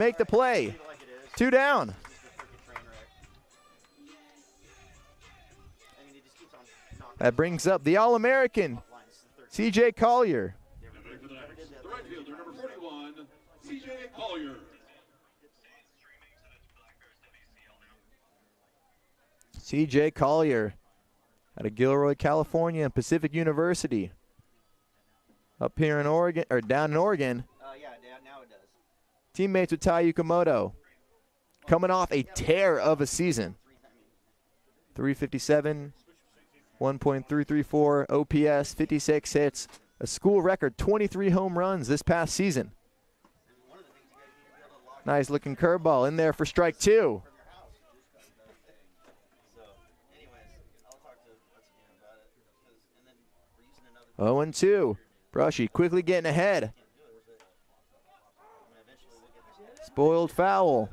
make the play. 2 down. That brings up the All-American, C.J. Collier. The right fielder, number 41, C.J. Collier. C.J. Collier out of Gilroy, California, and Pacific University. Up here in Oregon, or down in Oregon. Yeah, now it does. Teammates with Tai Yukamoto. Coming off a tear of a season. 357, 1.334 OPS, 56 hits, a school record 23 home runs this past season. Nice looking curveball in there for strike 2. 0-2. Brushy quickly getting ahead. Spoiled foul.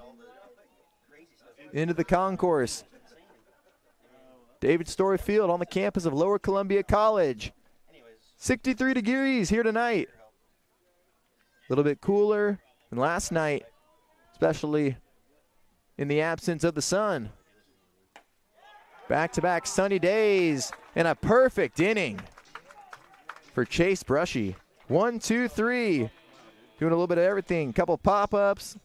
Into the concourse. David Story Field on the campus of Lower Columbia College. 63 degrees here tonight. A little bit cooler than last night, especially in the absence of the sun. Back-to-back sunny days and a perfect inning for Chase Brushy. 1, 2, 3. Doing a little bit of everything. Couple pop-ups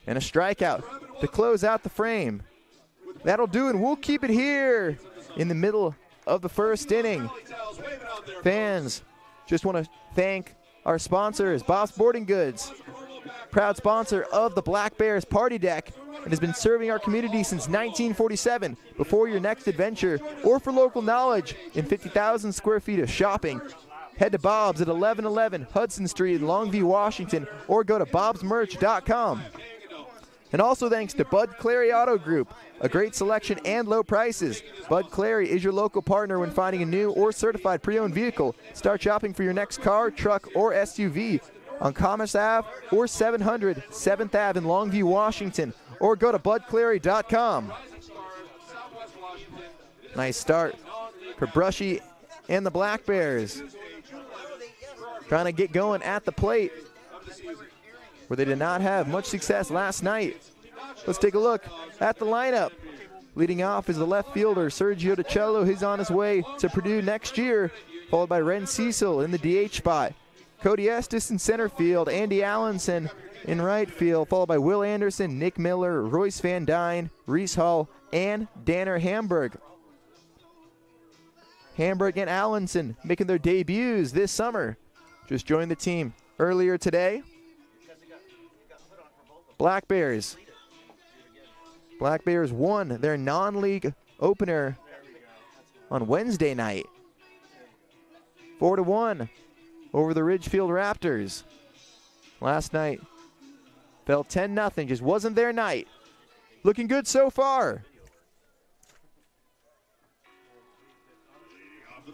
and a strikeout to close out the frame. That'll do it. We'll keep it here in the middle of the first inning. Fans, just want to thank our sponsors, Bob's Sporting Goods, proud sponsor of the Black Bears Party Deck, and has been serving our community since 1947. Before your next adventure or for local knowledge in 50,000 square feet of shopping, head to Bob's at 1111 Hudson Street in Longview, Washington, or go to bobsmerch.com. And also thanks to Bud Clary Auto Group, a great selection and low prices. Bud Clary is your local partner when finding a new or certified pre-owned vehicle. Start shopping for your next car, truck, or SUV on Commerce Ave or 700 7th Ave in Longview, Washington, or go to budclary.com. Nice start for Brushy and the Black Bears. Trying to get going at the plate, where they did not have much success last night. Let's take a look at the lineup. Leading off is the left fielder, Sergio DiCello. He's on his way to Purdue next year, followed by Ren Cecil in the DH spot. Cody Estes in center field, Andy Allenson in right field, followed by Will Anderson, Nick Miller, Royce Van Dyne, Reese Hall, and Danner Hamburg. Hamburg and Allenson making their debuts this summer. Just joined the team earlier today. Black Bears won their non-league opener on Wednesday night. 4-1 over the Ridgefield Raptors. Last night fell 10-0, just wasn't their night. Looking good so far.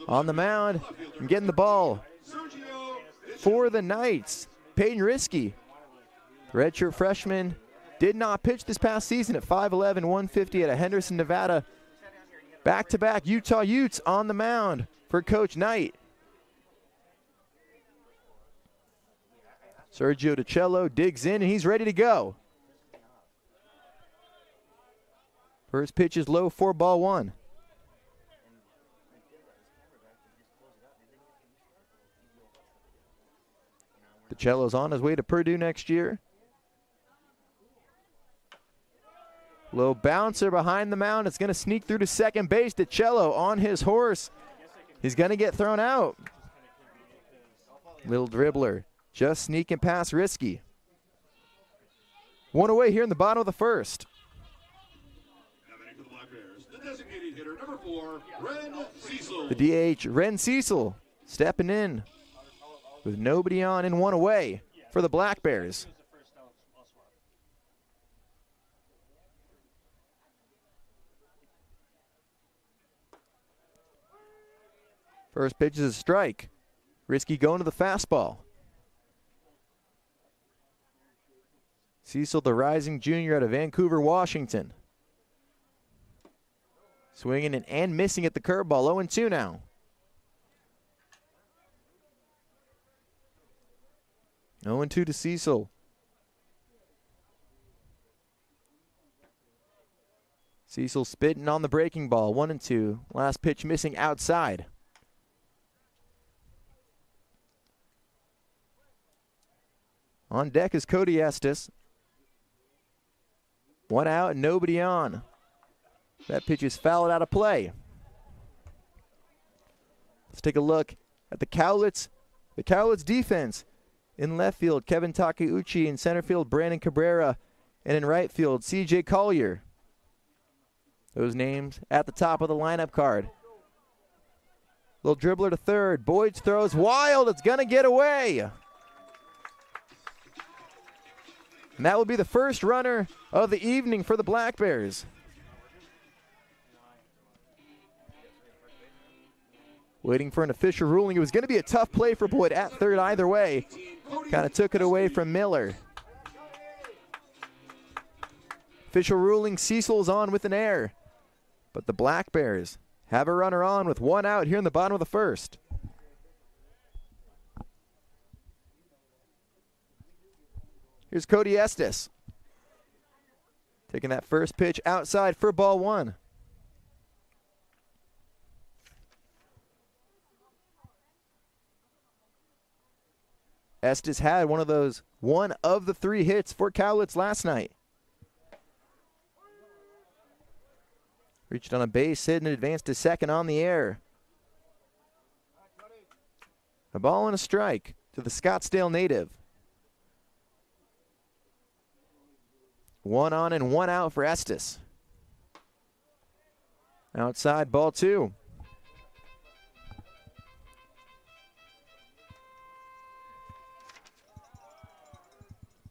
On the mound and getting the ball for the Knights, Peyton Risky. Redshirt freshman did not pitch this past season at 5'11", 150 at Henderson, Nevada. Back-to-back Utah Utes on the mound for Coach Knight. Sergio DiCello digs in, and he's ready to go. First pitch is low, 4-1. DiCello's on his way to Purdue next year. Low bouncer behind the mound. It's going to sneak through to second base. DiCello on his horse. He's going to get thrown out. Little dribbler just sneaking past Risky. One away here in the bottom of the first. The DH, Ren Cecil, stepping in with nobody on and one away for the Black Bears. First pitch is a strike. Risky going to the fastball. Cecil, the rising junior out of Vancouver, Washington. Swinging and missing at the curveball. 0-2 now. Oh, 0-2 to Cecil. Cecil spitting on the breaking ball, 1-2. Last pitch missing outside. On deck is Cody Estes. 1 out, nobody on. That pitch is fouled out of play. Let's take a look at the Cowlitz defense. In left field, Kevin Takeuchi. In center field, Brandon Cabrera. And in right field, CJ Collier. Those names at the top of the lineup card. Little dribbler to third. Boyd throws wild. It's going to get away. And that will be the first runner of the evening for the Black Bears. Waiting for an official ruling. It was going to be a tough play for Boyd at third either way. Kind of took it away from Miller. Official ruling, Cecil's on with an error. But the Black Bears have a runner on with 1 out here in the bottom of the first. Here's Cody Estes. Taking that first pitch outside for ball 1. Estes had one of the 3 hits for Cowlitz last night. Reached on a base hit and advanced to second on the air. A ball and a strike to the Scottsdale native. 1 on and 1 out for Estes. Outside, ball 2.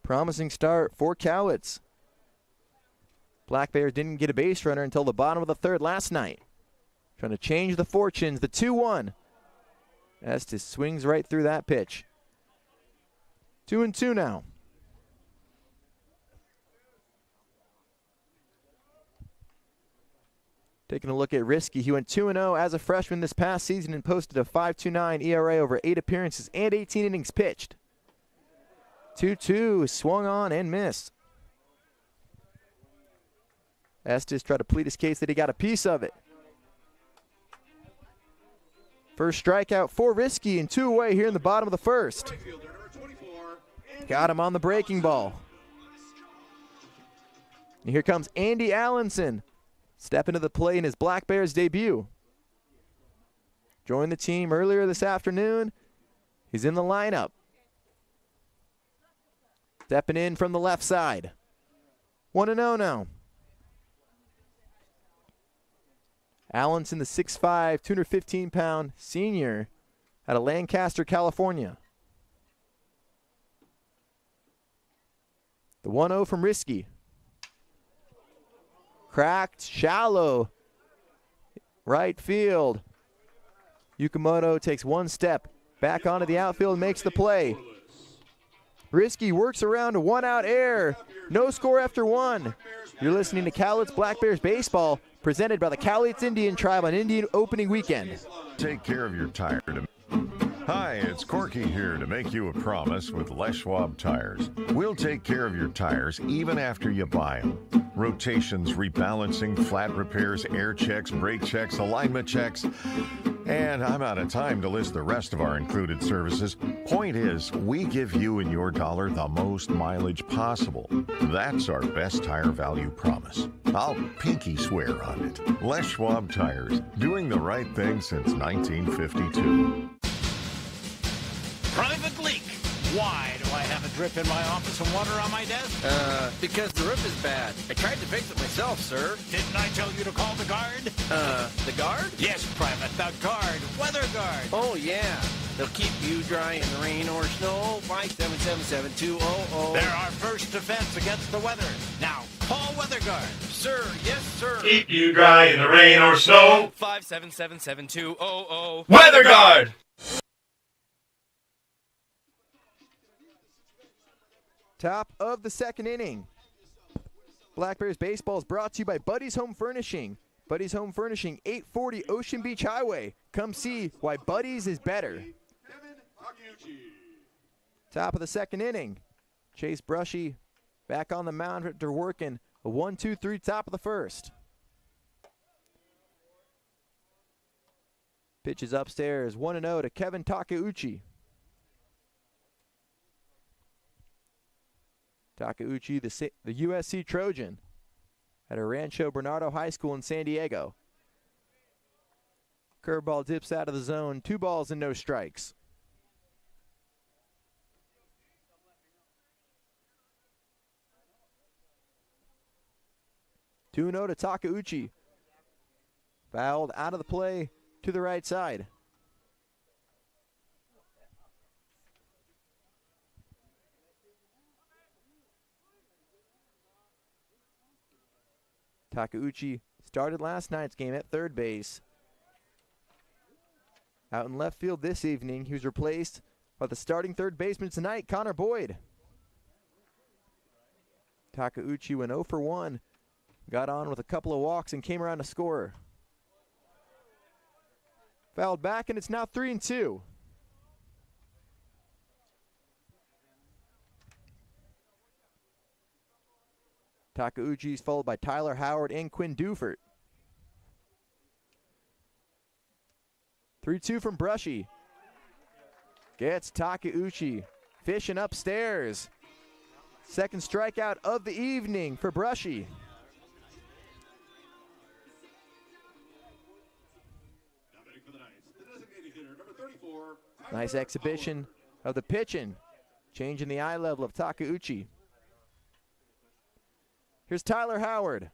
Promising start for Cowlitz. Black Bears didn't get a base runner until the bottom of the third last night. Trying to change the fortunes, the 2-1. Estes swings right through that pitch. 2-2 now. Taking a look at Risky, he went 2-0 as a freshman this past season and posted a 5.29 ERA over 8 appearances and 18 innings pitched. 2-2, swung on and missed. Estes tried to plead his case that he got a piece of it. First strikeout for Risky and 2 away here in the bottom of the first. Got him on the breaking ball. And here comes Andy Allenson. Stepping to the plate in his Black Bears debut. Joined the team earlier this afternoon. He's in the lineup. Stepping in from the left side. 1-0 now. Allenson, the 6'5", 215-pound senior out of Lancaster, California. The 1-0 from Risky. Cracked, shallow, right field. Yukamoto takes 1 step back onto the outfield and makes the play. Risky works around a 1-out error. No score after 1. You're listening to Cowlitz Black Bears Baseball, presented by the Cowlitz Indian Tribe on Indian Opening Weekend. Take care of your tire. Hi, it's Corky here to make you a promise with Les Schwab Tires. We'll take care of your tires even after you buy them. Rotations, rebalancing, flat repairs, air checks, brake checks, alignment checks. And I'm out of time to list the rest of our included services. Point is, we give you and your dollar the most mileage possible. That's our best tire value promise. I'll pinky swear on it. Les Schwab Tires, doing the right thing since 1952. Private leak. Why do I have a drip in my office and water on my desk? Because the roof is bad. I tried to fix it myself, sir. Didn't I tell you to call the guard? The guard? Yes, Private, the guard. Weather guard. Oh, yeah. They'll keep you dry in the rain or snow. 577-7200. They're our first defense against the weather. Now, call Weather Guard. Sir, yes, sir. Keep you dry in the rain or snow. 577-7200. Weather Guard! Top of the second inning. Black Bears Baseball is brought to you by Buddy's Home Furnishing. Buddy's Home Furnishing, 840 Ocean Beach Highway. Come see why Buddy's is better. Top of the second inning. Chase Brushy back on the mound after working a 1-2-3 top of the first. Pitches upstairs, 1-0 to Kevin Takeuchi. Takeuchi, the USC Trojan, at a Rancho Bernardo High School in San Diego. Curveball dips out of the zone, 2 balls and no strikes. Two-0 to Takeuchi. Fouled out of the play to the right side. Takeuchi started last night's game at third base. Out in left field this evening, he was replaced by the starting third baseman tonight, Connor Boyd. Takeuchi went 0 for 1, got on with a couple of walks and came around to score. Fouled back, and it's now 3-2. Takeuchi's followed by Tyler Howard and Quinn Dufert. 3-2 from Brushy. Gets Takeuchi fishing upstairs. Second strikeout of the evening for Brushy. Nice exhibition of the pitching, changing the eye level of Takeuchi. Here's Tyler Howard.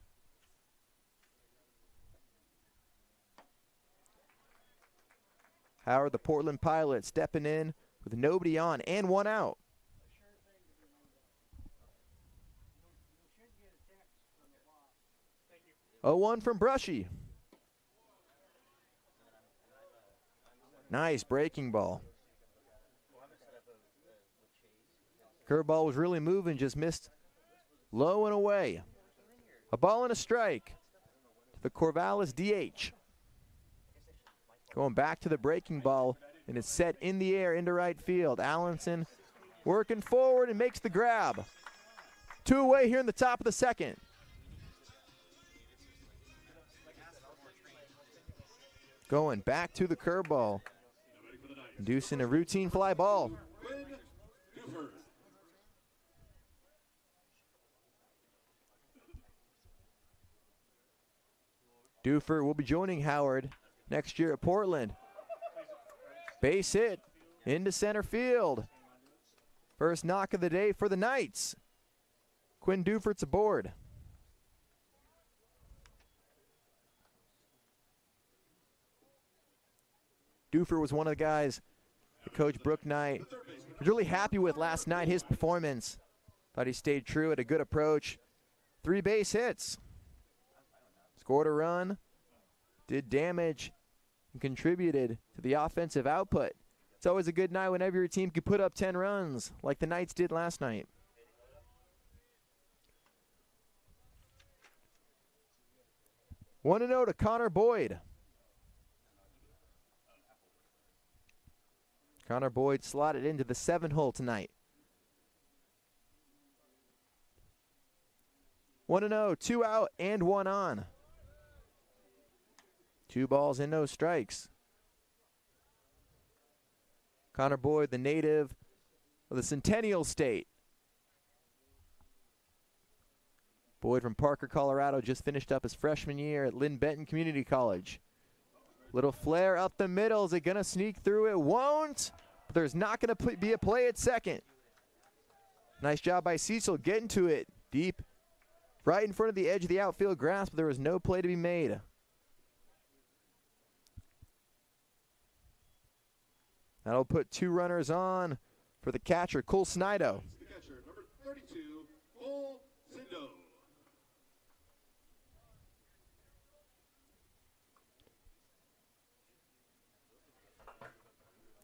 Howard, the Portland Pilot, stepping in with nobody on and 1 out. Oh, 1 from Brushy. Nice breaking ball. Curveball was really moving, just missed low and away. A ball and a strike to the Corvallis DH. Going back to the breaking ball, and it's set in the air into right field. Allenson working forward and makes the grab. 2 away here in the top of the second. Going back to the curveball. Inducing a routine fly ball. Dufert will be joining Howard next year at Portland. Base hit into center field. First knock of the day for the Knights. Quinn Dufert's aboard. Dufert was one of the guys that Coach Brooke Knight was really happy with last night, his performance. Thought he stayed true, at a good approach. 3 base hits. Scored a run, did damage, and contributed to the offensive output. It's always a good night whenever your team can put up 10 runs like the Knights did last night. One 1-0 to Connor Boyd. Connor Boyd slotted into the 7-hole tonight. 1-0, 2 out and 1 on. 2 balls and no strikes. Connor Boyd, the native of the Centennial State. Boyd from Parker, Colorado, just finished up his freshman year at Lynn Benton Community College. Little flare up the middle. Is it going to sneak through? It won't. But there's not going to be a play at second. Nice job by Cecil getting to it deep, right in front of the edge of the outfield grass, but there was no play to be made. That'll put 2 runners on for the catcher, Cole Snido. The catcher, number 32, Cole Sindo.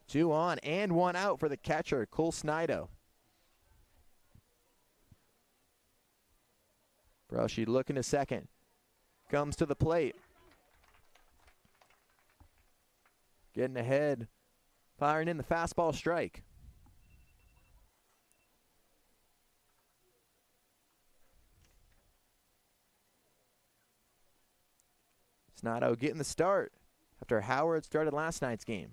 2 on and 1 out for the catcher, Cole Snido. Brushy looking to second. Comes to the plate. Getting ahead. Firing in the fastball strike. Snido getting the start. after Howard started last night's game.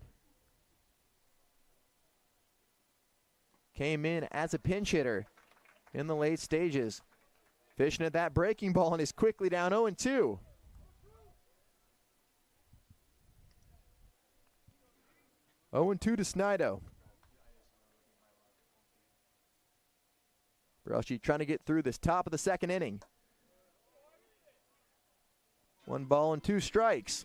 Came in as a pinch hitter in the late stages. Fishing at that breaking ball and is quickly down 0-2. To Snido. Brushy trying to get through this top of the second inning. 1 ball and 2 strikes.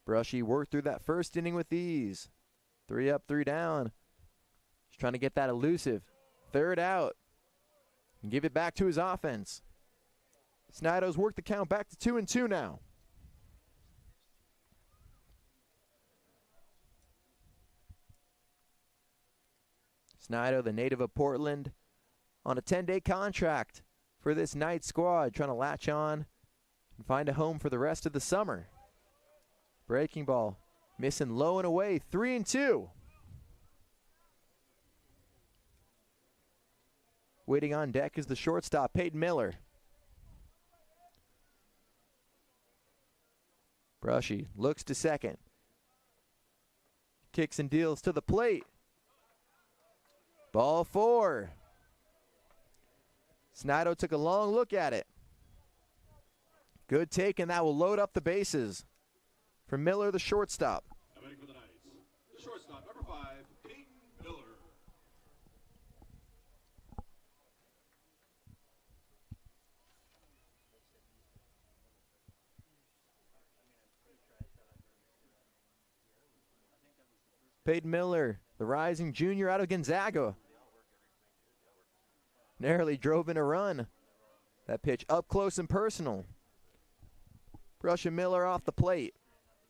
Brushy worked through that first inning with ease. 3 up, 3 down. Just trying to get that elusive third out and give it back to his offense. Snido's worked the count back to 2-2 now. Snido, the native of Portland, on a 10-day contract for this Knights squad, trying to latch on and find a home for the rest of the summer. Breaking ball, missing low and away, 3-2. Waiting on deck is the shortstop, Peyton Miller. Brushy looks to second. Kicks and deals to the plate. Ball 4. Snido took a long look at it. Good take, and that will load up the bases for Miller, the shortstop. Now for the Knights, the shortstop, number 5, Peyton Miller. Peyton Miller, the rising junior out of Gonzaga. Narrowly drove in a run. That pitch up close and personal. Brushing Miller off the plate.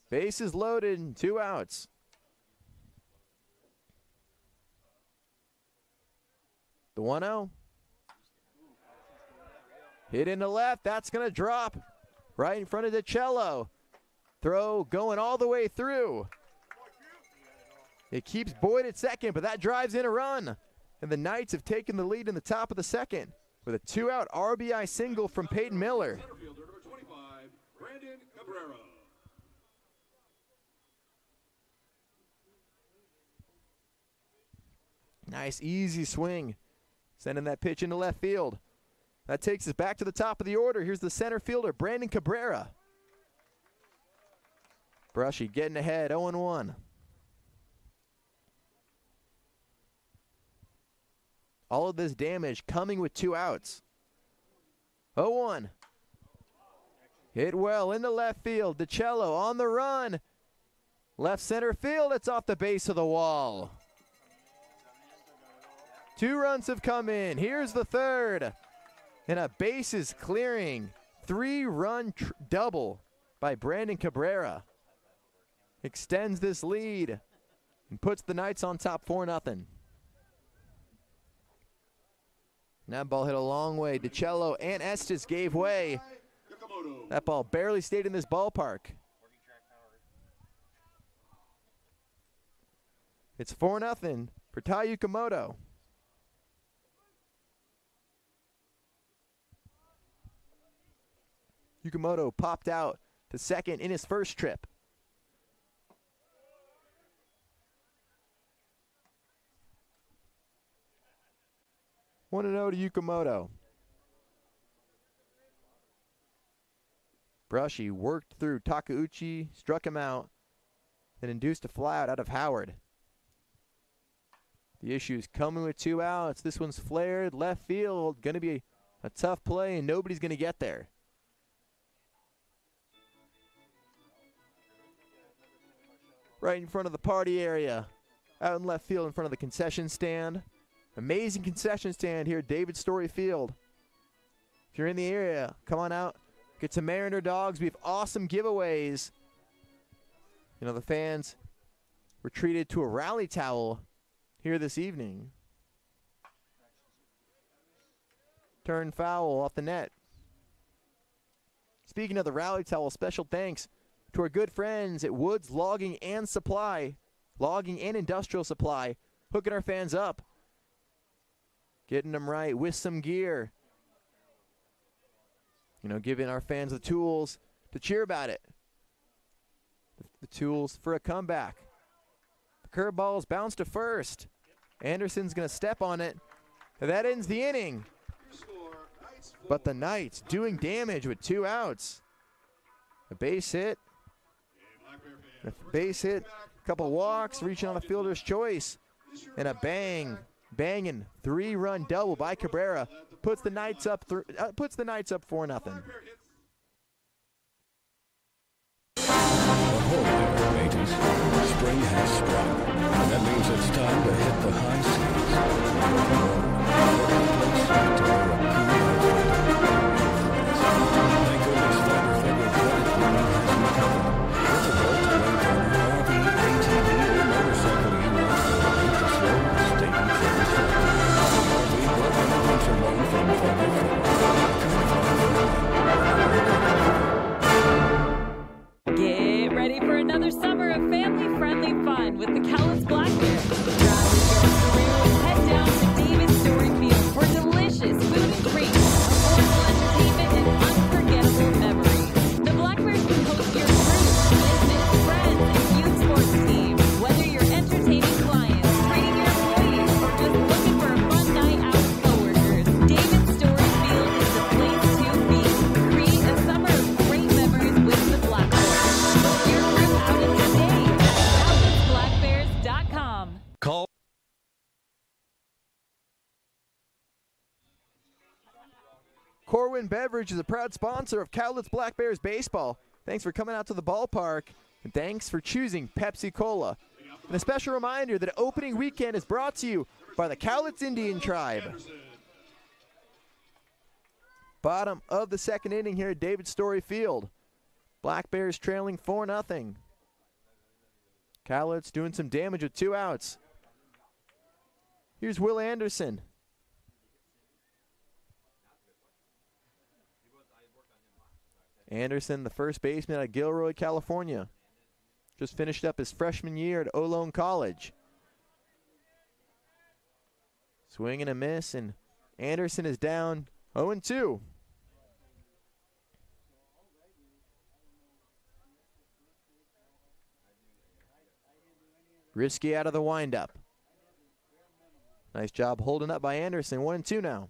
Bases loaded and 2 outs. The 1-0. Hit into left. That's going to drop right in front of DiCello. Throw going all the way through. It keeps Boyd at second, but that drives in a run. And the Knights have taken the lead in the top of the second with a 2-out RBI single from Peyton Miller. Center fielder, number 25, Brandon Cabrera. Nice, easy swing. Sending that pitch into left field. That takes us back to the top of the order. Here's the center fielder, Brandon Cabrera. Brushy getting ahead, 0-1. All of this damage coming with 2 outs. 0-1. Hit well into left field. DiCello on the run. Left center field. It's off the base of the wall. 2 runs have come in. Here's the third. And a bases clearing 3-run double by Brandon Cabrera. Extends this lead and puts the Knights on top 4-0. That ball hit a long way. DiCello and Estes gave way. That ball barely stayed in this ballpark. It's 4-0 for Tai Yukamoto. Yukamoto popped out to second in his first trip. Want to know to Yukamoto. Brushy worked through Takeuchi, struck him out, and induced a flyout out of Howard. The issue's coming with 2 outs. This one's flared left field. Going to be a tough play, and nobody's going to get there. Right in front of the party area. Out in left field in front of the concession stand. Amazing concession stand here at David Story Field. If you're in the area, come on out. Get some Mariner dogs. We have awesome giveaways. You know, the fans were treated to a rally towel here this evening. Turn foul off the net. Speaking of the rally towel, special thanks to our good friends at Woods Logging and Supply, Logging and Industrial Supply, hooking our fans up getting them right with some gear. You know, giving our fans the tools to cheer about it. The tools for a comeback. The curveball's bounced to first. Anderson's going to step on it. That ends the inning. But the Knights doing damage with 2 outs. A base hit. A couple walks, reaching on the fielder's choice. And a banging 3-run double by Cabrera puts the Knights up 4-0. Mateys, spring has sprung. That means it's time to hit the high seas. Thank goodness Federal Credit Union has recovered. Difficult to rent an RV, ATV, or motorcycle you want to rent to slow statement for yourself. RV broken into loan from Federal Get ready for another summer of family-friendly fun with the Cowlitz Black Bear. Drive your head down to David Story Field for delicious food and drinks, affordable entertainment, and unforgettable memories. The Black Bears can host your group, business, friends, and youth sports teams. Whether you're entertaining clients, training your employees, or just looking for a fun night out with coworkers, David Story Field is the place to be. Create a summer of great memories with the Black Bears. Book your group outing today at CowlitzBlackBears.com. Call. Corwin Beverage is a proud sponsor of Cowlitz Black Bears baseball. Thanks for coming out to the ballpark, and thanks for choosing Pepsi Cola. And a special reminder that opening weekend is brought to you by the Cowlitz Indian Tribe. Bottom of the second inning here at David Story Field. Black Bears trailing 4-0. Cowlitz doing some damage with 2 outs. Here's Will Anderson. Anderson, the first baseman out of Gilroy, California. Just finished up his freshman year at Olone College. Swing and a miss, and Anderson is down 0-2. Risky out of the windup. Nice job holding up by Anderson. 1-2 now.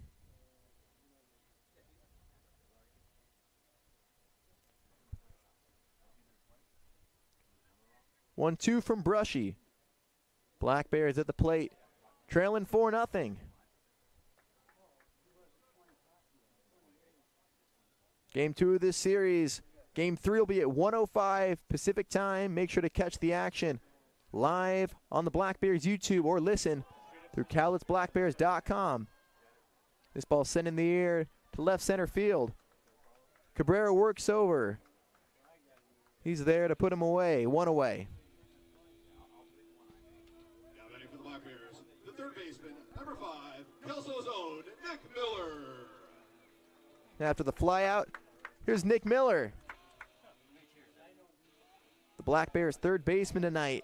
One, 2 from Brushy. Black Bears at the plate, trailing 4-0. Game 2 of this series. Game 3 will be at 1:05 Pacific time. Make sure to catch the action live on the Black Bears YouTube or listen through CowlitzBlackBears.com. This ball sent in the air to left center field. Cabrera works over. He's there to put him away. 1 away. Now batting for the Black Bears, the third baseman, number 5, Kelso's own Nick Miller. After the flyout, here's Nick Miller. The Black Bears' third baseman tonight,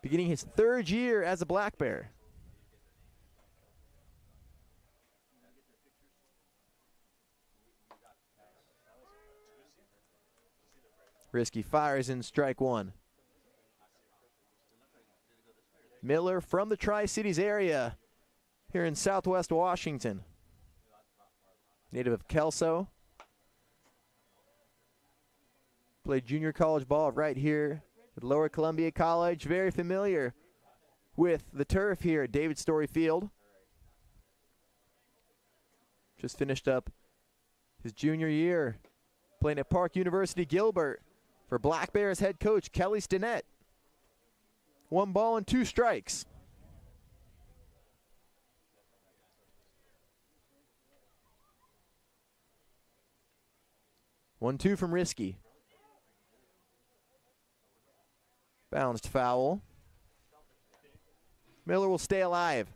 beginning his 3rd year as a Black Bear. Risky fires in strike 1. Miller from the Tri-Cities area here in Southwest Washington. Native of Kelso. Played junior college ball right here at Lower Columbia College. Very familiar with the turf here at David Story Field. Just finished up his junior year playing at Park University Gilbert for Black Bears head coach Kelly Stinnett. 1 ball and 2 strikes. One, 2 from Risky. Bounced foul. Miller will stay alive.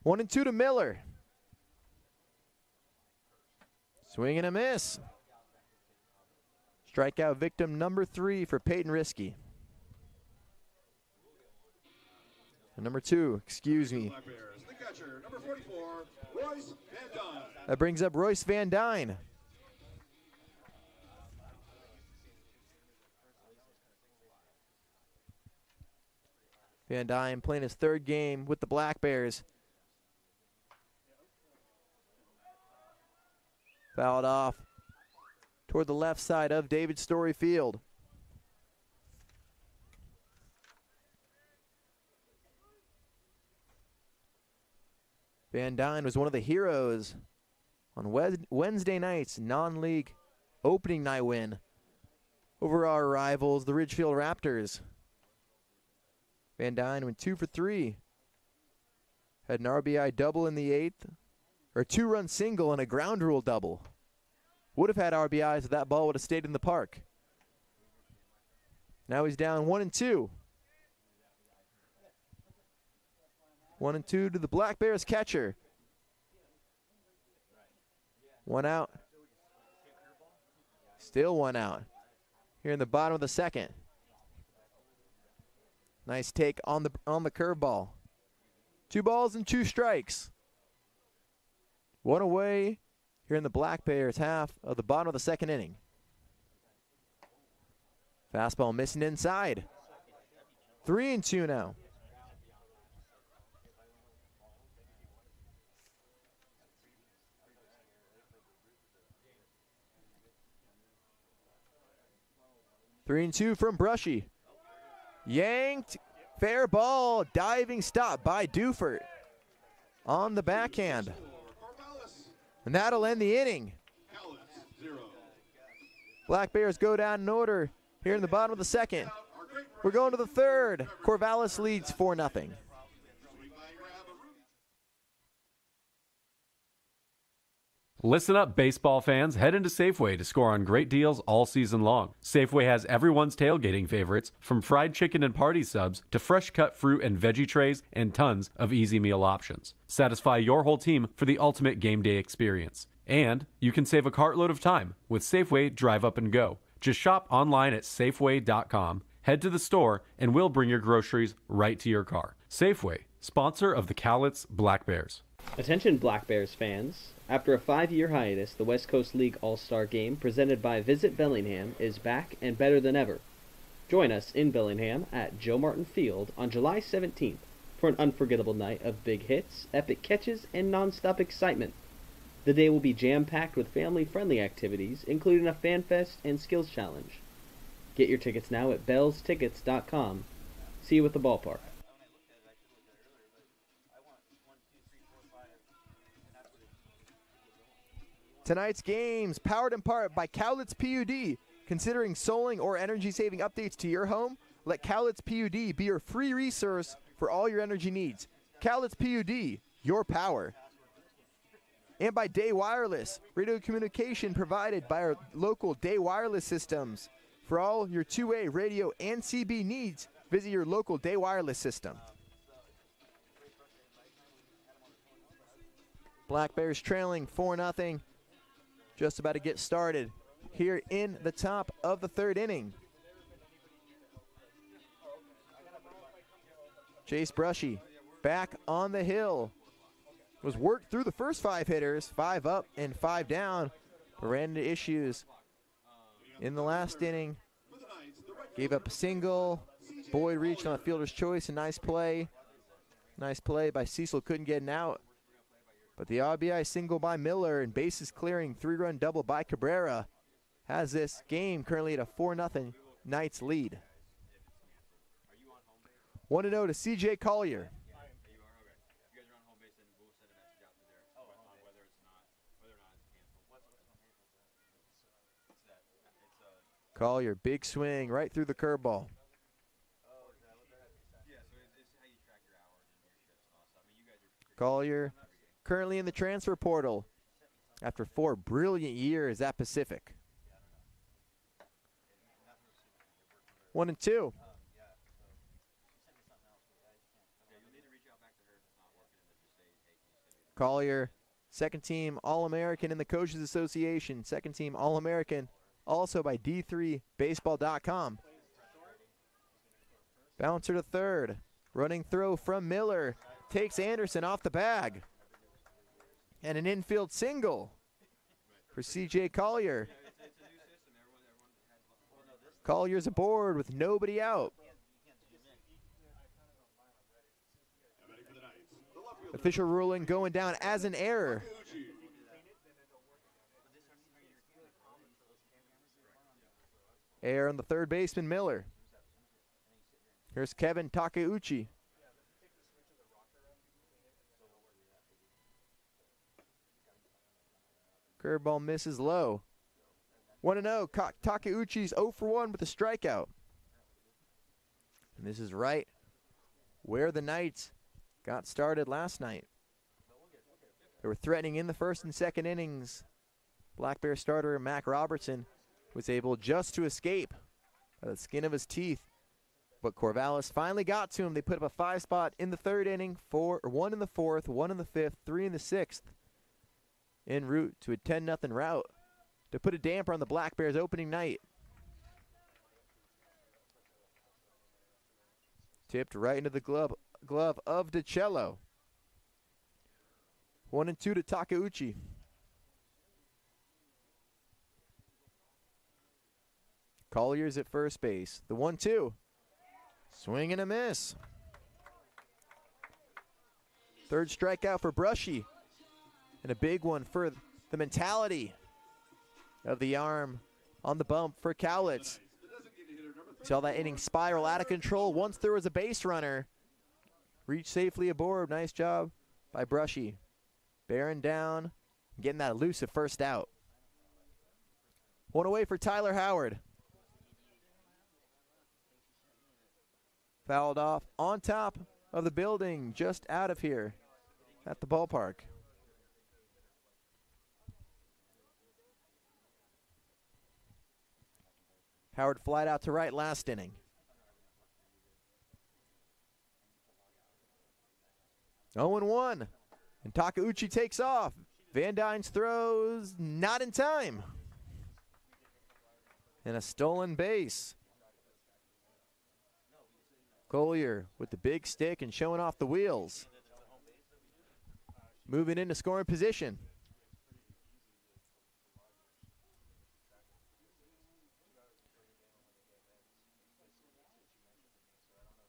One and 2 to Miller. Swing and a miss. Strikeout victim number 3 for Peyton Risky. Number 2, excuse me. Black Bears, the catcher, number 44, Royce Van Dyne. That brings up Royce Van Dyne. Van Dyne playing his 3rd game with the Black Bears. Fouled off toward the left side of David Story Field. Van Dyne was one of the heroes on Wednesday night's non-league opening night win over our rivals, the Ridgefield Raptors. Van Dyne went 2 for 3. Had an RBI double in the 8th, or a 2-run single and a ground rule double. Would have had RBIs if that ball would have stayed in the park. Now he's down 1-2. 1-2 to the Black Bears catcher. 1 out. Still 1 out. Here in the bottom of the 2nd. Nice take on the curveball. 2 balls and 2 strikes. 1 away here in the Black Bears half of the bottom of the 2nd inning. Fastball missing inside. 3-2 now. Three and two from Brushy. Yanked, fair ball, diving stop by Dufert on the backhand. And that'll end the inning. Cowlitz, 0. Black Bears go down in order here in the bottom of the 2nd. We're going to the 3rd. Corvallis leads 4-0. Listen up, baseball fans. Head into Safeway to score on great deals all season long. Safeway has everyone's tailgating favorites, from fried chicken and party subs to fresh cut fruit and veggie trays and tons of easy meal options. Satisfy your whole team for the ultimate game day experience. And you can save a cartload of time with Safeway Drive Up and Go. Just shop online at Safeway.com, head to the store, and we'll bring your groceries right to your car. Safeway, sponsor of the Cowlitz Black Bears. Attention Black Bears fans. After a 5-year hiatus, the West Coast League All-Star Game presented by Visit Bellingham is back and better than ever. Join us in Bellingham at Joe Martin Field on July 17th for an unforgettable night of big hits, epic catches, and non-stop excitement. The day will be jam-packed with family-friendly activities, including a fan fest and skills challenge. Get your tickets now at bellstickets.com. See you at the ballpark. Tonight's games powered in part by Cowlitz PUD. Considering solar or energy-saving updates to your home? Let Cowlitz PUD be your free resource for all your energy needs. Cowlitz PUD, your power. And by Day Wireless, radio communication provided by our local Day Wireless systems. For all your two-way radio and CB needs, visit your local Day Wireless system. Black Bears trailing 4-0. Just about to get started here in the top of the 3rd inning. Chase Brushy back on the hill. Was worked through the first 5 hitters, 5 up and 5 down, but ran into issues in the last inning. Gave up a single. Boyd reached on a fielder's choice. A nice play. Nice play by Cecil. Couldn't get an out. But the RBI single by Miller and bases clearing 3-run double by Cabrera has this game currently at a 4-0 Knights lead. 1-0 to CJ Collier. Collier, big swing right through the curveball. Collier currently in the transfer portal after 4 brilliant years at Pacific. 1-2. Collier Second team All-American in the Coaches Association. Second team All-American also by D3Baseball.com. Bouncer to third. Running throw from Miller. Takes Anderson off the bag. And an infield single for C.J. Collier. Collier's aboard with nobody out. Official ruling going down as an error. Error on the third baseman, Miller. Here's Kevin Takeuchi. Curveball misses low. 1-0. Takeuchi's 0 for 1 with a strikeout. And this is right where the Knights got started last night. They were threatening in the first and second innings. Black Bear starter Mac Robertson was able just to escape by the skin of his teeth. But Corvallis finally got to him. They put up a 5-spot in the third inning, 1 in the fourth, 1 in the fifth, 3 in the sixth, en route to a 10-0 rout to put a damper on the Black Bears opening night. Tipped right into the glove of DiCello. 1-2 to Takeuchi. Collier's at first base. The 1-2. Swing and a miss. Third strikeout for Brushy. And a big one for the mentality of the arm on the bump for Cowlitz. Saw that inning spiral out of control. Once there was a base runner. Reached safely aboard. Nice job by Brushy. Bearing down. Getting that elusive first out. One away for Tyler Howard. Fouled off on top of the building, just out of here at the ballpark. Howard flied out to right last inning. Oh, 0-1. And Takeuchi takes off. Van Dyne's throws not in time. And a stolen base. Collier with the big stick and showing off the wheels. Moving into scoring position.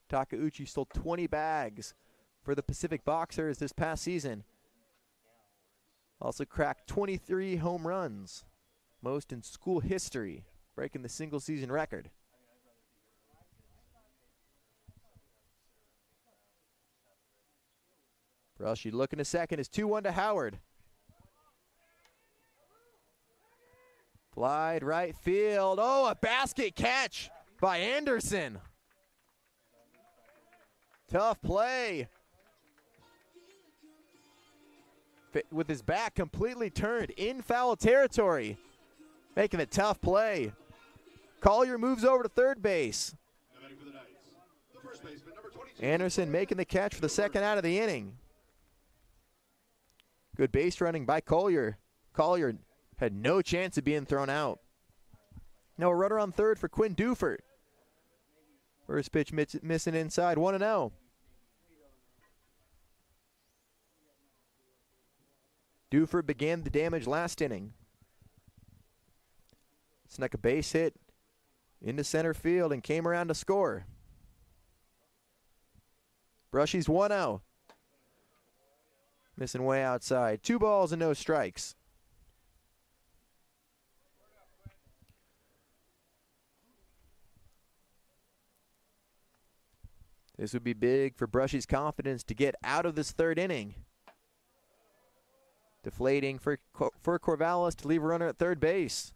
Takeuchi stole 20 bags for the Pacific Boxers this past season. Also cracked 23 home runs, most in school history, breaking the single season record. Brushy looking to second is 2-1 to Howard. Flied right field. Oh, a basket catch by Anderson. Tough play. With his back completely turned in foul territory. Making a tough play. Collier moves over to third base. Anderson making the catch for the second out of the inning. Good base running by Collier. Collier had no chance of being thrown out. Now a runner on third for Quinn Dufert. First pitch missing inside, 1-0. Dufert began the damage last inning. Snuck a base hit into center field and came around to score. Brushy's 1-0. Missing way outside. 2 balls and no strikes. This would be big for Brushy's confidence to get out of this third inning. Deflating for Corvallis to leave a runner at third base.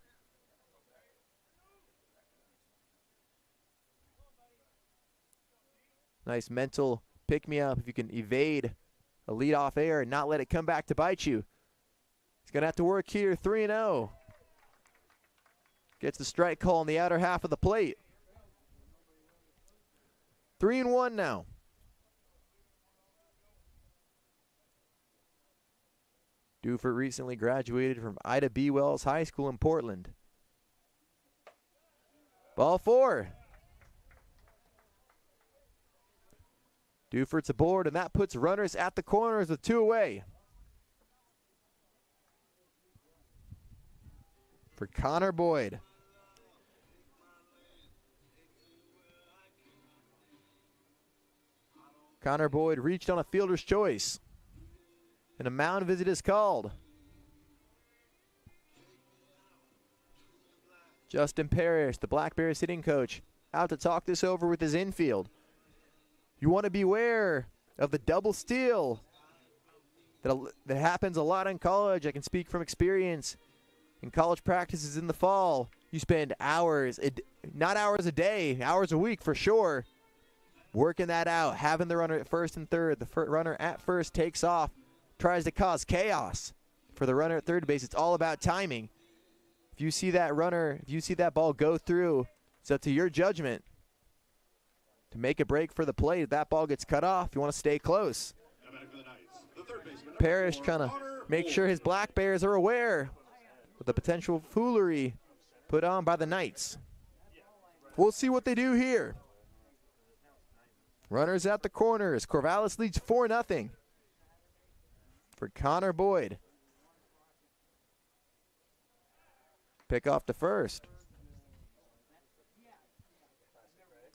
Nice mental pick-me-up if you can evade a leadoff error and not let it come back to bite you. He's going to have to work here, 3-0. Gets the strike call on the outer half of the plate. 3-1 now. Dufert recently graduated from Ida B. Wells High School in Portland. Ball 4. Dufert's aboard, and that puts runners at the corners with 2 away. For Connor Boyd. Connor Boyd reached on a fielder's choice. And a mound visit is called. Justin Parrish, the Black Bears hitting coach, out to talk this over with his infield. You want to beware of the double steal that happens a lot in college. I can speak from experience. In college practices in the fall, you spend hours, not hours a day, hours a week for sure, working that out, having the runner at first and third. The runner at first takes off, tries to cause chaos for the runner at third base. It's all about timing. If you see that runner, if you see that ball go through, it's up to your judgment to make a break for the plate. If that ball gets cut off, you want to stay close. Parrish trying to make sure his Black Bears are aware of the potential foolery put on by the Knights. We'll see what they do here. Runners at the corners. Corvallis leads 4-0 for Connor Boyd. Pick off to first.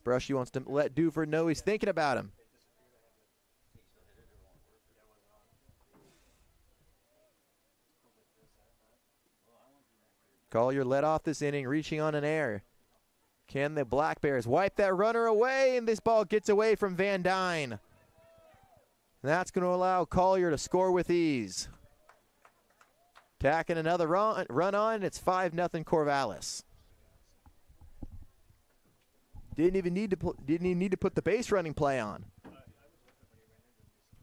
Brushy wants to let Dufert know he's thinking about him. Collier led off this inning, reaching on an air. Can the Black Bears wipe that runner away? And this ball gets away from Van Dyne. That's going to allow Collier to score with ease. Tacking another run on, it's 5-0 Corvallis. Didn't even need to put the base running play on.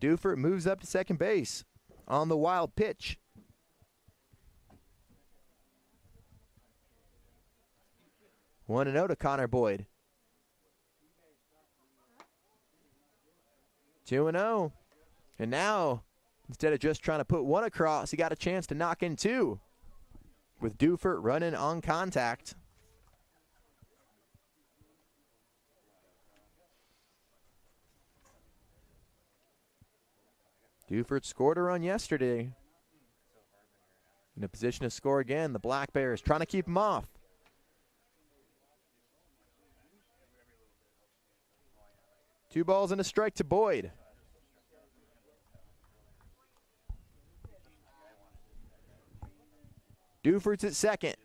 Dufert moves up to second base on the wild pitch. One and 0 to Connor Boyd. 2-0. And now, instead of just trying to put one across, he got a chance to knock in 2 with Dufert running on contact. Dufert scored a run yesterday. In a position to score again, the Black Bears trying to keep him off. Two balls and a strike to Boyd. Dufert's at second.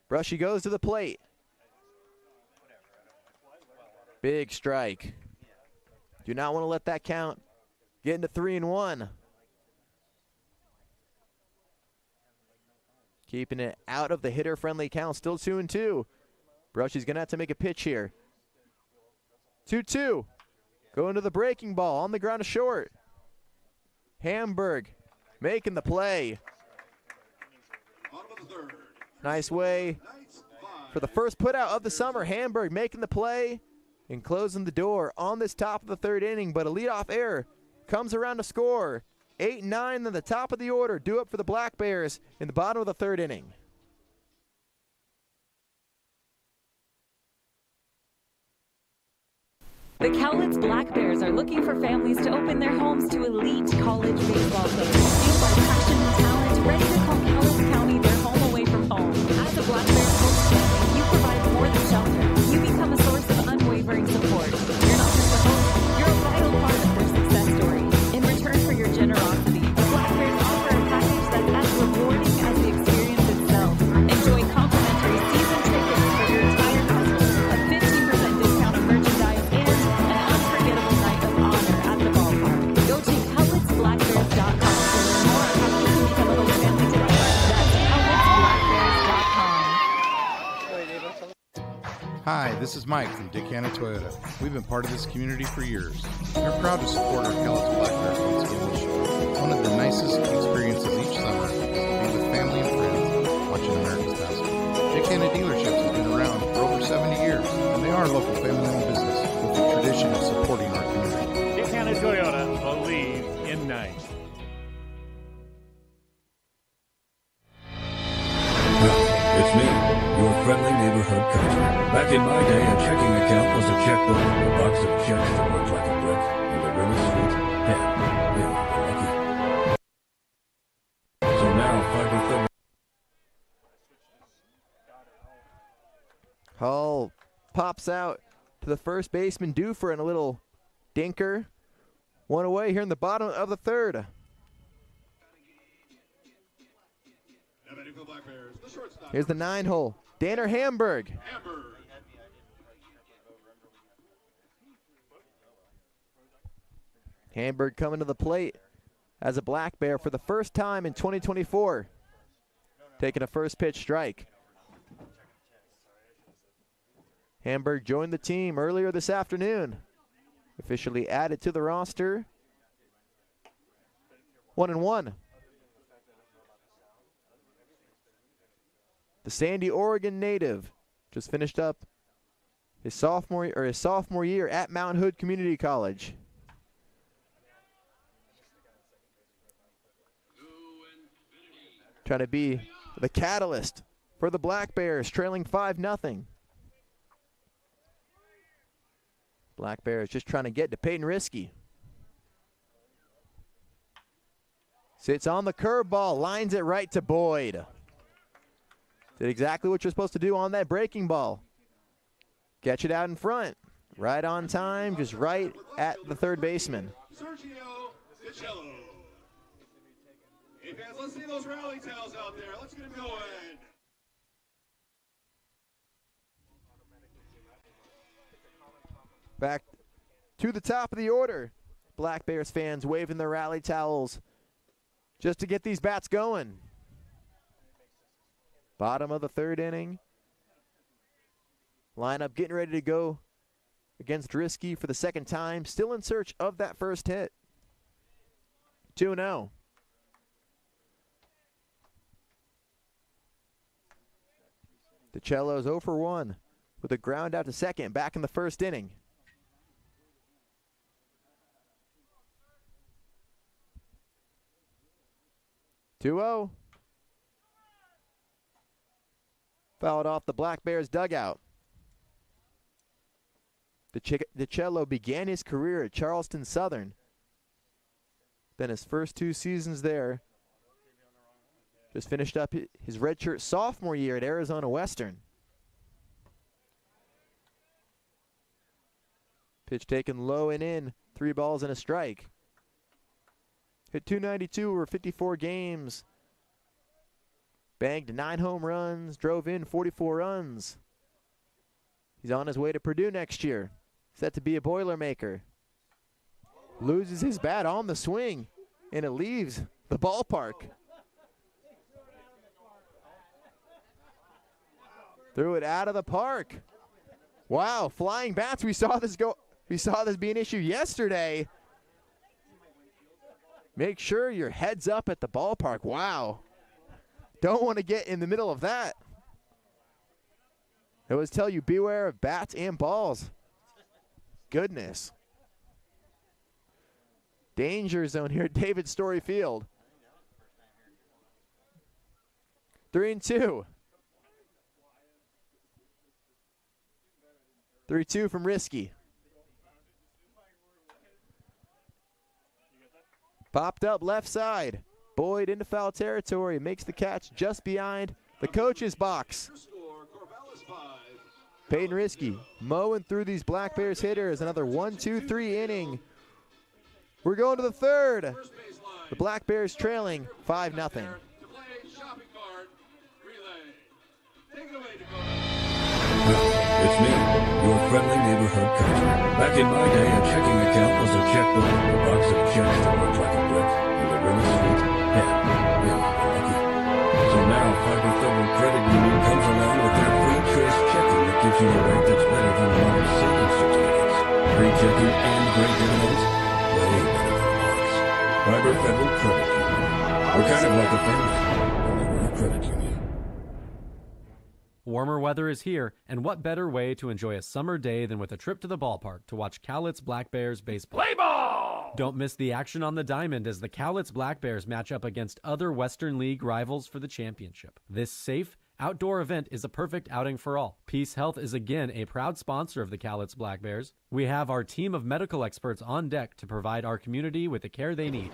Brushy goes to the plate. Big strike. Do not want to let that count get into 3-1. Keeping it out of the hitter-friendly count. Still 2-2. Brushy's going to have to make a pitch here. 2-2. Going to the breaking ball on the ground to short. Hamburg making the play. Nice way for the first putout of the summer. Hamburg making the play and closing the door on this top of the third inning. But a leadoff error comes around to score. 8-9 in the top of the order. Due up for the Black Bears in the bottom of the third inning. The Cowlitz Black Bears are looking for families to open their homes to elite college baseball players. Fueled by passion and talent, ready to call Cowlitz County their home away from home. As a Black Bears host family, you provide more than shelter. You become a source of unwavering support. You're not just a host, you're a vital part of their success story. In return for your generosity, the Black Bears offer a package that's as rewarding as the experience itself. Enjoy complimentary season tickets for your entire household, a 15% discount on merchandise, and an unforgettable night of honor at the ballpark. Go to CowlitzBlackBears.com to learn more on how you can become a host family today. That's CowlitzBlackBears.com. Hi, this is Mike from Dick Hanna Toyota. We've been part of this community for years. We're proud to support our Cowlitz Black Bears once again this year. One of the nicest experiences each summer is to be with family and friends watching America's Basket. Dick Hanna dealerships have been around for over 70 years, and they are a local family-owned business with a tradition of supporting our community. Dick Hanna Toyota, believe in nice. checkbook, a box of checks that look like a brick, and a really sweet pen. Yeah, lucky. So now, Fiber Federal. Hull pops out to the first baseman, Duffer, and a little dinker. One away here in the bottom of the third. Here's the 9-hole. Danner Hamburg. Hamburg coming to the plate as a Black Bear for the first time in 2024. Taking a first pitch strike. Hamburg joined the team earlier this afternoon. Officially added to the roster. 1-1. The Sandy, Oregon native just finished up his sophomore year at Mount Hood Community College. Trying to be the catalyst for the Black Bears, trailing 5-0. Black Bears just trying to get to Peyton Risky. Sits on the curveball, lines it right to Boyd. Did exactly what you're supposed to do on that breaking ball. Catch it out in front. Right on time, just right at the third baseman. Sergio DiCello. Hey fans, let's see those rally towels out there. Let's get them going. Back to the top of the order. Black Bears fans waving their rally towels just to get these bats going. Bottom of the third inning. Lineup getting ready to go against Risky for the second time. Still in search of that first hit. 2-0. DiCello's 0 for 1 with a ground out to second back in the first inning. 2-0. Fouled off the Black Bears dugout. DiCello began his career at Charleston Southern. Then his first 2 seasons there. Just finished up his redshirt sophomore year at Arizona Western. Pitch taken low and in. 3 balls and a strike. Hit .292 over 54 games. Bagged 9 home runs. Drove in 44 runs. He's on his way to Purdue next year. Set to be a Boilermaker. Loses his bat on the swing. And it leaves the ballpark. Threw it out of the park. Wow, flying bats. We saw this be an issue yesterday. Make sure your head's up at the ballpark. Wow. Don't want to get in the middle of that. It was tell you beware of bats and balls. Goodness. Danger zone here at David Story Field. 3-2. 3-2 from Risky. Popped up left side. Boyd into foul territory. Makes the catch just behind the coach's box. Peyton Risky mowing through these Black Bears hitters. Another 1-2-3 inning. We're going to the third. The Black Bears trailing 5-0. It's me, your friendly neighborhood coach. Back in my day, a checking account was a checkbook, a box of checks that looked like a brick, and a really sweet pen. Yeah, lucky. So now, Fiber Federal Credit Union comes along with their free choice checking that gives you a rate that's better than a lot of savings certificates. Free checking and great dividends, way better than bonds. Fiber Federal Credit Union. We're kind of like a family, only we're a credit union. Warmer weather is here, and what better way to enjoy a summer day than with a trip to the ballpark to watch Cowlitz Black Bears baseball. Play ball! Don't miss the action on the diamond as the Cowlitz Black Bears match up against other Western League rivals for the championship. This safe outdoor event is a perfect outing for all. Peace Health is again a proud sponsor of the Cowlitz Black Bears. We have our team of medical experts on deck to provide our community with the care they need.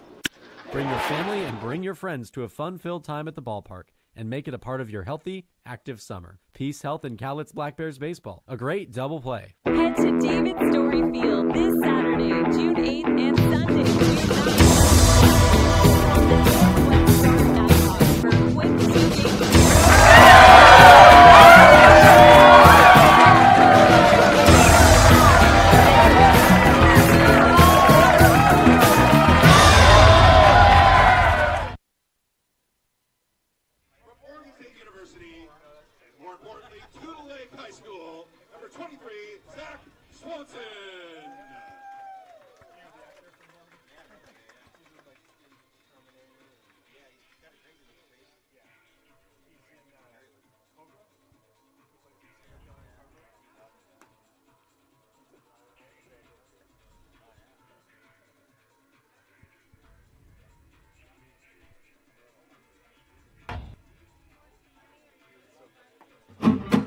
Bring your family and bring your friends to a fun-filled time at the ballpark and make it a part of your healthy, active summer. Peace Health and Cowlitz Black Bears baseball. A great double play. Head to David Story Field this Saturday, June 8th and Sunday, June 9th. For a quick two-game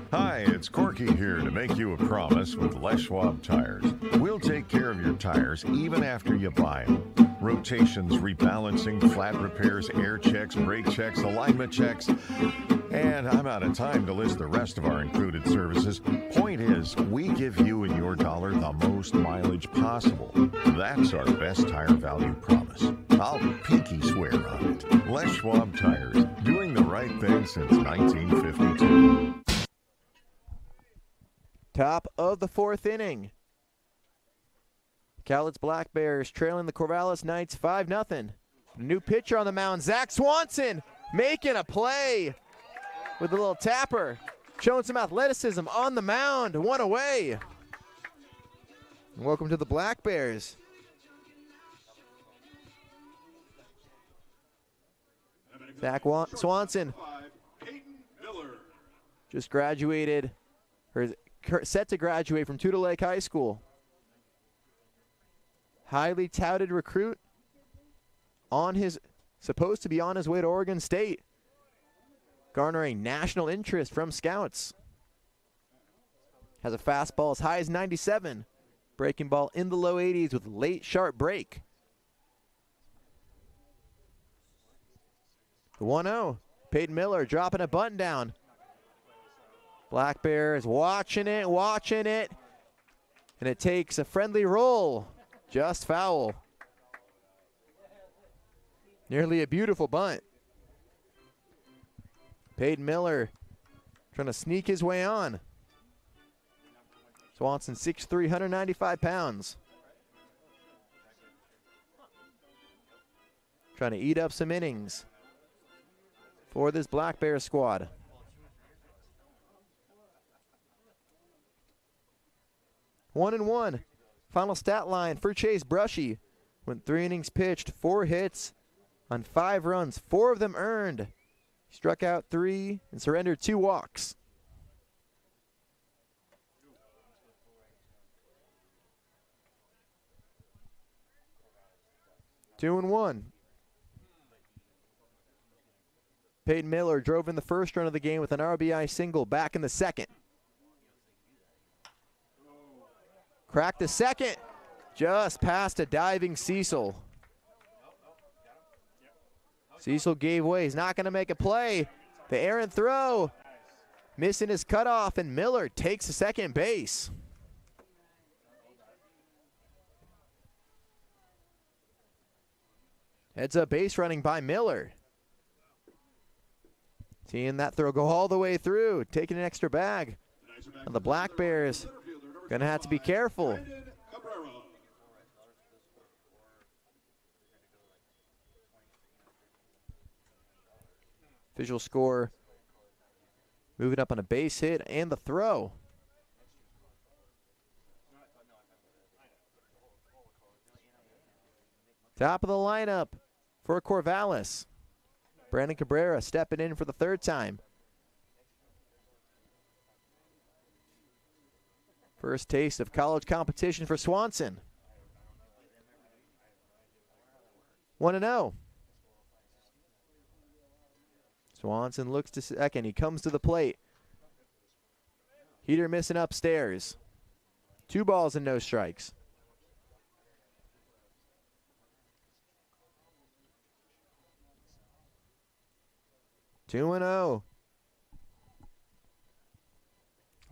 Hi, it's Corky here to make you a promise with Les Schwab Tires. We'll take care of your tires even after you buy them. Rotations, rebalancing, flat repairs, air checks, brake checks, alignment checks. And I'm out of time to list the rest of our included services. Point is, we give you and your dollar the most mileage possible. That's our best tire value promise. I'll pinky swear on it. Les Schwab Tires, doing the right thing since 1952. Top of the fourth inning. Cowlitz Black Bears trailing the Corvallis Knights 5-0. New pitcher on the mound, Zach Swanson, making a play with a little tapper, showing some athleticism on the mound. One away. Welcome to the Black Bears. Zach Swanson just graduated, or is set to graduate from Tudor Lake High School. Highly touted recruit, supposed to be on his way to Oregon State, garnering national interest from scouts. Has a fastball as high as 97, breaking ball in the low 80s with late sharp break. The 1-0, Peyton Miller dropping a bunt down. Black Bears watching it, and it takes a friendly roll. Just foul. Nearly a beautiful bunt. Peyton Miller trying to sneak his way on. Swanson 6'3", 195 pounds. Trying to eat up some innings for this Black Bear squad. One and one. Final stat line for Chase Brushy. Went 3 innings pitched, 4 hits on 5 runs, 4 of them earned. Struck out 3 and surrendered 2 walks. Two and one. Peyton Miller drove in the first run of the game with an RBI single back in the second. Cracked the second, just past a diving Cecil. Cecil gave way, he's not gonna make a play. The errant throw, missing his cutoff, and Miller takes the second base. Heads up base running by Miller. Seeing that throw go all the way through, taking an extra bag. And the Black Bears gonna have to be careful. Visual score moving up on a base hit and the throw. Top of the lineup for Corvallis. Brandon Cabrera stepping in for the 3rd time. First taste of college competition for Swanson. 1-0. Swanson looks to second. He comes to the plate. Heater missing upstairs. 2 balls and no strikes. Two and 0.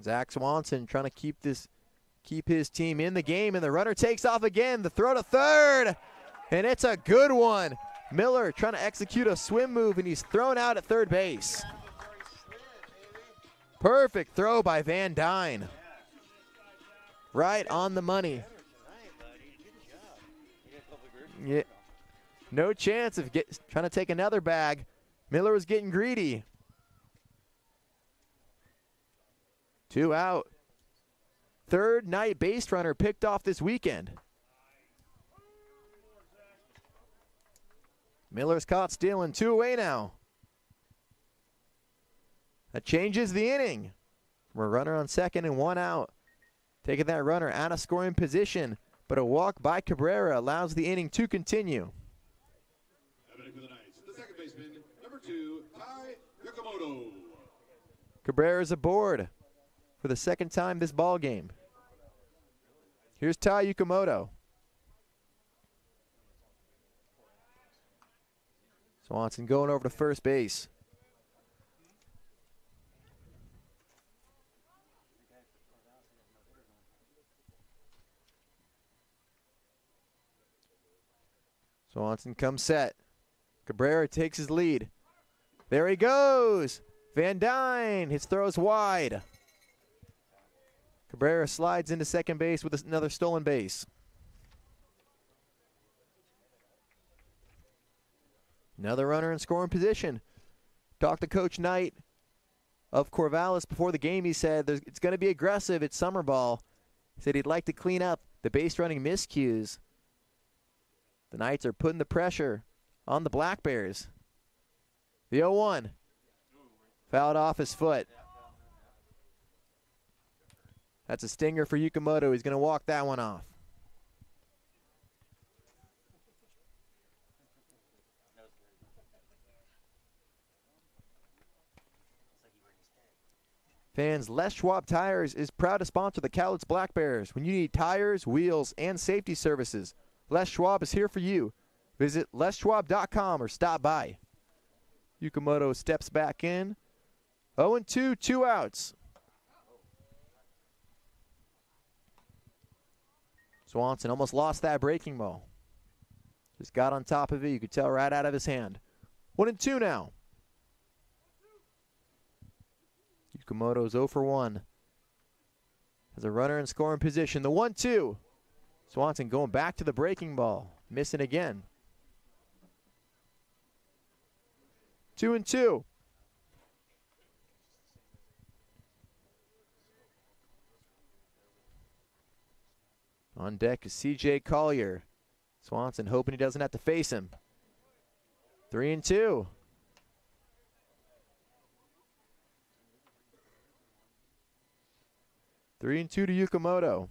Zach Swanson trying to keep his team in the game, and the runner takes off again. The throw to third, and it's a good one. Miller trying to execute a swim move, and he's thrown out at third base. Perfect throw by Van Dyne. Right on the money. Yeah, no chance of trying to take another bag. Miller was getting greedy. 2 out. Third night base runner picked off this weekend. Miller's caught stealing. 2 away now. That changes the inning. From a runner on second and 1 out. Taking that runner out of scoring position, but a walk by Cabrera allows the inning to continue. The second baseman, number 2, Tai Yakamoto. Cabrera's aboard for the second time this ball game. Here's Tai Yakamoto. Swanson going over to first base. Swanson comes set. Cabrera takes his lead. There he goes. Van Dyne. His throw's wide. Cabrera slides into second base with another stolen base. Another runner in scoring position. Talked to Coach Knight of Corvallis before the game. He said it's going to be aggressive. It's summer ball. He said he'd like to clean up the base running miscues. The Knights are putting the pressure on the Black Bears. The 0-1. Fouled off his foot. That's a stinger for Yukimoto. He's going to walk that one off. Fans, Les Schwab Tires is proud to sponsor the Cowlitz Black Bears. When you need tires, wheels, and safety services, Les Schwab is here for you. Visit leschwab.com or stop by. Yukimoto steps back in. 0-2, 2 outs. Swanson almost lost that breaking ball. Just got on top of it. You could tell right out of his hand. 1-2 now. Yukimoto's 0 for 1. Has a runner in scoring position. The 1-2. Swanson going back to the breaking ball. Missing again. 2-2. On deck is C.J. Collier. Swanson hoping he doesn't have to face him. 3-2. Three and 2 to Yukimoto.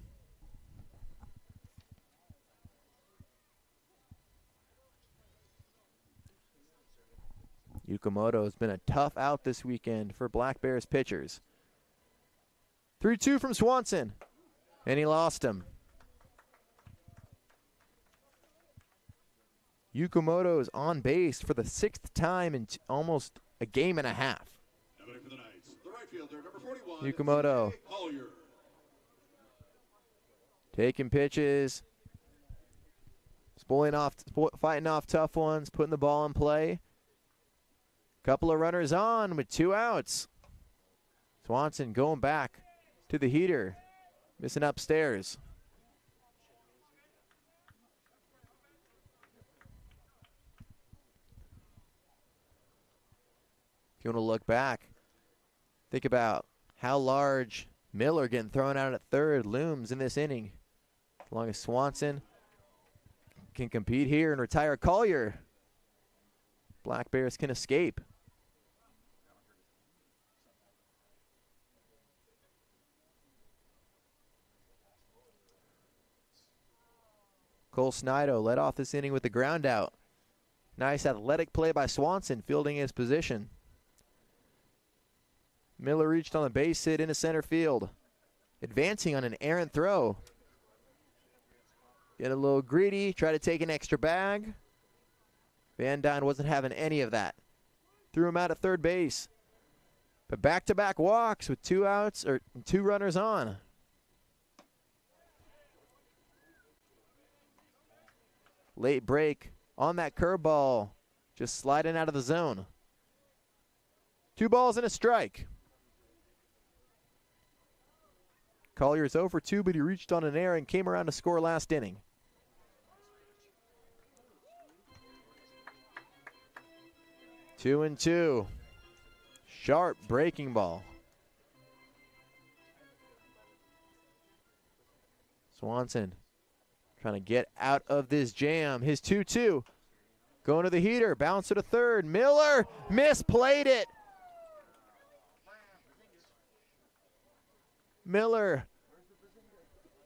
Yukimoto has been a tough out this weekend for Black Bears pitchers. 3-2 from Swanson, and he lost him. Yukimoto is on base for the 6th time in almost a game and a half. Yukimoto taking pitches, fighting off tough ones, putting the ball in play. Couple of runners on with 2 outs. Swanson going back to the heater, missing upstairs. If you want to look back, think about how large Miller getting thrown out at third looms in this inning. As long as Swanson can compete here and retire Collier, Black Bears can escape. Cole Snido led off this inning with the ground out. Nice athletic play by Swanson, fielding his position. Miller reached on the base hit into center field. Advancing on an errant throw. Get a little greedy, try to take an extra bag. Van Dyne wasn't having any of that. Threw him out at third base. But back-to-back walks with 2 outs, or 2 runners on. Late break on that curveball, just sliding out of the zone. 2 balls and a strike. Collier's 0 for 2, but he reached on an error and came around to score last inning. Two and two. Sharp breaking ball. Swanson trying to get out of this jam. His 2-2. Going to the heater. Bounce to the third. Miller misplayed it. Miller.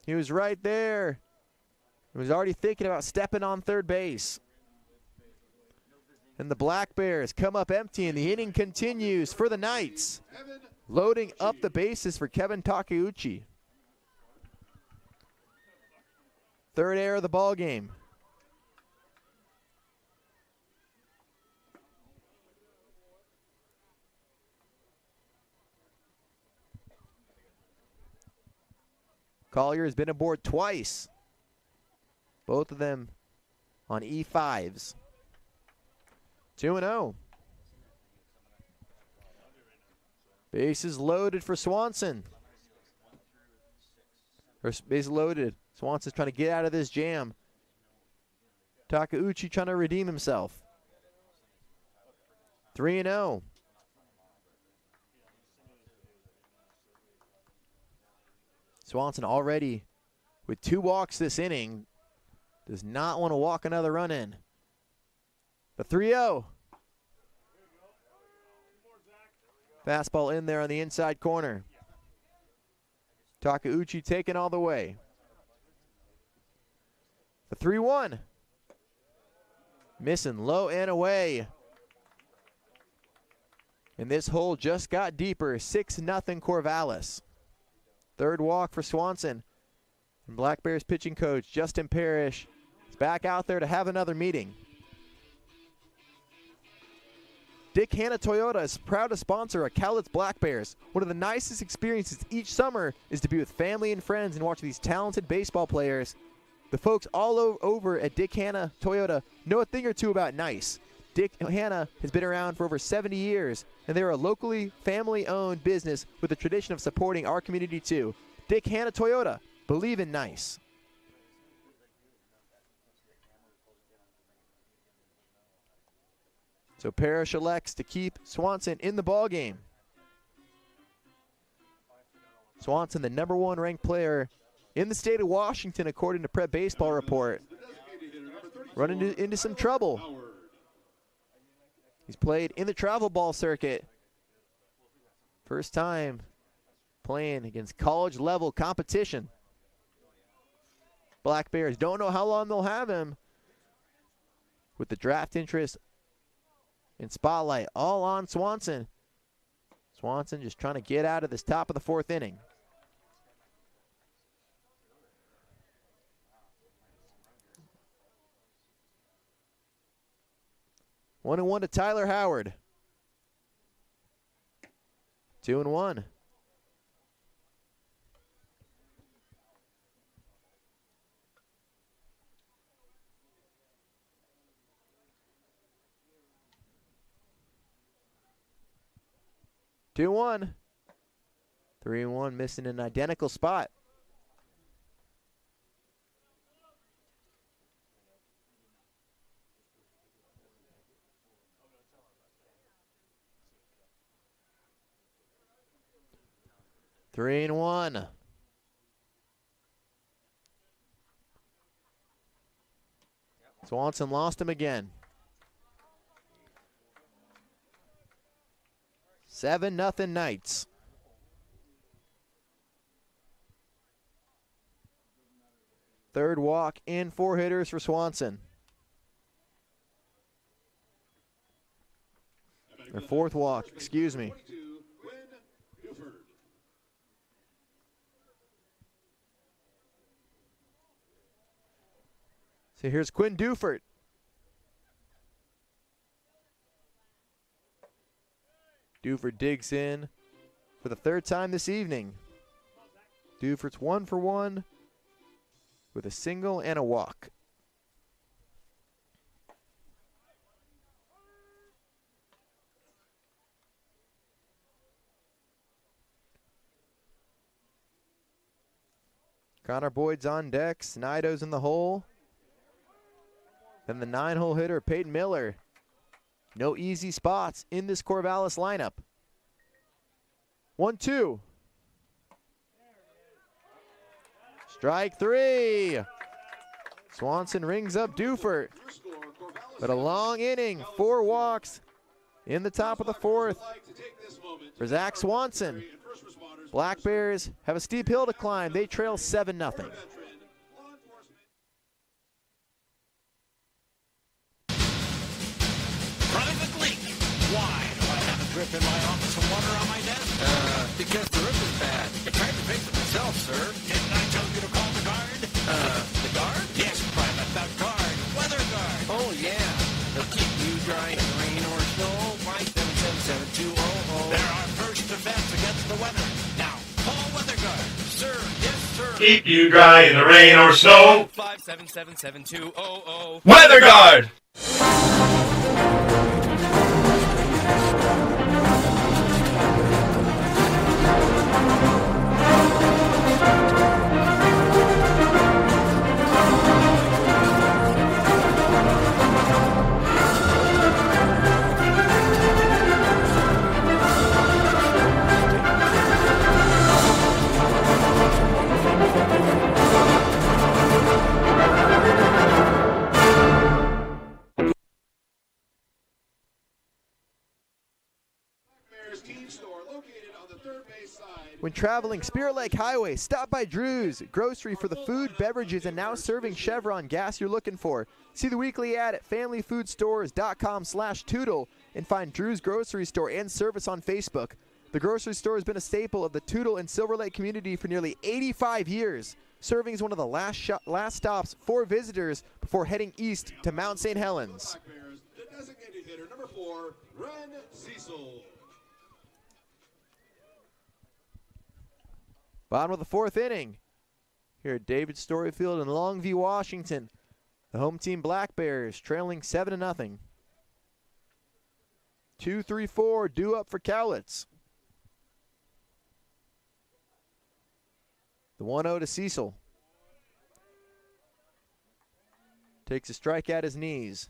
He was right there. He was already thinking about stepping on third base. And the Black Bears come up empty, and the inning continues for the Knights. Loading up the bases for Kevin Takeuchi. Third error of the ball game. Collier has been aboard twice. Both of them on E5s. 2-0. Bases loaded for Swanson. Or bases loaded. Swanson's trying to get out of this jam. Takeuchi trying to redeem himself. 3-0. Swanson already with 2 walks this inning. Does not want to walk another run in. The 3-0. Fastball in there on the inside corner. Takeuchi taken all the way. The 3-1. Missing low and away. And this hole just got deeper. 6-0 Corvallis. Third walk for Swanson. And Black Bears pitching coach Justin Parrish is back out there to have another meeting. Dick Hanna Toyota is proud to sponsor a Cowlitz Black Bears. One of the nicest experiences each summer is to be with family and friends and watch these talented baseball players. The folks all over at Dick Hanna Toyota know a thing or two about nice. Dick Hanna has been around for over 70 years, and they're a locally family-owned business with a tradition of supporting our community too. Dick Hanna Toyota, believe in nice. So Parrish elects to keep Swanson in the ballgame. Swanson, the #1 ranked player in the state of Washington, according to Prep Baseball Report, running into some trouble. He's played in the travel ball circuit. First time playing against college level competition. Black Bears don't know how long they'll have him with the draft interest and spotlight all on Swanson. Swanson just trying to get out of this top of the 4th inning. One and one to Tyler Howard. 2-1. Two one. 3-1, missing an identical spot. Three and one. Swanson lost him again. 7-0 Knights. Third walk in 4 hitters for Swanson. Or 4th walk, excuse me. So here's Quinn Dufert. Dufert digs in for the third time this evening. Dufert's 1 for 1 with a single and a walk. Connor Boyd's on deck. Snido's in the hole. Then the 9-hole hitter, Peyton Miller. No easy spots in this Corvallis lineup. 1-2. Strike 3. Swanson rings up Dufert. But a long inning, 4 walks in the top of the 4th for Zach Swanson. Black Bears have a steep hill to climb. They trail 7-0. Private leak. Why do I have a drip in my office and water on my desk? Because the roof is bad. I tried to fix it myself, sir. Didn't I tell you to call the guard? The guard? Yes, Private, the guard. Weather guard. Oh, yeah. They'll keep you dry in the rain or snow. 577-7200. They're our first defense against the weather. Now, call Weather Guard. Sir, yes, sir. Keep you dry in the rain or snow. 577-7200. Weather Guard! When traveling Spirit Lake Highway, stop by Drew's Grocery for the food, beverages, and now serving Chevron gas you're looking for. See the weekly ad at familyfoodstores.com/Tootle and find Drew's Grocery Store and service on Facebook. The grocery store has been a staple of the Tootle and Silver Lake community for nearly 85 years, serving as one of the last stops for visitors before heading east to Mount St. Helens. The designated hitter, number 4, Ren Cecil. Bottom of the 4th inning. Here at David Story Field in Longview, Washington. The home team Black Bears trailing 7-0. 2-3-4 due up for Cowlitz. The 1-0 to Cecil. Takes a strike at his knees.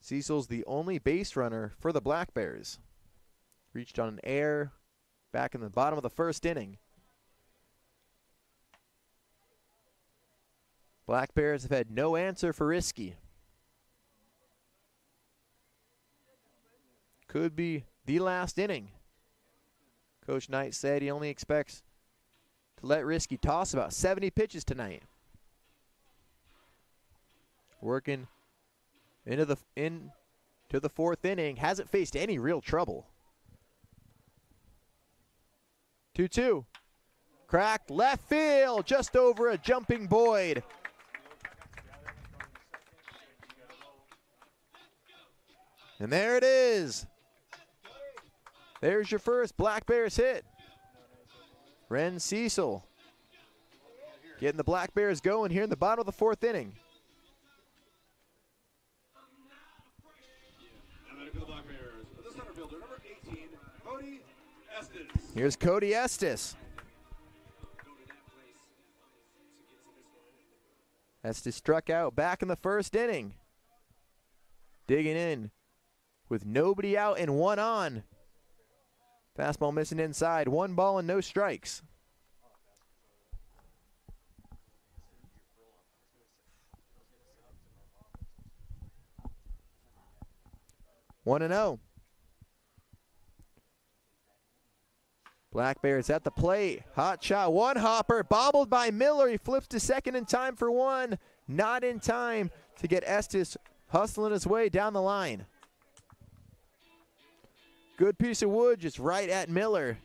Cecil's the only base runner for the Black Bears. Reached on an error back in the bottom of the 1st inning. Black Bears have had no answer for Risky. Could be the last inning. Coach Knight said he only expects to let Risky toss about 70 pitches tonight. Working into the 4th inning. Hasn't faced any real trouble. 2-2. Cracked left field, just over a jumping Boyd. And there it is. There's your first Black Bears hit. Ren Cecil getting the Black Bears going here in the bottom of the 4th inning. Here's Cody Estes. Estes struck out back in the 1st inning. Digging in with nobody out and 1 on. Fastball missing inside. 1 ball and no strikes. One and 0. Black Bears at the plate. Hot shot. 1 hopper. Bobbled by Miller. He flips to second in time for 1. Not in time to get Estes hustling his way down the line. Good piece of wood just right at Miller.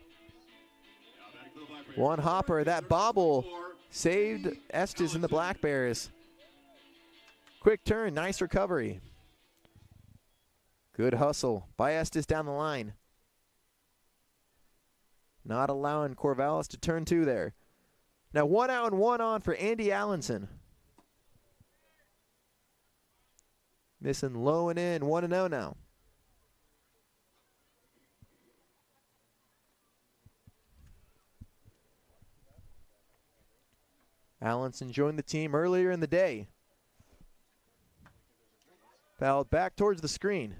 1 hopper. That bobble saved Estes and the Black Bears. Quick turn, nice recovery. Good hustle by Estes down the line. Not allowing Corvallis to turn two there. Now 1 out and 1 on for Andy Allenson. Missing low and in, 1-0 now. Allenson joined the team earlier in the day. Fouled back towards the screen.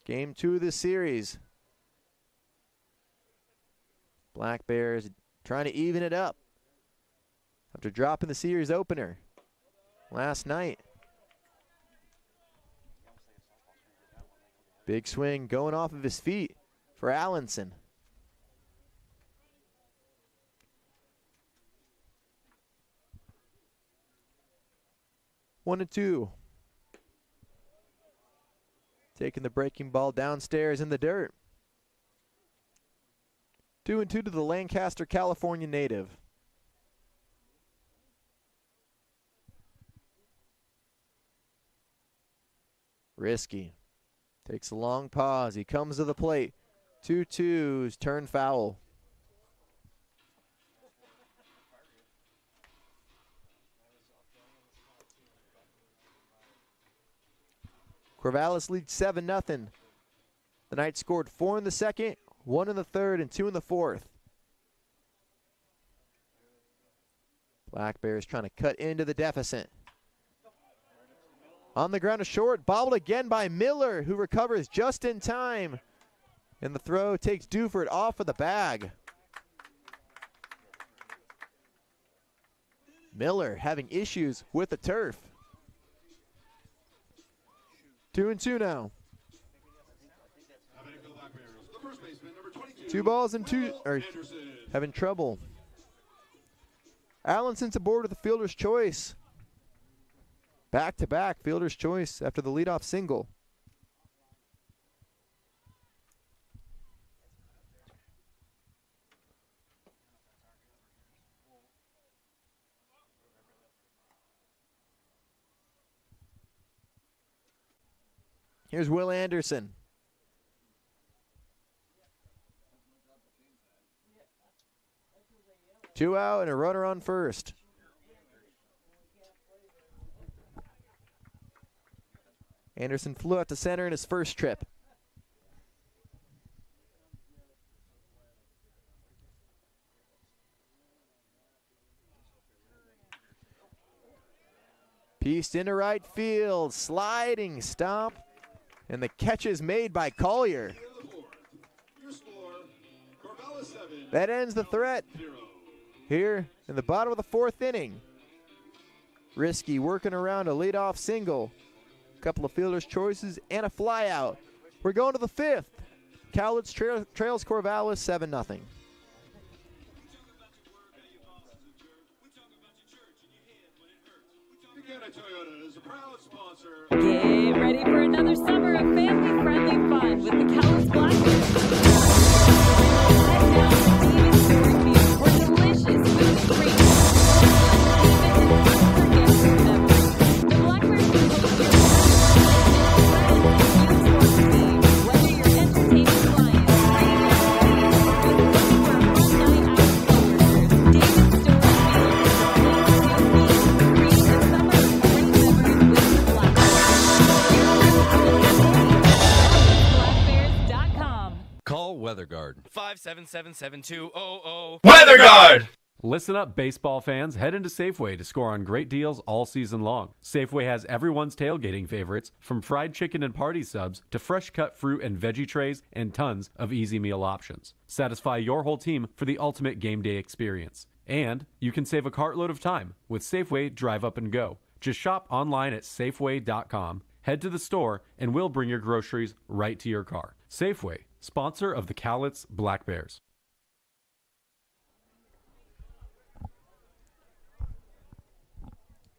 Game 2 of this series. Black Bears trying to even it up after dropping the series opener last night. Big swing going off of his feet for Allenson. One and two. Taking the breaking ball downstairs in the dirt. 2-2 to the Lancaster, California native. Risky. Takes a long pause. He comes to the plate. 2-2s, turn foul. Corvallis leads 7-0. The Knights scored 4 in the second, 1 in the third, and 2 in the fourth. Black Bears trying to cut into the deficit. On the ground, a short, bobbled again by Miller, who recovers just in time. And the throw takes Duford off of the bag. Miller having issues with the turf. 2-2 now. 2 balls and two, or having trouble. Allenson's aboard with the fielder's choice. Back-to-back fielder's choice after the leadoff single. Here's Will Anderson. Two out and a runner on first. Anderson flew out to center in his first trip. Pieced into right field, sliding stop, and the catch is made by Collier. That ends the threat here in the bottom of the fourth inning. Risky working around a leadoff single. Couple of fielder's choices and a fly out. We're going to the fifth. Cowlitz trails Corvallis 7-0. Get ready for another summer of family-friendly fun with the Cowlitz Blackbirds. Head down to Davis Story Field for delicious food and drinks. The Blackbirds can host your friends and team, whether you're entertaining clients, training athletes, with looking for a fun night out coworkers. Davis Story Field is a place to meet, greet, and summer of great memories with the Blackbirds. Blackbears.com. Call WeatherGuard. 577-7200. WeatherGuard! Listen up, baseball fans. Head into Safeway to score on great deals all season long. Safeway has everyone's tailgating favorites, from fried chicken and party subs to fresh cut fruit and veggie trays and tons of easy meal options. Satisfy your whole team for the ultimate game day experience. And you can save a cartload of time with Safeway Drive Up and Go. Just shop online at Safeway.com, head to the store, and we'll bring your groceries right to your car. Safeway, sponsor of the Cowlitz Black Bears.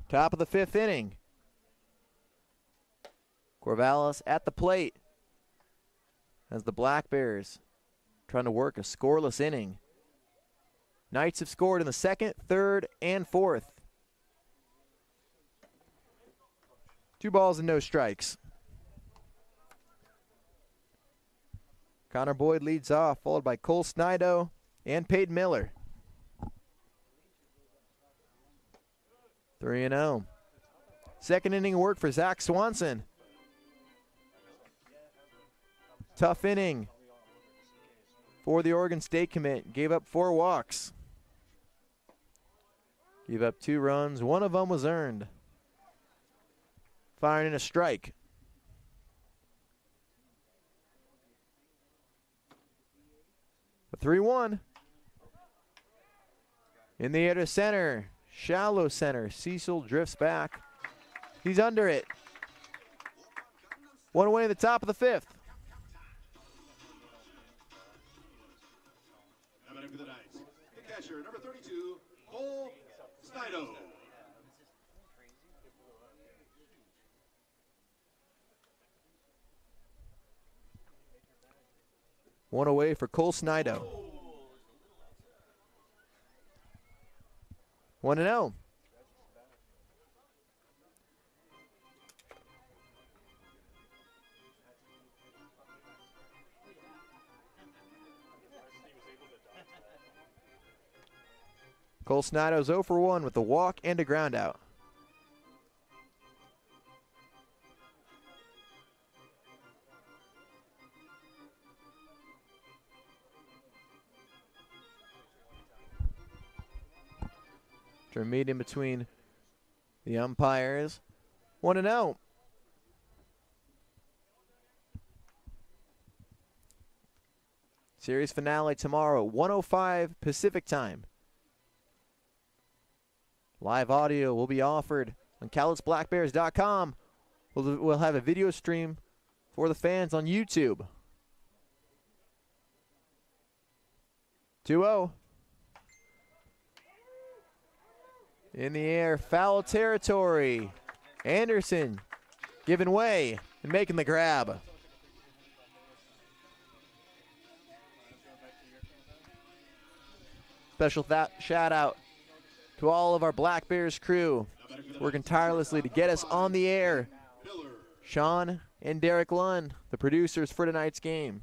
Top of the fifth inning. Corvallis at the plate as the Black Bears trying to work a scoreless inning. Knights have scored in the second, third, and fourth. 2 balls and no strikes. Connor Boyd leads off, followed by Cole Snido and Peyton Miller. 3-0. Second inning work for Zach Swanson. Tough inning for the Oregon State commit. Gave up 4 walks. Gave up 2 runs. 1 of them was earned. Firing in a strike. A 3-1. In the air to center. Shallow center. Cecil drifts back. He's under it. 1 away in the top of the 5th. Coming for the Knights, the catcher, number 32, Cole Snido. One away for Cole Snido. 1-0. Cole Snido's 0 for 1 with a walk and a ground out. After a meeting between the umpires, 1-0. Series finale tomorrow, 1:05 Pacific time. Live audio will be offered on CowlitzBlackBears.com. We'll have a video stream for the fans on YouTube. 2-0. In the air, foul territory. Anderson giving way and making the grab. Special shout out to all of our Black Bears crew working tirelessly to get us on the air. Sean and Derek Lund, the producers for tonight's game,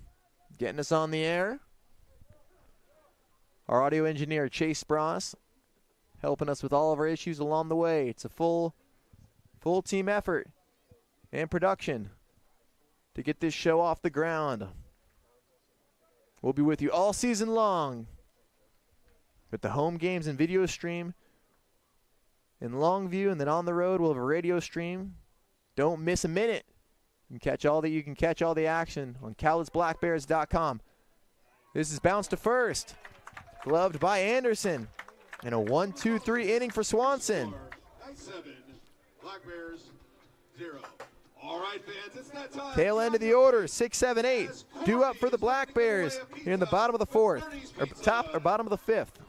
getting us on the air. Our audio engineer, Chase Spross, helping us with all of our issues along the way. It's a full team effort and production to get this show off the ground. We'll be with you all season long with the home games and video stream in Longview, and then on the road we'll have a radio stream. Don't miss a minute. You can catch all the action on CowlitzBlackBears.com. This is bounce to first, gloved by Anderson, and a 1-2-3 inning for Swanson. 7, Black Bears 0. All right, fans, it's that time. Tail end of the order, 6, 7, 8. Due up for the Black Bears here in the bottom of the 4th, or top or bottom of the 5th.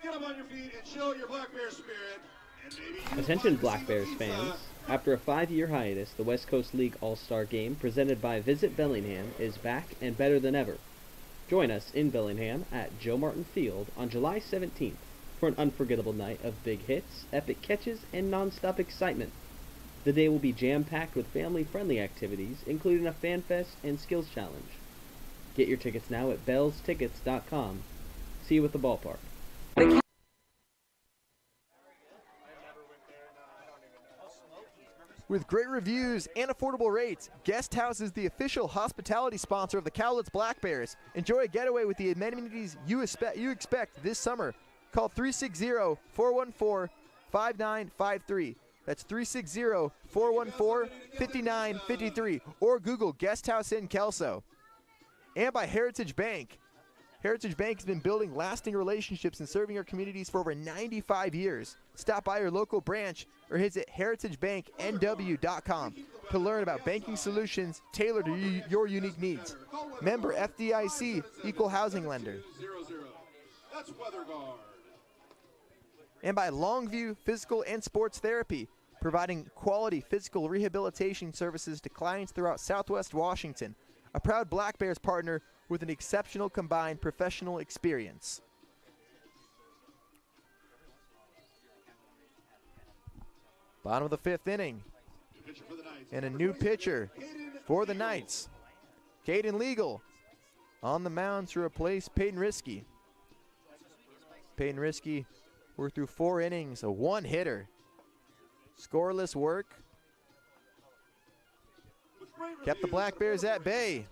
Get up on your feet and show your Black Bear spirit. And maybe Attention Black Bears fans. After a 5-year hiatus, the West Coast League All-Star Game presented by Visit Bellingham is back and better than ever. Join us in Bellingham at Joe Martin Field on July 17th for an unforgettable night of big hits, epic catches, and non-stop excitement. The day will be jam-packed with family-friendly activities, including a fan fest and skills challenge. Get your tickets now at bellstickets.com. See you at the ballpark. With great reviews and affordable rates, Guest House is the official hospitality sponsor of the Cowlitz Black Bears. Enjoy a getaway with the amenities you expect this summer. Call 360-414-5953. That's 360-414-5953. Or Google Guest House in Kelso. And by Heritage Bank. Heritage Bank has been building lasting relationships and serving our communities for over 95 years. Stop by your local branch or visit heritagebanknw.com to learn about banking solutions tailored to your unique needs. Member FDIC, Equal Housing Lender. That's Weather Guard. And by Longview Physical and Sports Therapy. providing quality physical rehabilitation services to clients throughout Southwest Washington. A proud Black Bears partner with an exceptional combined professional experience. Bottom of the 5th inning. And a new pitcher for the Knights. Caden Legal on the mound to replace Peyton Risky. Peyton Risky worked through 4 innings, a one-hitter. Scoreless work. Kept the Black Bears at bay.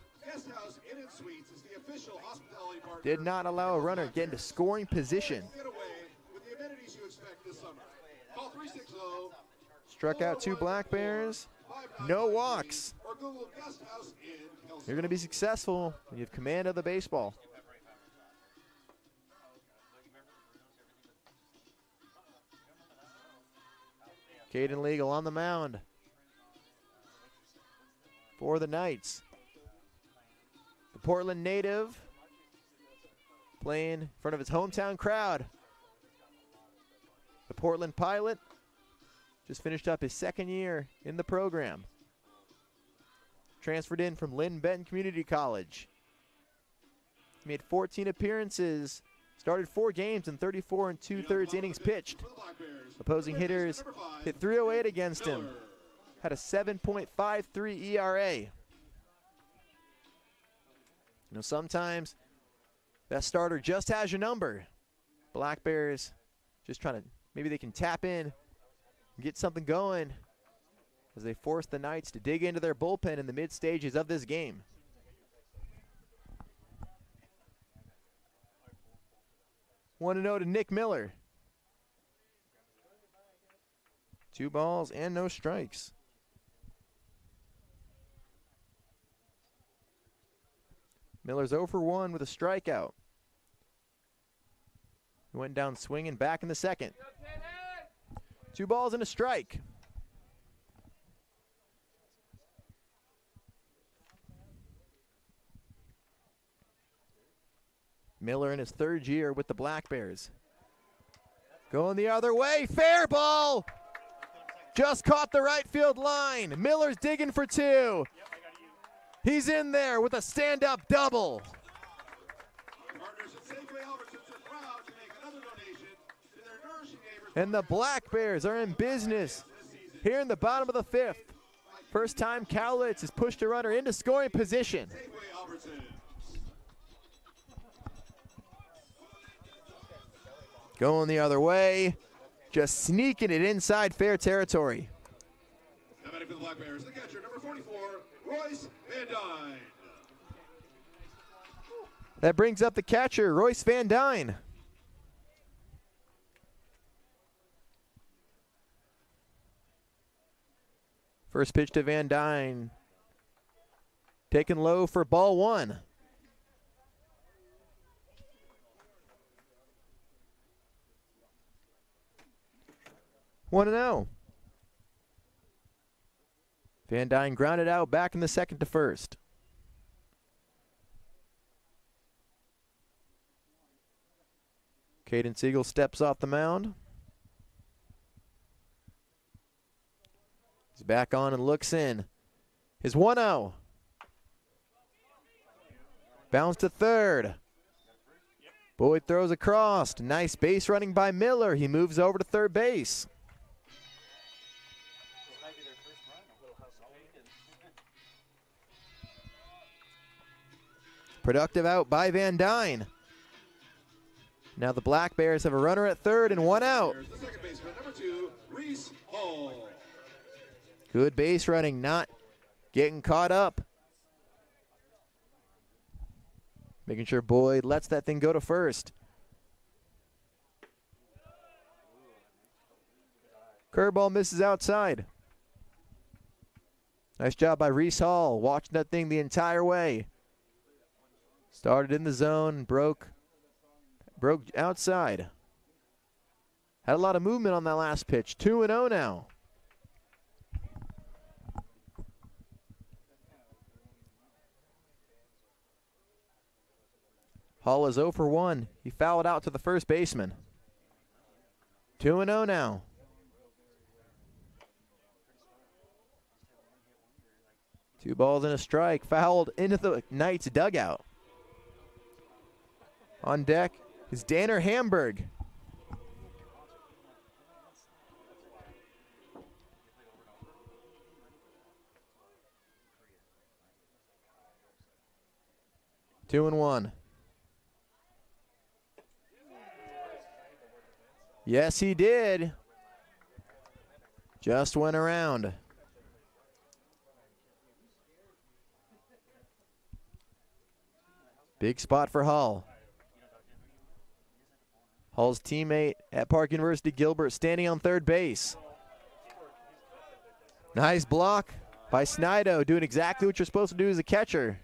Did not allow a runner get into scoring position. Struck out 2 Black Bears. No walks. You're going to be successful when you have command of the baseball. Caden Legal on the mound for the Knights. The Portland native playing in front of his hometown crowd. The Portland Pilot just finished up his 2nd year in the program. Transferred in from Lynn Benton Community College. He made 14 appearances, started 4 games in 34 2/3 innings pitched. Opposing hitters hit .308 against him. Had a 7.53 ERA. You know, sometimes that starter just has your number. Black Bears just trying to, maybe they can tap in and get something going as they force the Knights to dig into their bullpen in the mid stages of this game. 1-0 to Nick Miller. 2 balls and no strikes. Miller's 0 for 1 with a strikeout. He went down swinging back in the 2nd. 2 balls and a strike. Miller in his 3rd year with the Black Bears. Going the other way, fair ball! Just caught the right field line. Miller's digging for 2. He's in there with a stand-up double. And the Black Bears are in business here in the bottom of the 5th. First time Cowlitz has pushed a runner into scoring position. Going the other way, just sneaking it inside fair territory. Now batting for the Black Bears, the catcher, number 44, Royce Van Dyne. That brings up the catcher, Royce Van Dyne. First pitch to Van Dyne. Taken low for ball 1. One and 0. Van Dyne grounded out back in the 2nd to 1st. Caden Siegel steps off the mound. He's back on and looks in. His 1-0. Bounce to 3rd. Boyd throws across. Nice base running by Miller. He moves over to 3rd base. Productive out by Van Dyne. Now the Black Bears have a runner at 3rd and 1 out. The second baseman, number 2, Reese Hall. Good base running, not getting caught up. Making sure Boyd lets that thing go to 1st. Curveball misses outside. Nice job by Reese Hall, watching that thing the entire way. Started in the zone, broke outside. Had a lot of movement on that last pitch. 2-0 now. Hall is 0 for 1. He fouled out to the first baseman. 2-0 now. 2 balls and a strike, fouled into the Knights dugout. On deck is Danner Hamburg. Two and one. Yes, he did. Just went around. Big spot for Hull. Hull's teammate at Park University, Gilbert, standing on third base. Nice block by Snido, doing exactly what you're supposed to do as a catcher.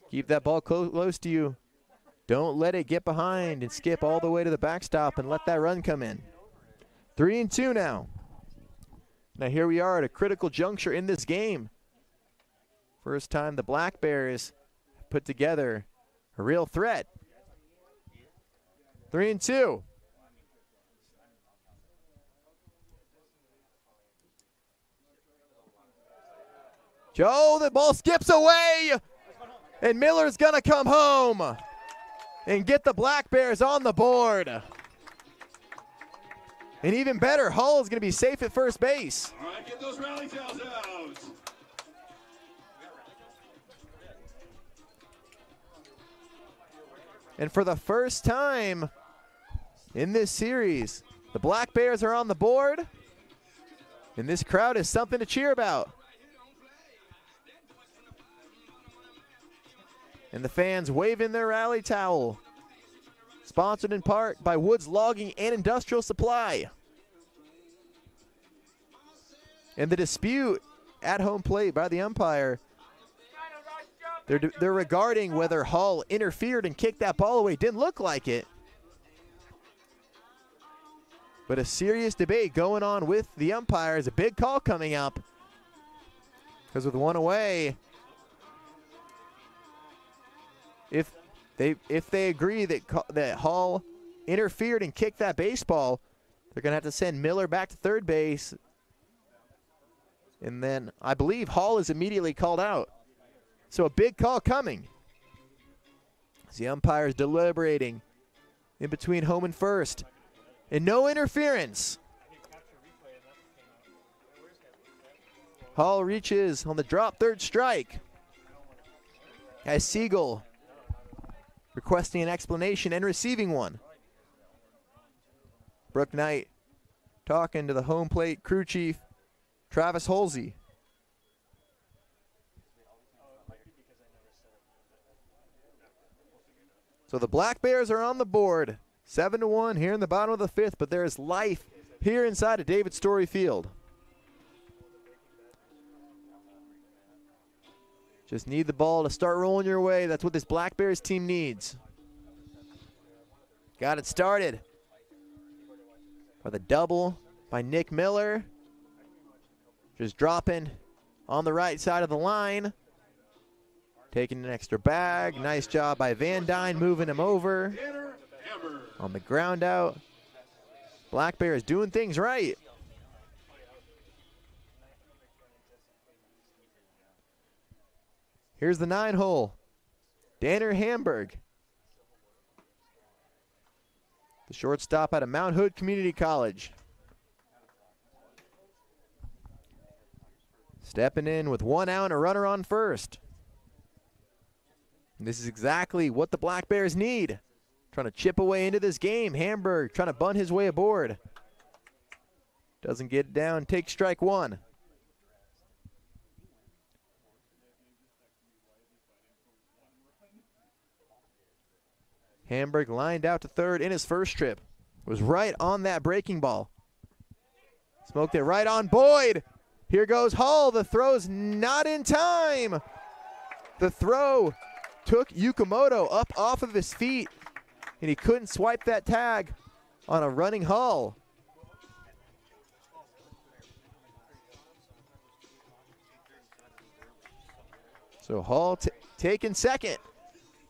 Keep that ball close to you. Don't let it get behind and skip all the way to the backstop and let that run come in. 3-2 now. Now here we are at a critical juncture in this game. First time the Black Bears put together a real threat. 3-2. Joe, the ball skips away. And Miller's going to come home and get the Black Bears on the board. And even better, Hull is going to be safe at first base. All right, get those rally towels out. And for the first time in this series, the Black Bears are on the board. And this crowd is something to cheer about. And the fans waving their rally towel. Sponsored in part by Woods Logging and Industrial Supply. And the dispute at home plate by the umpire, they're regarding whether Hull interfered and kicked that ball away. Didn't look like it. But a serious debate going on with the umpires. A big call coming up. Because with one away, if they agree that Hull interfered and kicked that baseball, they're going to have to send Miller back to third base. And then I believe Hull is immediately called out. So a big call coming. As the umpires deliberating in between home and first. And no interference. Hull reaches on the drop, third strike. As Siegel requesting an explanation and receiving one. Brooke Knight talking to the home plate crew chief, Travis Holsey. So the Black Bears are on the board. 7-1 here in the bottom of the fifth, but there is life here inside of David Story Field. Just need the ball to start rolling your way. That's what this Black Bears team needs. Got it started by the double by Nick Miller. Just dropping on the right side of the line. Taking an extra bag. Nice job by Van Dyne moving him over. On the ground out. Black Bears doing things right. Here's the 9-hole. Danner Hamburg. The shortstop out of Mount Hood Community College. Stepping in with 1 out and a runner on first. And this is exactly what the Black Bears need. Trying to chip away into this game. Hamburg trying to bunt his way aboard. Doesn't get it down. Takes strike one. Hamburg lined out to third in his first trip. Was right on that breaking ball. Smoked it right on Boyd. Here goes Hull. The throw's not in time. The throw took Yukamoto up off of his feet, and he couldn't swipe that tag on a running Hull. So Hull taking second.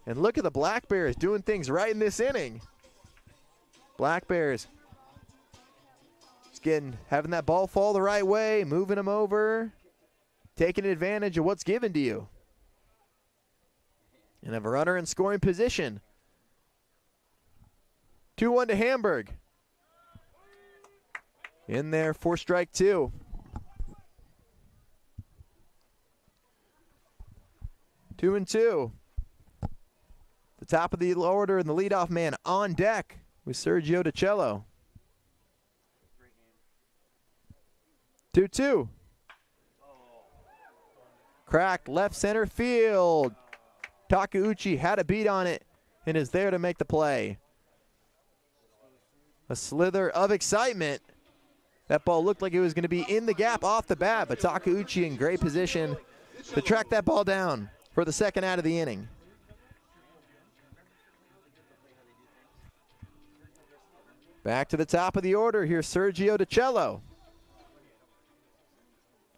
And look at the Black Bears doing things right in this inning. Black Bears just having that ball fall the right way, moving them over. taking advantage of what's given to you. And have a runner in scoring position. 2-1 to Hamburg. In there for strike 2. 2-2. The top of the order and the leadoff man on deck with Sergio DiCello. 2-2. Cracked left center field. Takeuchi had a beat on it and is there to make the play. A slither of excitement. That ball looked like it was going to be in the gap off the bat, but Takeuchi in great position to track that ball down for the second out of the inning. Back to the top of the order. Here's Sergio DiCello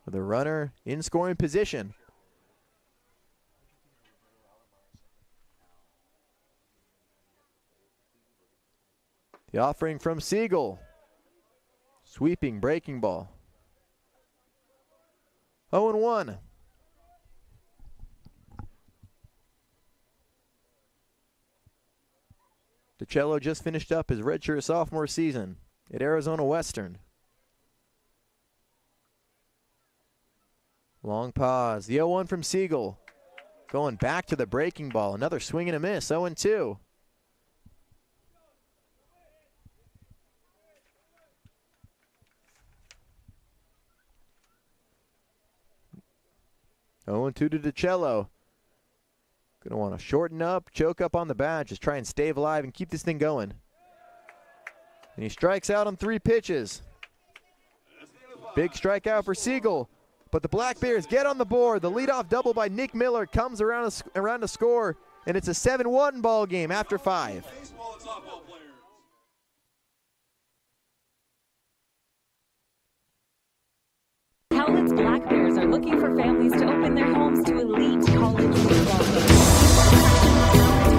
with a runner in scoring position. The offering from Siegel. Sweeping, breaking ball. 0-1. DiCello just finished up his redshirt sophomore season at Arizona Western. Long pause. The 0-1 from Siegel. Going back to the breaking ball. Another swing and a miss. 0-2. To DiCello. Going to want to shorten up, choke up on the bat, just try and stay alive and keep this thing going. And he strikes out on 3 pitches. Big strikeout for Siegel, but the Black Bears get on the board. The leadoff double by Nick Miller comes around to score, and it's a 7-1 ball game after 5. Cowlitz Black Bears are looking for families to open their homes to elite college baseball players.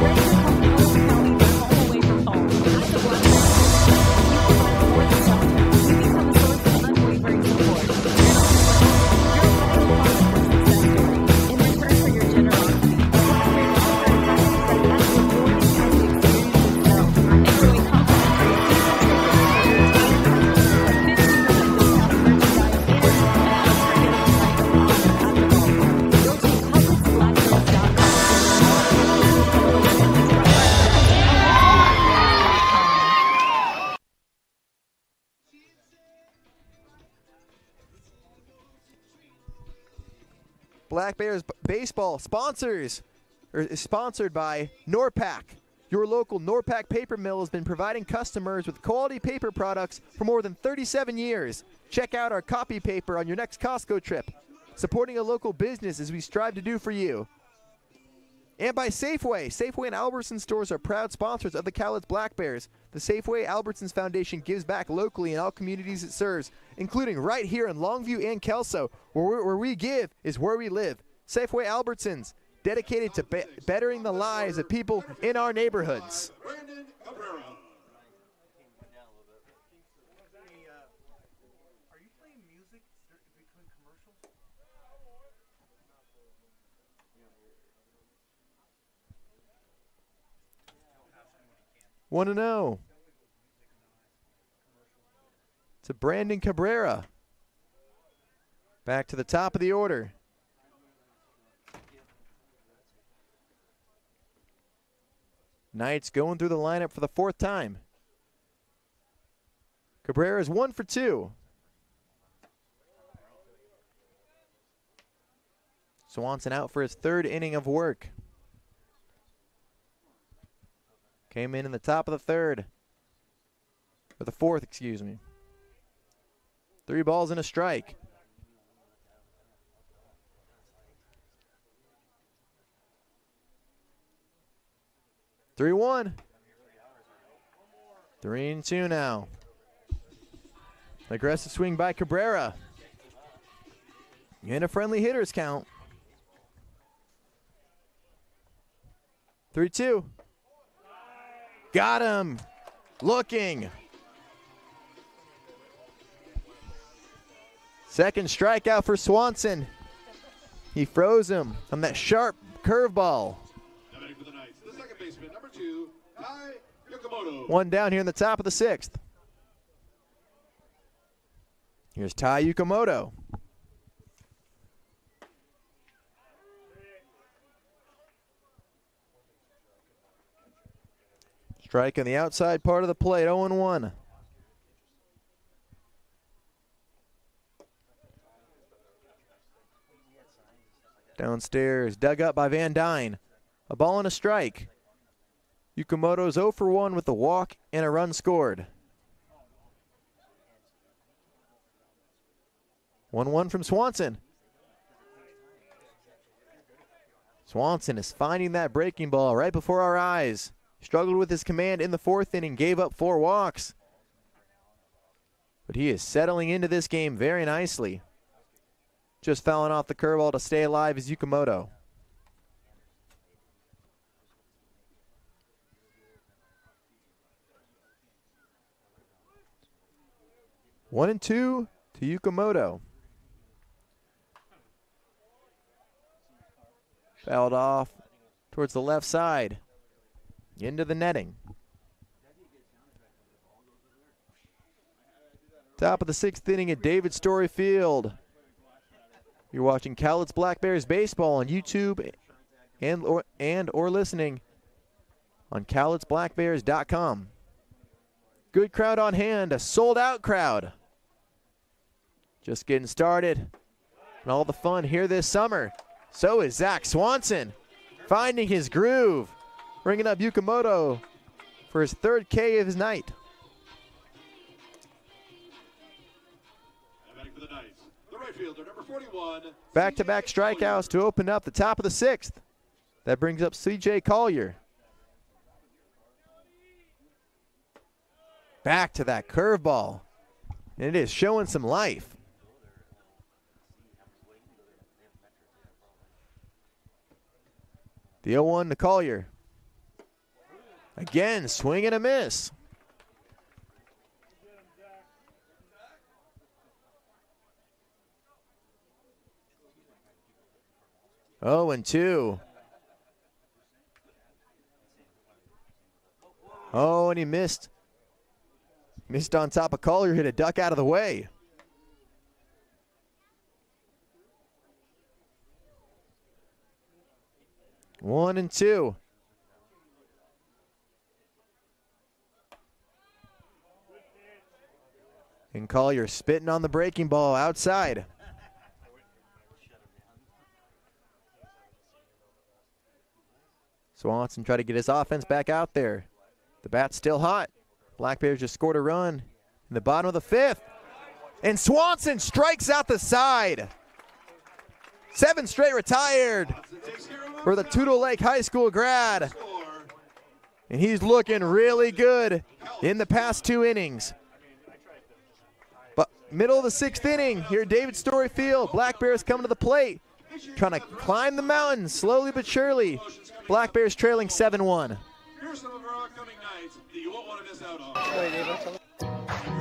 Ready to come to Cowlitz County, their home away from home. As the Black Bears, you provide more than shelter. You become a source of unwavering support. You're a vital part of their success story. In return for your generosity, the Black Bears offer a package that lets you enjoy the experience itself. Enjoy complimentary season tickets for your entire family, a 50% discount on merchandise, Black Bears baseball is sponsored by Norpak. Your local Norpak paper mill has been providing customers with quality paper products for more than 37 years. Check out our copy paper on your next Costco trip. Supporting a local business as we strive to do for you. And by Safeway. Safeway and Albertsons stores are proud sponsors of the Cowlitz Black Bears. The Safeway Albertsons Foundation gives back locally in all communities it serves, including right here in Longview and Kelso, where we give is where we live. Safeway Albertsons, dedicated to bettering the lives of people in our neighborhoods. Want to know? To Brandon Cabrera. Back to the top of the order. Knights going through the lineup for the 4th time. Cabrera is 1 for 2. Swanson out for his 3rd inning of work. Came in the top of the 3rd. Or the 4th, excuse me. 3 balls and a strike. Three 1. 3-2 now. Aggressive swing by Cabrera. And a friendly hitter's count. 3-2. Got him. Looking. Second strikeout for Swanson. He froze him on that sharp curveball. Now batting for the Knights, the second baseman, number 2, Tai Yukimoto. One down here in the top of the 6th. Here's Tai Yukimoto. Strike on the outside part of the plate, 0-1. Downstairs, dug up by Van Dyne. A ball and a strike. Yukimoto's 0 for 1 with a walk and a run scored. 1-1 from Swanson. Swanson is finding that breaking ball right before our eyes. Struggled with his command in the 4th inning, gave up 4 walks. But he is settling into this game very nicely. Just fouling off the curveball to stay alive is Yukimoto. One and 2 to Yukimoto. Fouled off towards the left side. Into the netting. Top of the 6th inning at David Story Field. You're watching Cowlitz Black Bears baseball on YouTube and or listening on cowlitzblackbears.com. Good crowd on hand, a sold-out crowd. Just getting started and all the fun here this summer. So is Zach Swanson finding his groove. Bringing up Yukimoto for his 3rd K of his night. Now batting for the Knights, the right fielder, number 41. Back-to-back strikeouts to open up the top of the 6th. That brings up C.J. Collier. Back to that curveball. And it is showing some life. The 0-1 to Collier. Again, swing and a miss. Oh, and 2. Oh, and he missed. Missed on top of Collier, hit a duck out of the way. One and 2. And Collier spitting on the breaking ball outside. Swanson tried to get his offense back out there. The bat's still hot. Black Bears just scored a run in the bottom of the 5th. And Swanson strikes out the side. 7 straight retired for the Toutle Lake High School grad. And he's looking really good in the past 2 innings. But middle of the 6th inning here at David Story Field. Black Bears coming to the plate. Trying to climb the mountain slowly but surely. Black Bears trailing 7-1. Here's some of our upcoming nights that you won't want to miss out on.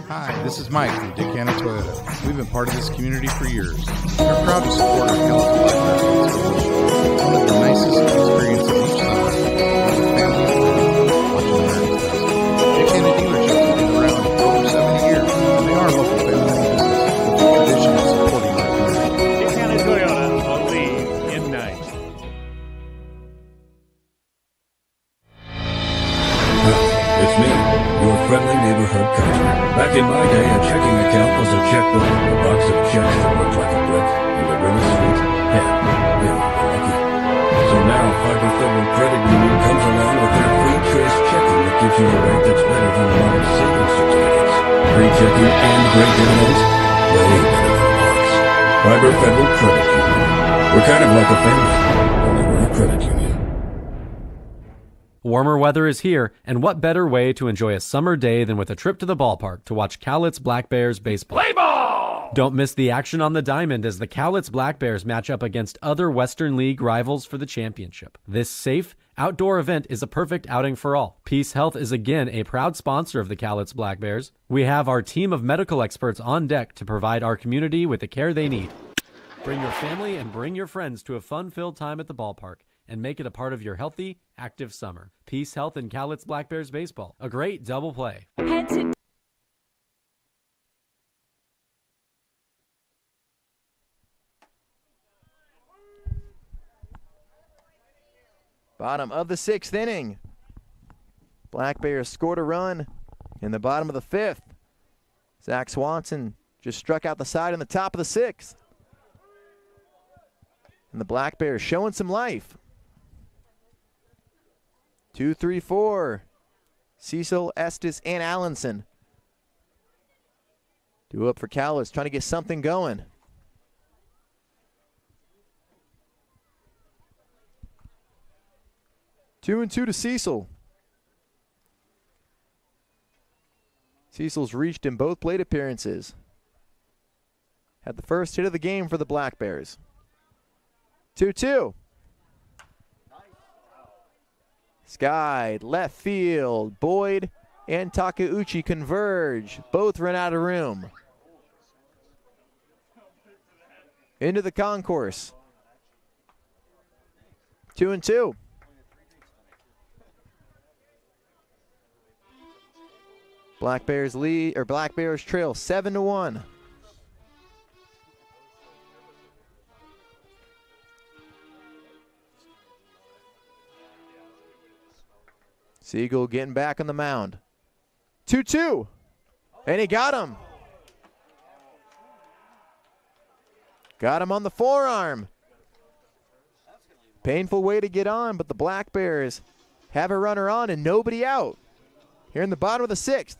Hi, this is Mike from Dick Hanna Toyota. We've been part of this community for years. We're proud to support our Cowlitz Black Bears. One of the nicest experiences each summer is a family fun watching the American Fest. Dick Hanna dealership has been around for over 70 years, and they are a local family-owned business with a tradition of supporting our community. Dick Hanna Toyota on Lee in Night. It's me, your friendly neighborhood country. Back in my day, a checking account was a checkbook, a box of checks that looked like a brick, and a really sweet pen. Yeah, you're lucky. So now, Fiber Federal Credit Union comes along with their free choice checking that gives you a rate that's better than a lot of savings certificates. Free checking and great dividends? Way better than a box. Fiber Federal Credit Union. We're kind of like a family, only we're a credit union. Warmer weather is here, and what better way to enjoy a summer day than with a trip to the ballpark to watch Cowlitz Black Bears baseball. Play ball! Don't miss the action on the diamond as the Cowlitz Black Bears match up against other Western League rivals for the championship. This safe, outdoor event is a perfect outing for all. Peace Health is again a proud sponsor of the Cowlitz Black Bears. We have our team of medical experts on deck to provide our community with the care they need. Bring your family and bring your friends to a fun-filled time at the ballpark and make it a part of your healthy, active summer. Peace, health, and Cowlitz Black Bears baseball. A great double play. Head to bottom of the 6th inning. Black Bears scored a run in the bottom of the 5th. Zach Swanson just struck out the side in the top of the 6th. And the Black Bears showing some life. 2, 3, 4. Cecil, Estes, and Allenson. Due up for Cowlitz, trying to get something going. Two and 2 to Cecil. Cecil's reached in both plate appearances. Had the first hit of the game for the Black Bears. 2-2. Sky, left field. Boyd and Takeuchi converge. Both run out of room. Into the concourse. 2 and 2. Black Bears lead, or Black Bears trail 7-1. Siegel getting back on the mound. 2-2. And he got him. Got him on the forearm. Painful way to get on, but the Black Bears have a runner on and nobody out. Here in the bottom of the 6th.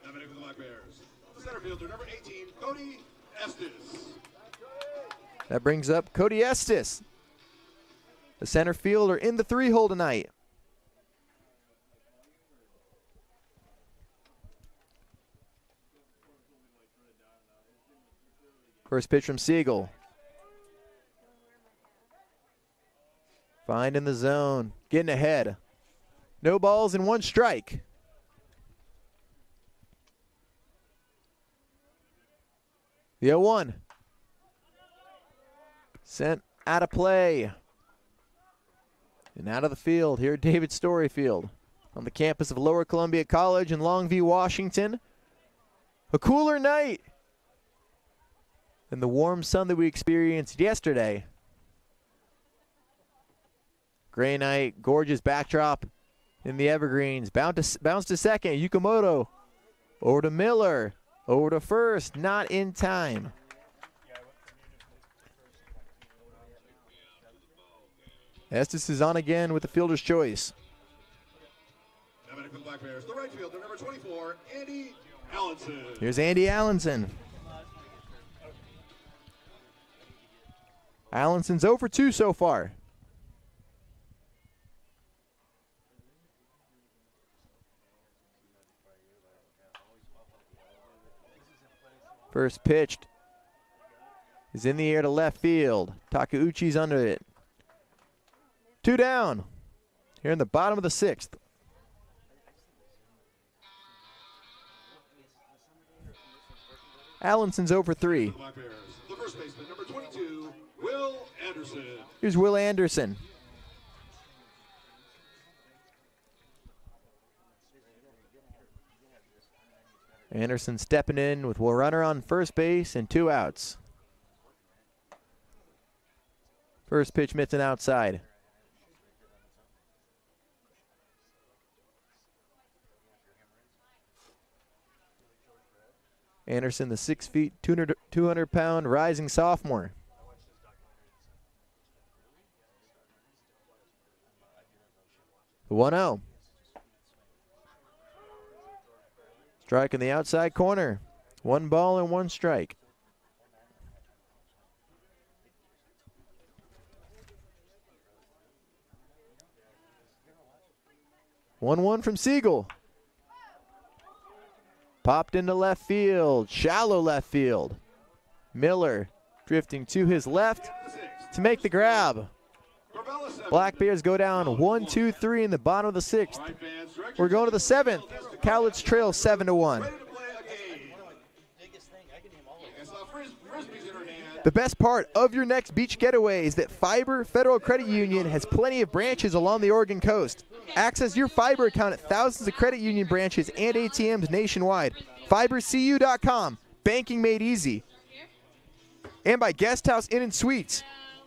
Coming in for the Black Bears, center fielder number 18, Cody Estes. That brings up Cody Estes, the center fielder in the 3-hole tonight. First pitch from Siegel. Finding the zone, getting ahead. No balls and 1 strike. The 0-1. Sent out of play. And out of the field here at David Story Field on the campus of Lower Columbia College in Longview, Washington. A cooler night than the warm sun that we experienced yesterday. Gray night, gorgeous backdrop in the Evergreens. Bounce to second. Yukamoto over to Miller. Over to first. Not in time. Estes is on again with the fielder's choice. Coming in for the Black Bears, the right fielder number 24, Andy Allenson. Here's Andy Allenson. Allenson's 0 for 2 so far. First pitched is in the air to left field. Takeuchi's under it. 2 down here in the bottom of the 6th. Allenson's 0 for 3. The first baseman, number 22, Will Anderson. Here's Will Anderson. Anderson stepping in with a runner on first base and 2 outs. First pitch missing outside. Anderson, the 6 feet, 200-pound rising sophomore. The 1-0. Strike in the outside corner. 1 ball and 1 strike. One from Siegel. Popped into left field. Shallow left field. Miller drifting to his left to make the grab. Black Bears go down 1, 2, 3 in the bottom of the 6th. We're going to the 7th. Cowlitz trails 7-1. The best part of your next beach getaway is that Fiber Federal Credit Union has plenty of branches along the Oregon coast. Access your Fiber account at thousands of credit union branches and ATMs nationwide. FiberCU.com, banking made easy. And by Guest House Inn & Suites.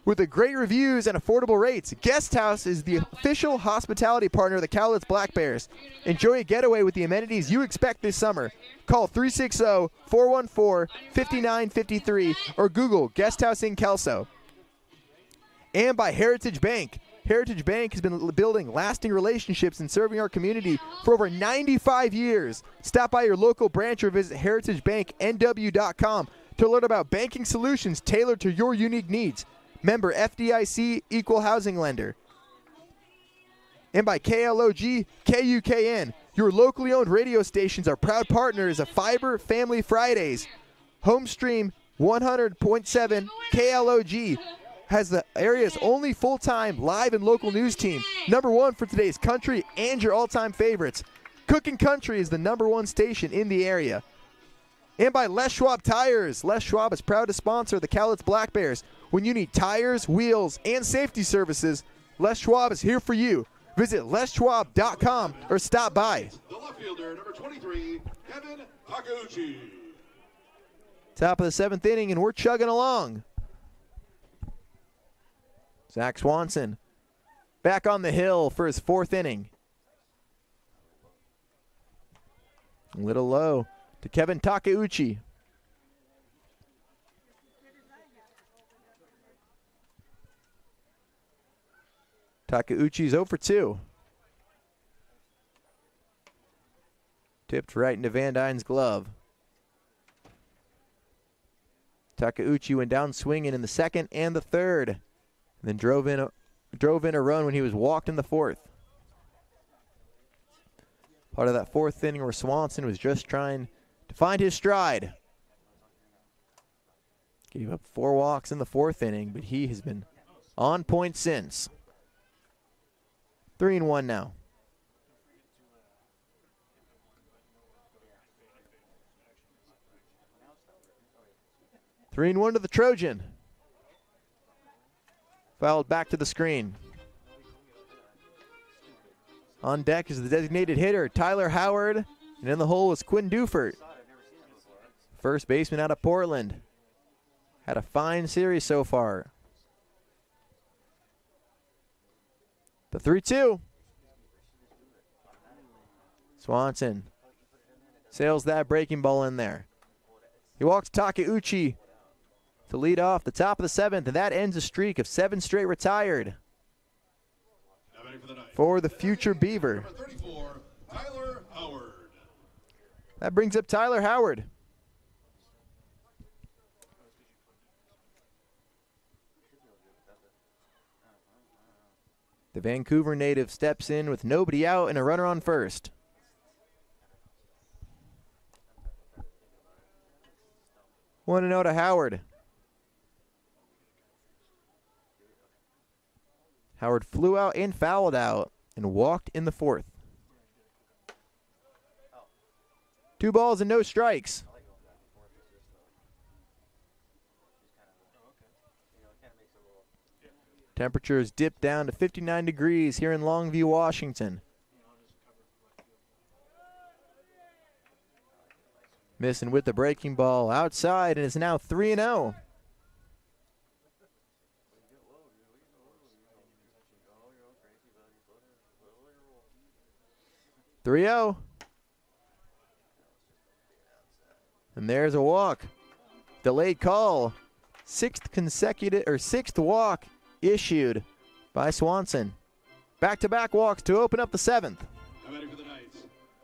With the great reviews and affordable rates, Guest House is the official hospitality partner of the Cowlitz Black Bears. Enjoy a getaway with the amenities you expect this summer. Call 360-414-5953 or Google Guest House in Kelso. And by Heritage Bank. Heritage Bank has been building lasting relationships and serving our community for over 95 years. Stop by your local branch or visit heritagebanknw.com to learn about banking solutions tailored to your unique needs. Member FDIC, Equal Housing Lender. And by KLOG, KUKN. Your locally owned radio stations are proud partners of Fiber Family Fridays. Homestream 100.7 KLOG has the area's only full-time live and local news team. #1 for today's country and your all-time favorites. Cooking Country is the #1 station in the area. And by Les Schwab Tires. Les Schwab is proud to sponsor the Cowlitz Black Bears. When you need tires, wheels, and safety services, Les Schwab is here for you. Visit leschwab.com or stop by. The left fielder, number 23, Kevin Takeuchi. Top of the 7th inning, and we're chugging along. Zach Swanson back on the hill for his 4th inning. A little low to Kevin Takeuchi. Takeuchi's 0 for 2. Tipped right into Van Dyne's glove. Takeuchi went down swinging in the 2nd and the 3rd, and then drove in a run when he was walked in the 4th. Part of that 4th inning where Swanson was just trying to find his stride. Gave up 4 walks in the 4th inning, but he has been on point since. 3-1 now. Three and 1 to the Trojan. Fouled back to the screen. On deck is the designated hitter, Tyler Howard. And in the hole is Quinn Dufert. First baseman out of Portland. Had a fine series so far. The 3-2. Swanson sails that breaking ball in there. He walks Takeuchi to lead off the top of the 7th, and that ends a streak of 7 straight retired for the future Beaver. Number 34, Tyler Howard. That brings up Tyler Howard. The Vancouver native steps in with nobody out and a runner on first. One and out to Howard. Howard flew out and fouled out and walked in the 4th. 2 balls and no strikes. Temperatures dipped down to 59 degrees here in Longview, Washington. Missing with the breaking ball outside, and it's now 3-0. And there's a walk. Delayed call. 6th walk issued by Swanson. Back-to-back walks to open up the 7th. Now batting for the Knights,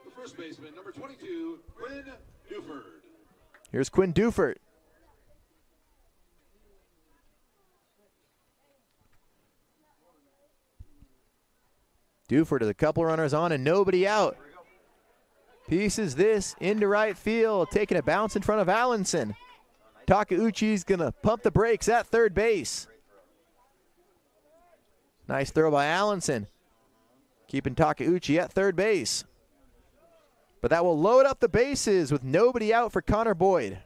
the first baseman, number 22, Quinn Dufert. Here's Quinn Dufert. Dufert has a couple runners on and nobody out. Pieces this into right field, taking a bounce in front of Allenson. Takeuchi's going to pump the brakes at third base. Nice throw by Allenson, keeping Takeuchi at third base. But that will load up the bases with nobody out for Connor Boyd.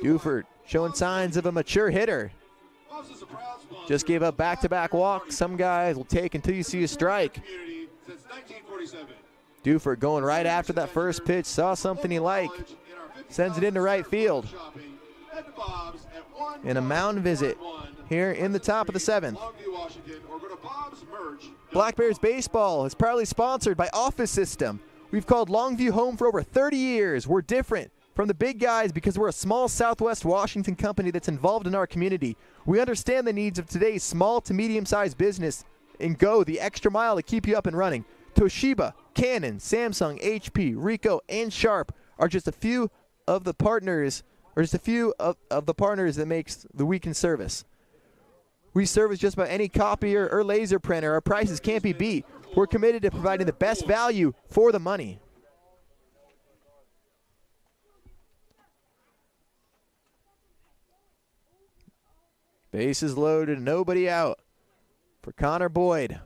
Duford showing signs of a mature hitter. Just gave up back-to-back walks. Some guys will take until you see a strike. Duford going right after that first pitch. Saw something he liked. Sends it into right field. And a mound visit here in the top of the 7th. Black Bears baseball is proudly sponsored by Office System. We've called Longview home for over 30 years. We're different from the big guys because we're a small Southwest Washington company that's involved in our community. We understand the needs of today's small to medium-sized business and go the extra mile to keep you up and running. Toshiba, Canon, Samsung, HP, Ricoh, and Sharp are just a few of the partners, that makes the weekend service. We service just about any copier or laser printer. Our prices can't be beat. We're committed to providing the best value for the money. Bases loaded, nobody out for Connor Boyd.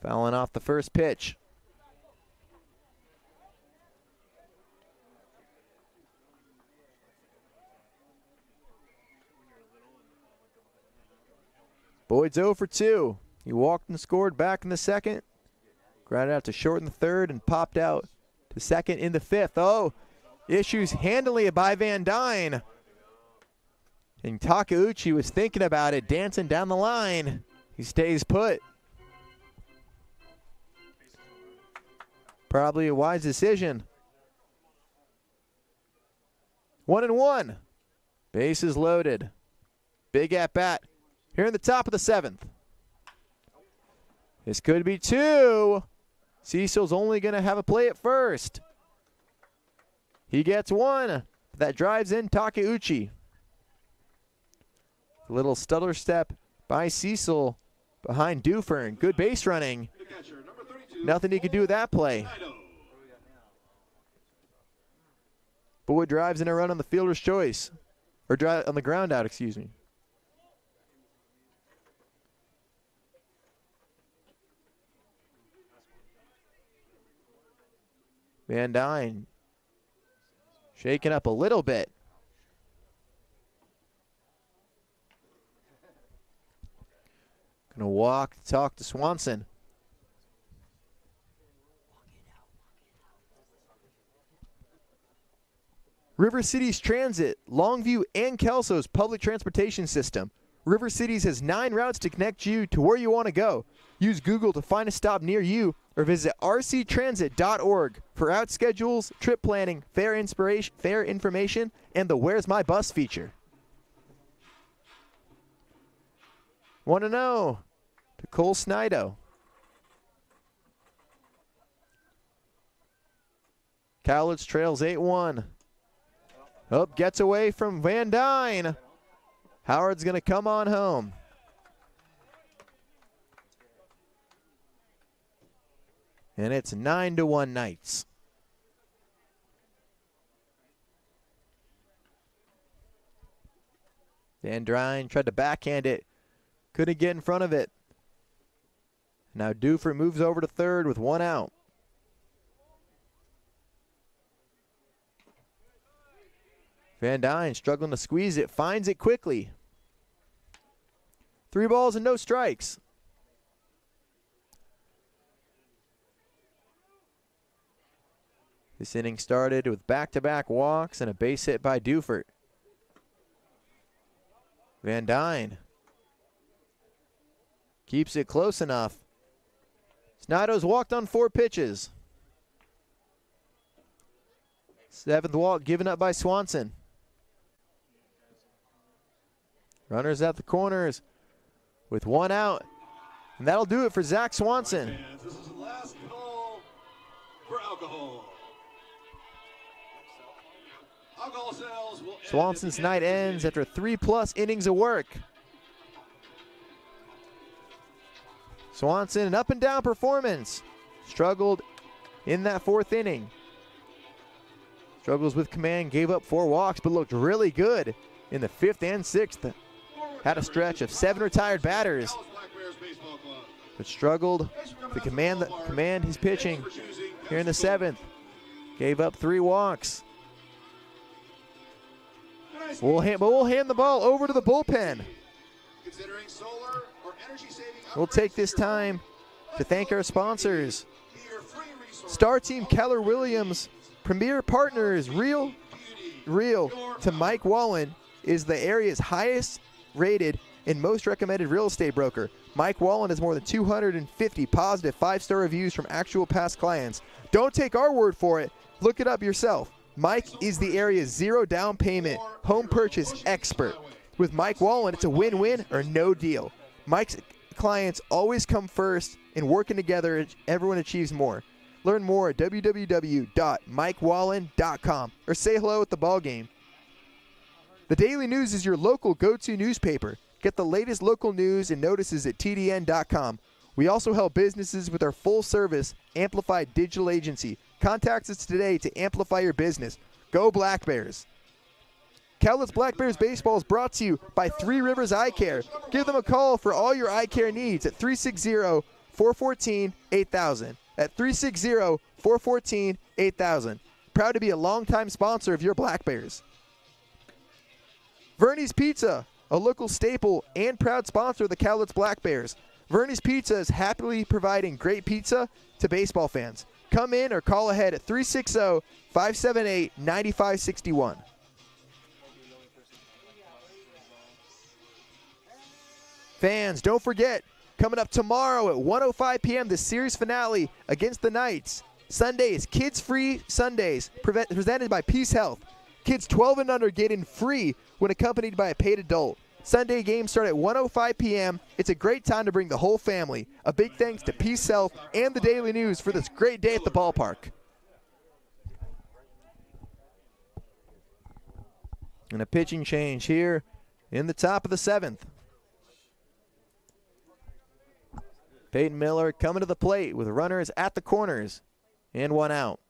Fouling off the first pitch. Boyd's 0 for 2. He walked and scored back in the second. Grounded out to short in the third and popped out to second in the fifth. Oh, issues handily by Van Dyne. And Takeuchi was thinking about it, dancing down the line. He stays put. Probably a wise decision. 1-1. Bases loaded. Big at bat here in the top of the 7th. This could be 2. Cecil's only going to have a play at first. He gets 1. That drives in Takeuchi. A little stutter step by Cecil behind Dufern. Good base running. Nothing he could do with that play. Boyd drives in a run on the fielder's choice. Or on the ground out, excuse me. Van Dyne shaking up a little bit. Gonna walk, talk to Swanson. River Cities Transit, Longview, and Kelso's public transportation system. River Cities has 9 routes to connect you to where you want to go. Use Google to find a stop near you or visit rctransit.org for route schedules, trip planning, fare information, and the Where's My Bus feature. 1-0 to Cole Snido. Cowlitz trails 8-1. Up, gets away from Van Dyne. Howard's going to come on home. And it's 9-1 Knights. Van Dyne tried to backhand it. Couldn't get in front of it. Now Duford moves over to third with 1 out. Van Dyne struggling to squeeze it, finds it quickly. 3 balls and no strikes. This inning started with back-to-back walks and a base hit by Duford. Van Dyne keeps it close enough. Snido's walked on 4 pitches. 7th walk given up by Swanson. Runners at the corners with 1 out. And that'll do it for Zach Swanson. This is the last call for alcohol. Alcohol sales will Swanson's night ends after 3+ innings of work. Swanson, an up and down performance. Struggled in that 4th inning. Struggles with command, gave up 4 walks, but looked really good in the 5th and 6th. Had a stretch of 7 retired batters. but struggled to command his pitching here in the 7th. Gave up 3 walks. We'll hand the ball over to the bullpen. We'll take this time to thank our sponsors. Star Team Keller Williams, Premier Partners, Real to Mike Wallen is the area's highest rated and most recommended real estate broker. Mike Wallen has more than 250 positive 5-star reviews from actual past clients. Don't take our word for it. Look it up yourself. Mike is the area's 0 down payment home purchase expert. With Mike Wallen, it's a win-win or no deal. Mike's clients always come first, and working together, everyone achieves more. Learn more at www.mikewallen.com or say hello at the ball game. The Daily News is your local go-to newspaper. Get the latest local news and notices at tdn.com. We also help businesses with our full-service Amplified Digital Agency. Contact us today to amplify your business. Go Black Bears. Cowlitz Black Bears Baseball is brought to you by Three Rivers Eye Care. Give them a call for all your eye care needs at 360-414-8000. At 360-414-8000. Proud to be a longtime sponsor of your Black Bears. Vernie's Pizza, a local staple and proud sponsor of the Cowlitz Black Bears. Vernie's Pizza is happily providing great pizza to baseball fans. Come in or call ahead at 360-578-9561. Fans, don't forget, coming up tomorrow at 1:05 p.m., the series finale against the Knights. Sundays, kids-free Sundays, presented by Peace Health. Kids 12 and under get in free when accompanied by a paid adult. Sunday games start at 1:05 p.m. It's a great time to bring the whole family. A big thanks to Peace Health and the Daily News for this great day at the ballpark. And a pitching change here in the top of the 7th. Peyton Miller coming to the plate with runners at the corners and 1 out.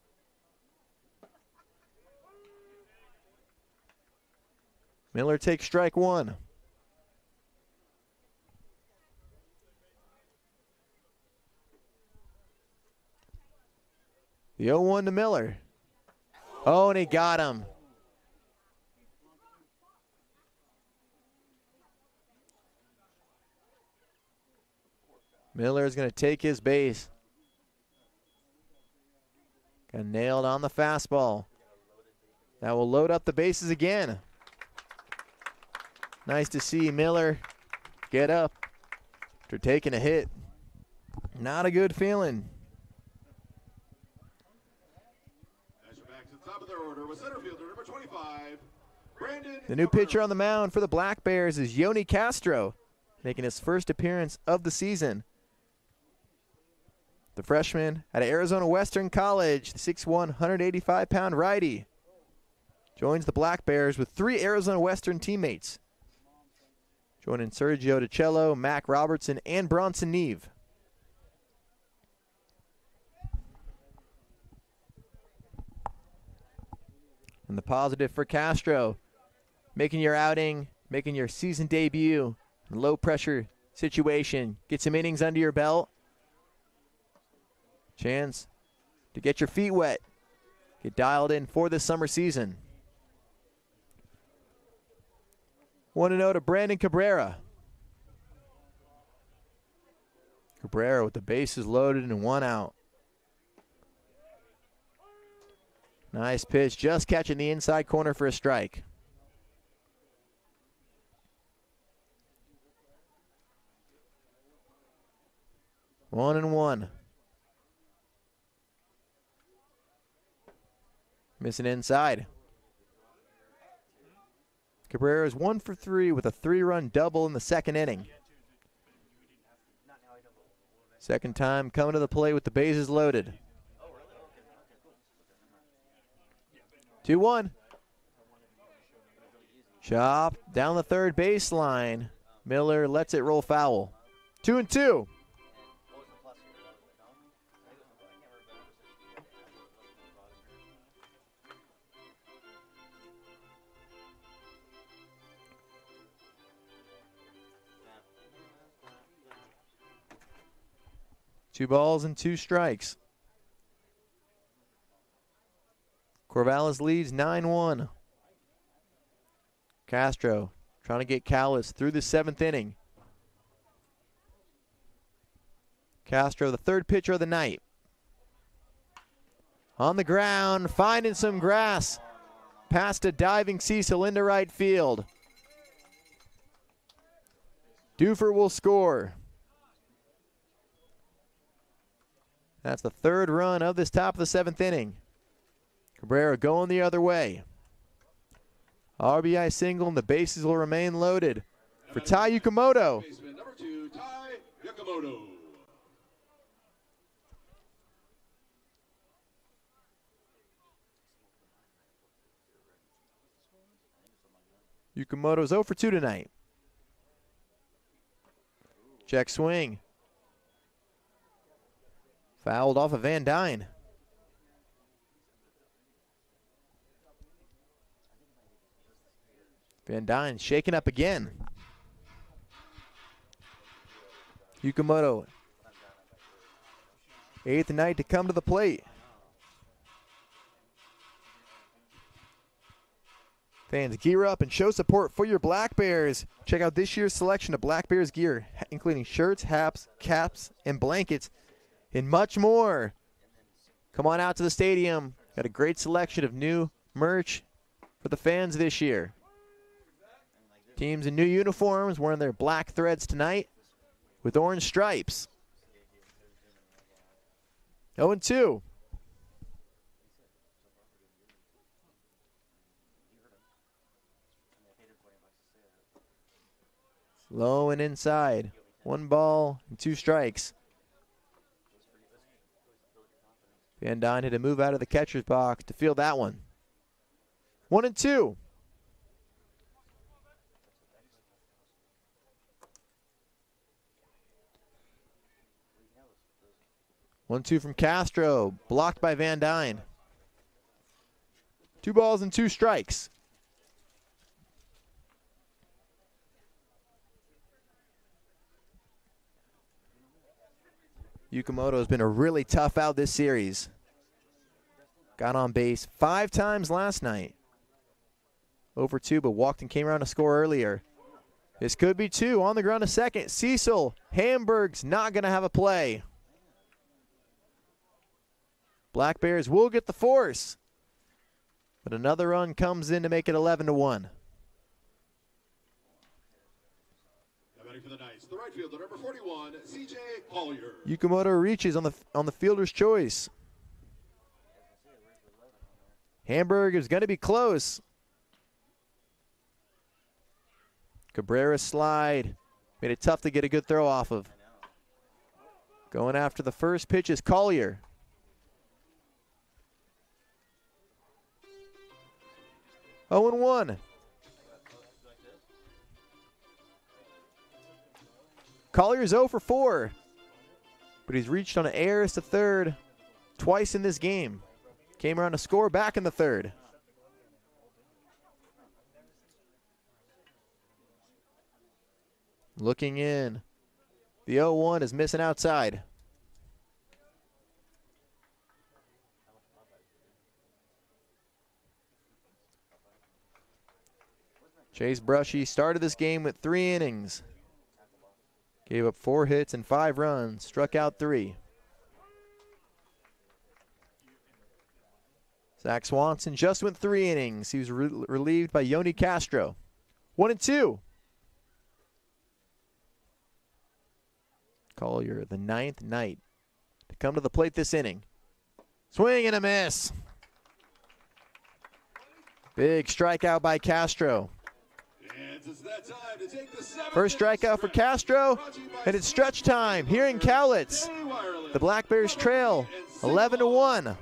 Miller takes strike 1. The 0-1 to Miller. Oh, and he got him. Miller is going to take his base. Got nailed on the fastball. That will load up the bases again. Nice to see Miller get up after taking a hit. Not a good feeling. Back to the top of their order with center fielder number 25, Brandon. The new pitcher on the mound for the Black Bears is Yoni Castro, making his first appearance of the season. The freshman out of Arizona Western College, the 6'1", 185-pound righty, joins the Black Bears with 3 Arizona Western teammates, joining Sergio DiCello, Mac Robertson, and Bronson Neve. And the positive for Castro, making your outing, making your season debut, low-pressure situation, get some innings under your belt. Chance to get your feet wet, get dialed in for this summer season. 1-0 to Brandon Cabrera. Cabrera with the bases loaded and 1 out. Nice pitch, just catching the inside corner for a strike. One and one. Missing inside. Cabrera is 1 for 3 with a 3-run double in the 2nd inning. Second time coming to the plate with the bases loaded. 2-1. Chop down the third baseline. Miller lets it roll foul. 2-2. 2 balls and 2 strikes. Corvallis leads 9-1. Castro trying to get Cowlitz through the 7th inning. Castro, the 3rd pitcher of the night. On the ground, finding some grass. Past a diving Cecil into right field. Duffer will score. That's the 3rd run of this top of the 7th inning. Cabrera going the other way. RBI single, and the bases will remain loaded for Tai Yukamoto. Baseman number 2, Tai Yukamoto. Yukamoto's 0 for 2 tonight. Check swing. Fouled off of Van Dyne. Van Dyne shaken up again. Yukamoto, 8th night to come to the plate. Fans, gear up and show support for your Black Bears. Check out this year's selection of Black Bears gear, including shirts, hats, caps, and blankets, and much more. Come on out to the stadium. Got a great selection of new merch for the fans this year. Teams in new uniforms wearing their black threads tonight with orange stripes. 0-2. Low and inside. 1 ball and 2 strikes. Van Dyne had to move out of the catcher's box to field that one. 1-2. 1-2 from Castro, blocked by Van Dyne. 2 balls and 2 strikes. Yukamoto has been a really tough out this series. Got on base 5 times last night. 0 for 2, but walked and came around to score earlier. This could be 2 on the ground to second. Cecil, Hamburg's not going to have a play. Black Bears will get the force, but another run comes in to make it 11-1. Batting for the Knights, the right fielder, number 41, C.J. Collier. Yukamoto reaches on the fielder's choice. Hamburg is going to be close. Cabrera's slide made it tough to get a good throw off of. Going after the first pitch is Collier. 0-1. Collier's 0 for 4, but he's reached on an errors to third twice in this game. Came around to score back in the 3rd. Looking in. The 0-1 is missing outside. Chase Brushy started this game with 3 innings. Gave up 4 hits and 5 runs, struck out 3. Zach Swanson just went 3 innings. He was relieved by Yoni Castro. 1-2. Collier, the 9th night to come to the plate this inning. Swing and a miss. Big strikeout by Castro. First strikeout for Castro, and it's stretch time here in Cowlitz. The Black Bears trail 11-1.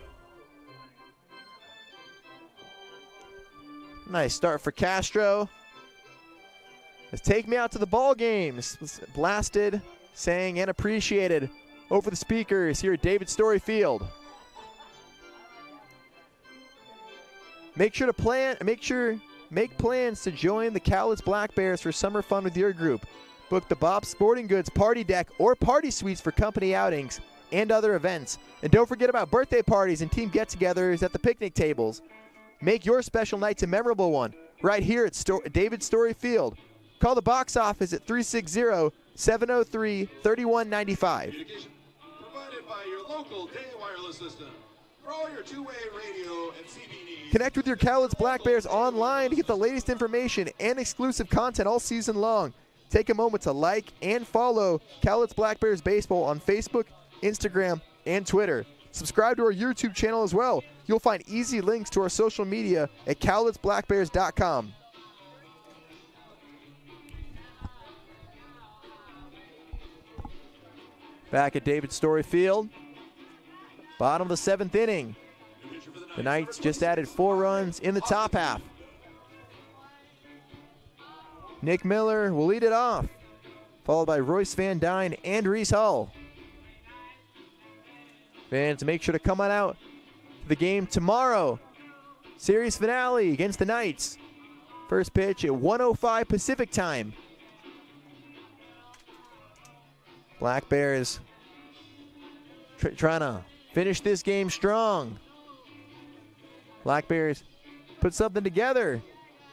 Nice start for Castro. Let's take me out to the ball game. This was blasted, sang, and appreciated over the speakers here at David Story Field. Make plans to join the Cowlitz Black Bears for summer fun with your group. Book the Bob Sporting Goods Party Deck or Party Suites for company outings. and other events. And don't forget about birthday parties and team get-togethers at the picnic tables. Make your special nights a memorable one right here at David Story Field. Call the box office at 360-703-3195. Provided by your local day wireless system. For all your two-way radio and CB needs. Connect with your Cowlitz Black Bears online to get the latest information and exclusive content all season long. Take a moment to like and follow Cowlitz Black Bears Baseball on Facebook, Instagram, and Twitter. Subscribe to our YouTube channel as well. You'll find easy links to our social media at cowlitzblackbears.com. Back at David Story Field, bottom of the 7th inning. The Knights just added 4 runs in the top half. Nick Miller will lead it off, followed by Royce Van Dyne and Reese Hall. Fans, make sure to come on out to the game tomorrow. Series finale against the Knights. First pitch at 1:05 Pacific time. Black Bears trying to finish this game strong. Black Bears put something together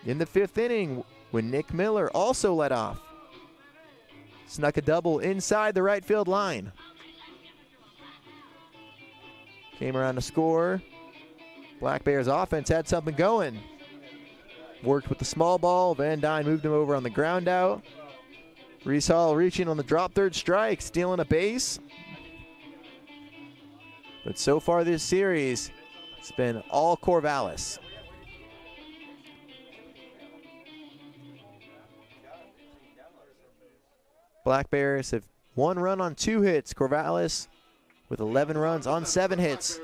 in the 5th inning when Nick Miller also led off. Snuck a double inside the right field line. Came around to score. Black Bears offense had something going. Worked with the small ball. Van Dyne moved him over on the ground out. Reese Hall reaching on the drop third strike, stealing a base. But so far this series, it's been all Corvallis. Black Bears have 1 run on 2 hits. Corvallis with 11 runs on 7 hits.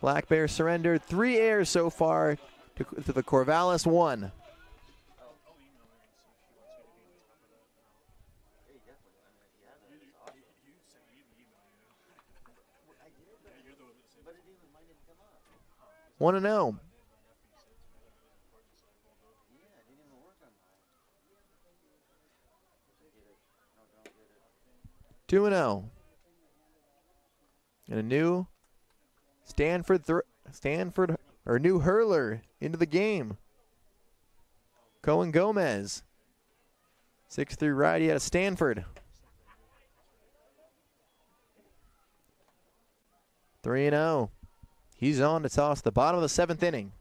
Black Bears surrendered 3 errors so far to the Corvallis 1. One and 0. Two and 0. And a new new hurler into the game. Cohen Gomez. 6'3" righty out of Stanford. 3-0. He's on to toss the bottom of the 7th inning.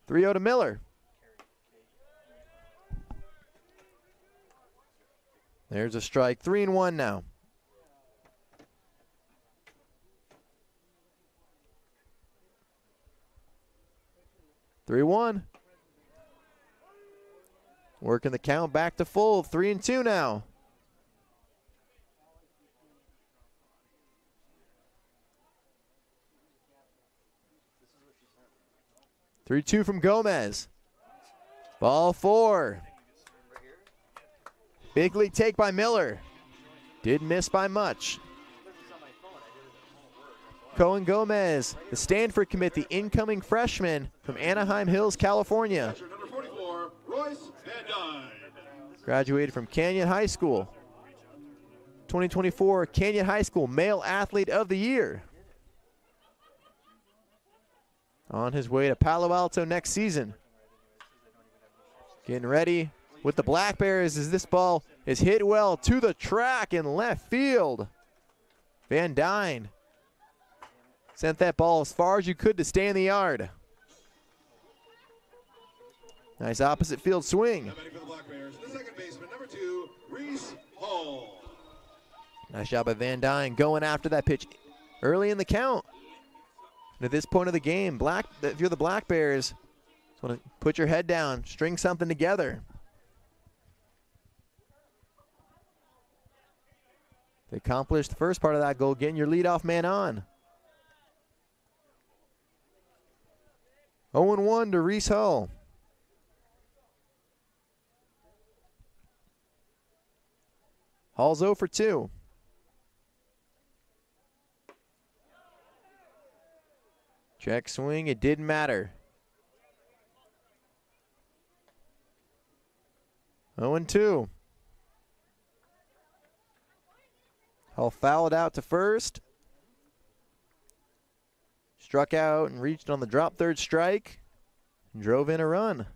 To Miller. There's a strike. 3-1 now. Working the count back to full. 3-2 now. 3-2 from Gomez. Ball 4. Big league take by Miller. Didn't miss by much. Cohen Gomez, the Stanford commit, the incoming freshman from Anaheim Hills, California. Number 44, Royce Van Dyne. Graduated from Canyon High School. 2024 Canyon High School Male Athlete of the Year. On his way to Palo Alto next season. Getting ready with the Black Bears as this ball is hit well to the track in left field. Van Dyne sent that ball as far as you could to stay in the yard. Nice opposite field swing. For the Black Bears, the second baseman, number 2, Reese Hall. Nice job by Van Dyne going after that pitch early in the count. And at this point of the game, if you're the Black Bears, just want to put your head down, string something together. They accomplished the first part of that goal, getting your leadoff man on. 0-1 to Reese Hall. Hall's 0 for 2. Check swing, it didn't matter. 0-2. Hall fouled out to first. Struck out and reached on the drop third strike. And drove in a run.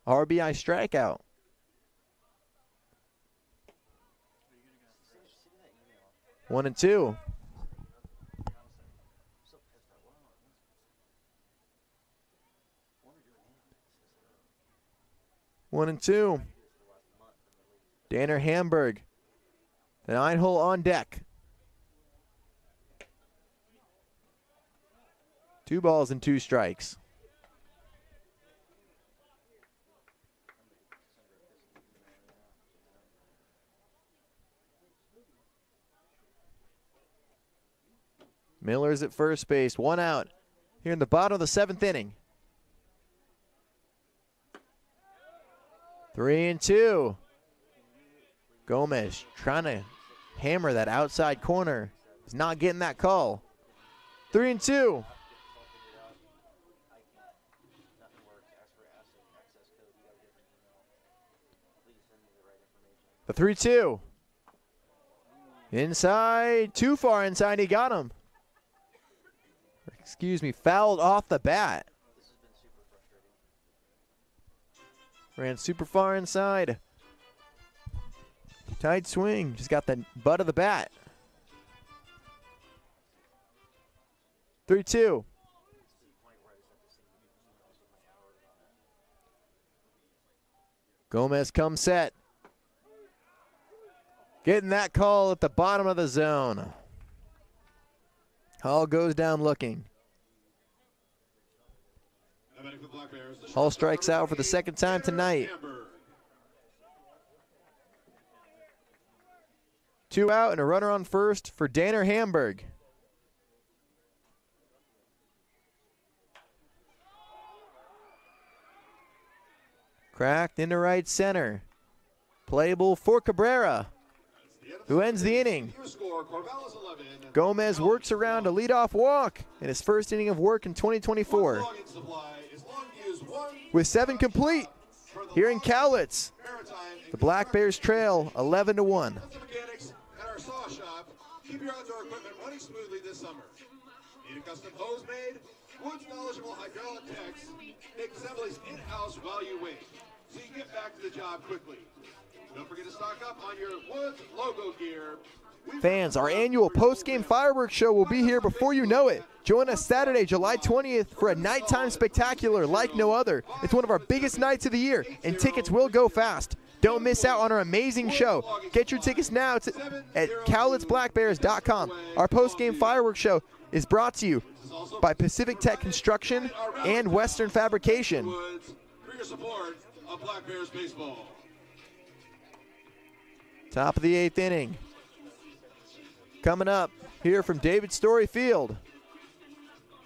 RBI strikeout. One and two. One and two. Danner Hamburg. The 9-hole on deck. 2 balls and 2 strikes. Miller's at first base, 1 out here in the bottom of the 7th inning. 3-2. Gomez trying to hammer that outside corner. He's not getting that call. 3-2. The 3-2. Inside, too far inside, he got him. Excuse me, fouled off the bat. Ran super far inside. Tight swing, just got the butt of the bat. 3-2. Gomez comes set. Getting that call at the bottom of the zone. Hall goes down looking. Hall strikes out for the 2nd time tonight. 2 out and a runner on first for Danner Hamburg. Cracked into right center. Playable for Cabrera, who ends the inning. Gomez works around a leadoff walk in his first inning of work in 2024. With 7 complete here in Cowlitz, the Black Bears trail 11-1. Keep your outdoor equipment running smoothly this summer. Need a custom hose made? Wood's knowledgeable hydraulic techs make assemblies in-house while you wait, so you can get back to the job quickly. Don't forget to stock up on your Woods logo gear. Fans, our annual post-game fireworks show will be here before you know it. Join us Saturday, July 20th for a nighttime spectacular like no other. It's one of our biggest nights of the year, and tickets will go fast. Don't miss out on our amazing show. Get your tickets now at cowlitzblackbears.com. Our post-game fireworks show is brought to you by Pacific Tech Construction and Western Fabrication. For your support of Black Bears baseball. Top of the 8th inning. Coming up here from David Story Field.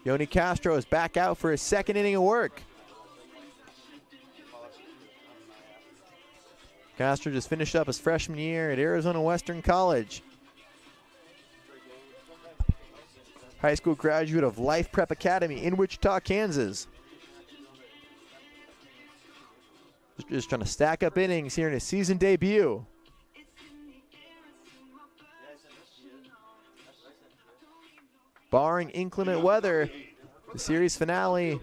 Yoni Castro is back out for his 2nd inning of work. Castro just finished up his freshman year at Arizona Western College. High school graduate of Life Prep Academy in Wichita, Kansas. Just trying to stack up innings here in his season debut. Barring inclement weather, the series finale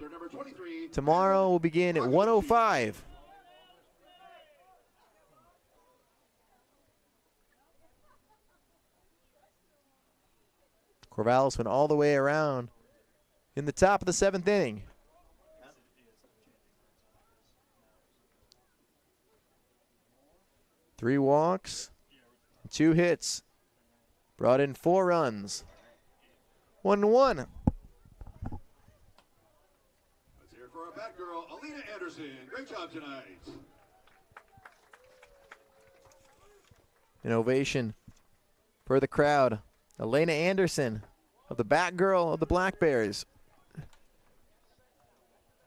tomorrow will begin at 1:05. Corvallis went all the way around in the top of the 7th inning. Three walks, 2 hits, brought in 4 runs. 1-1. Let's hear it for our bat girl, Alina Anderson. Great job tonight. An ovation for the crowd. Elena Anderson of the Batgirl of the Black Bears.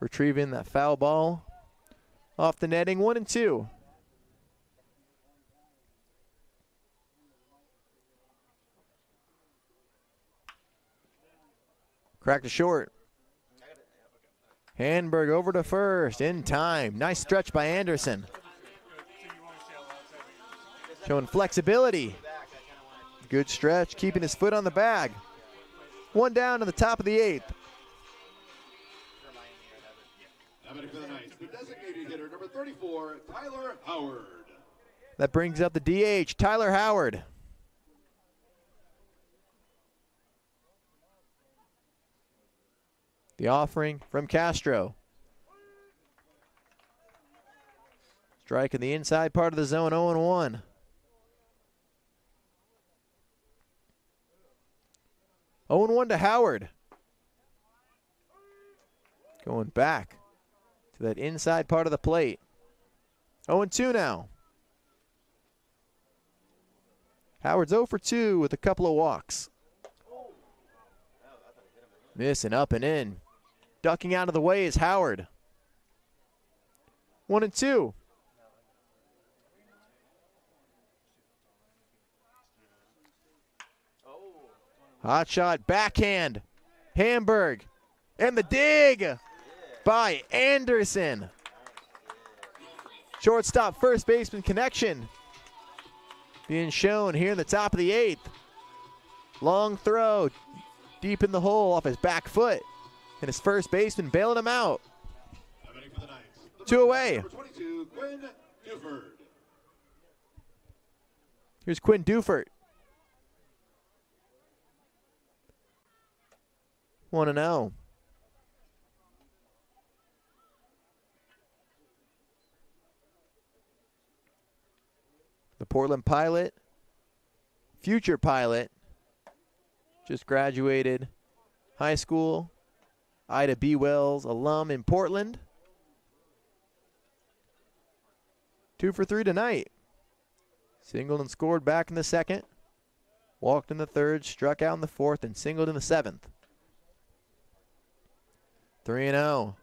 Retrieving that foul ball off the netting. 1-2. Cracked to short. Handberg over to first in time. Nice stretch by Anderson. Showing flexibility. Good stretch, keeping his foot on the bag. One down to the top of the 8th. Now batting for the Knights, the designated hitter, number 34, Tyler Howard. That brings up the DH, Tyler Howard. The offering from Castro. Strike in the inside part of the zone, 0-1. Oh, 0-1 to Howard. Going back to that inside part of the plate. 0-2 now. Howard's 0 for 2 with a couple of walks. Missing up and in. Ducking out of the way is Howard. 1-2. Hot shot, backhand. Hamburg. And the dig by Anderson. Shortstop, first baseman connection being shown here in the top of the 8th. Long throw deep in the hole off his back foot. And his first baseman bailing him out. 2 away. Here's Quinn Dufert. 1-0. The Portland pilot, future pilot, just graduated high school. Ida B. Wells alum in Portland. 2 for 3 tonight. Singled and scored back in the 2nd. Walked in the 3rd, struck out in the 4th, and singled in the 7th. 3-0.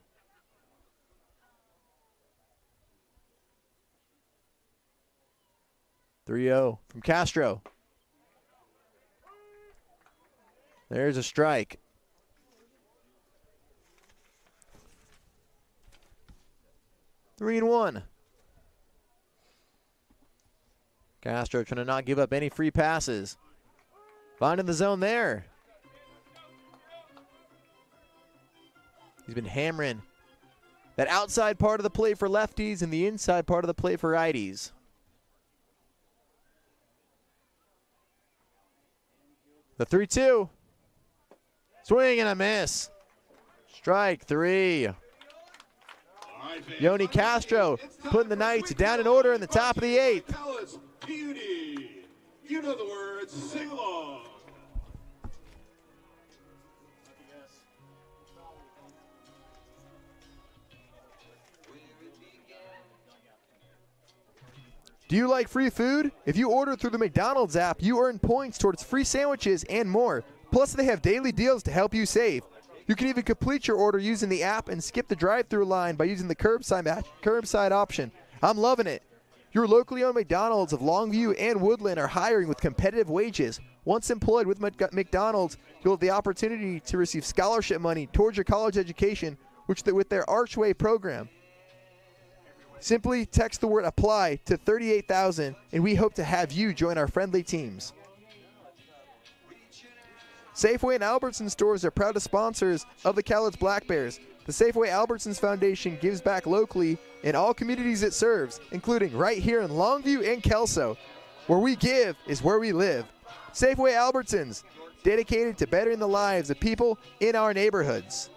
From Castro. There's a strike. Three and 1. Castro trying to not give up any free passes. Finding the zone there. He's been hammering that outside part of the plate for lefties and the inside part of the plate for righties. The 3-2. Swing and a miss. Strike 3. Yoni Castro putting the Knights down in order in the top of the 8th. Cowlitz, beauty. You know the words, sing along. Do you like free food? If you order through the McDonald's app, you earn points towards free sandwiches and more. Plus, they have daily deals to help you save. You can even complete your order using the app and skip the drive-thru line by using the curbside option. I'm loving it. Your locally owned McDonald's of Longview and Woodland are hiring with competitive wages. Once employed with McDonald's, you'll have the opportunity to receive scholarship money towards your college education, with their Archway program. Simply text the word APPLY to 38,000, and we hope to have you join our friendly teams. Safeway and Albertsons stores are proud sponsors of the Cowlitz Black Bears. The Safeway Albertsons Foundation gives back locally in all communities it serves, including right here in Longview and Kelso. Where we give is where we live. Safeway Albertsons, dedicated to bettering the lives of people in our neighborhoods.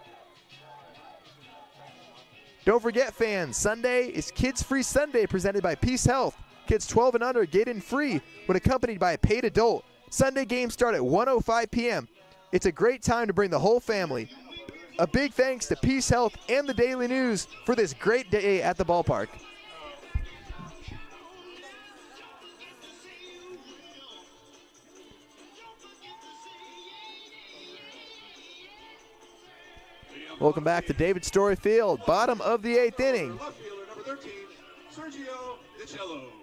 Don't forget, fans, Sunday is Kids Free Sunday presented by Peace Health. Kids 12 and under get in free when accompanied by a paid adult. Sunday games start at 1:05 p.m. It's a great time to bring the whole family. A big thanks to Peace Health and the Daily News for this great day at the ballpark. Welcome back to David Story Field, bottom of the 8th inning.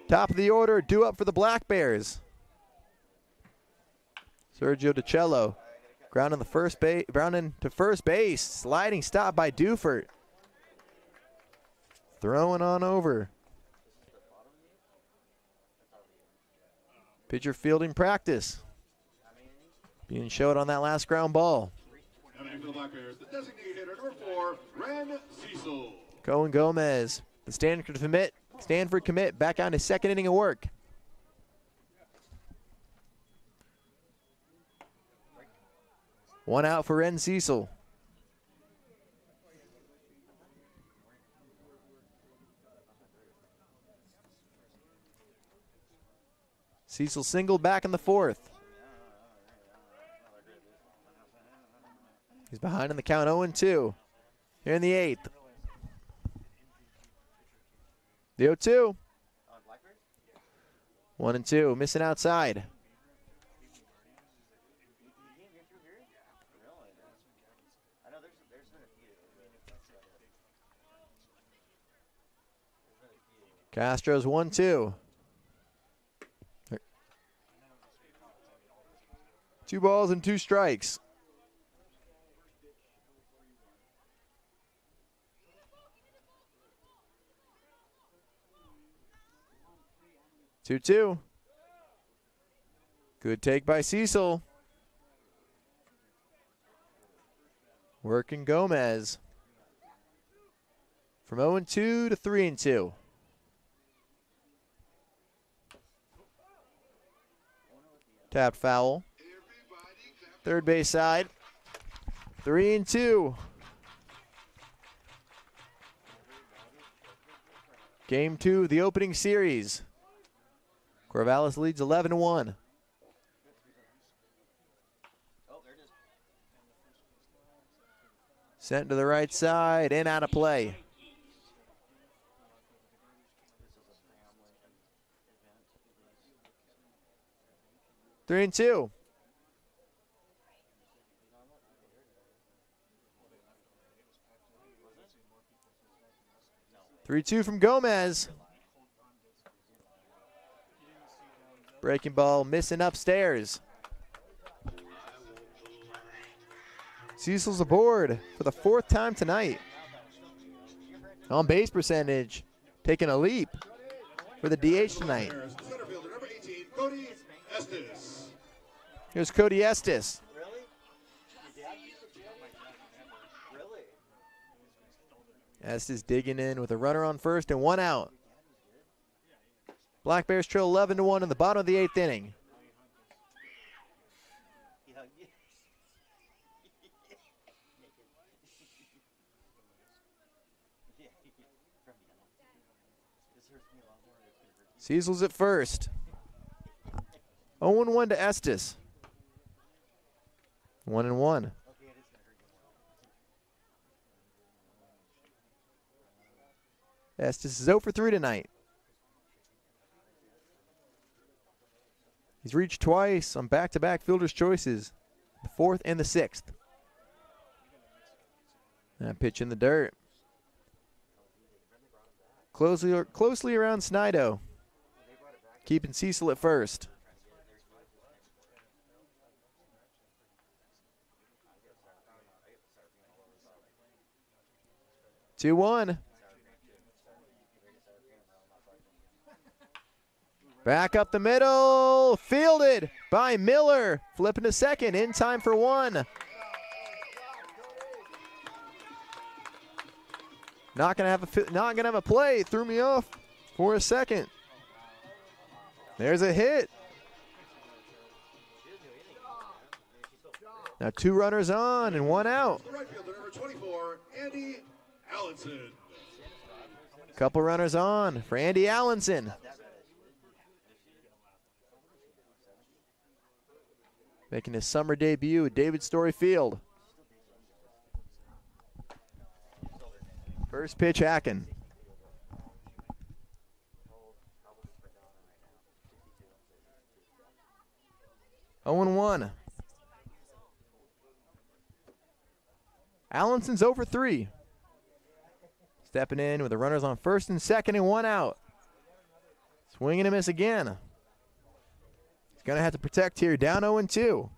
Top of the order, due up for the Black Bears. Sergio DiCello grounding to first base, sliding stop by Dufert. Throwing on over. Pitcher fielding practice. Being showed on that last ground ball. Coming in for the Black Bears, the designated hitter, number 4, Ren Cecil. Cohen Gomez, the Stanford commit, back on his second inning of work. One out for Ren Cecil. Cecil singled back in the fourth. He's behind in the count 0-2. Here in the eighth. The 0-2. 1-2, missing outside. Castro's 1-2. 2 balls and 2 strikes. Two. Good take by Cecil. Working Gomez. From 0-2 to 3-2. Tapped foul. Third base side. 3-2. Game 2 of the opening series. Corvallis leads 11-1. Sent to the right side and out of play. Three and two. 3-2 from Gomez. Breaking ball missing upstairs. Cecil's aboard for the 4th time tonight. On base percentage, taking a leap for the DH tonight. Here's Cody Estes. Estes digging in with a runner on first and 1 out. Black Bears trail 11-1 in the bottom of the 8th inning. Cecil's at first. 0-1 to Estes. 1-1. Estes is 0 for 3 tonight. He's reached twice on back-to-back fielder's choices, the 4th and the 6th. That pitch in the dirt. Closely around Snido. Keeping Cecil at first. Two one. Back up the middle, fielded by Miller, flipping to second, in time for 1. Not gonna have a play. Threw me off for a second. There's a hit. Now 2 runners on and 1 out. Right fielder, number 24, Andy Allenson. Couple runners on for Andy Allenson. Making his summer debut at David Story Field. First pitch, Hacken. Oh and 1. Allenson's 0 for 3. Stepping in with the runners on first and second and 1 out. Swing and a miss again. He's going to have to protect here, down 0 and 2.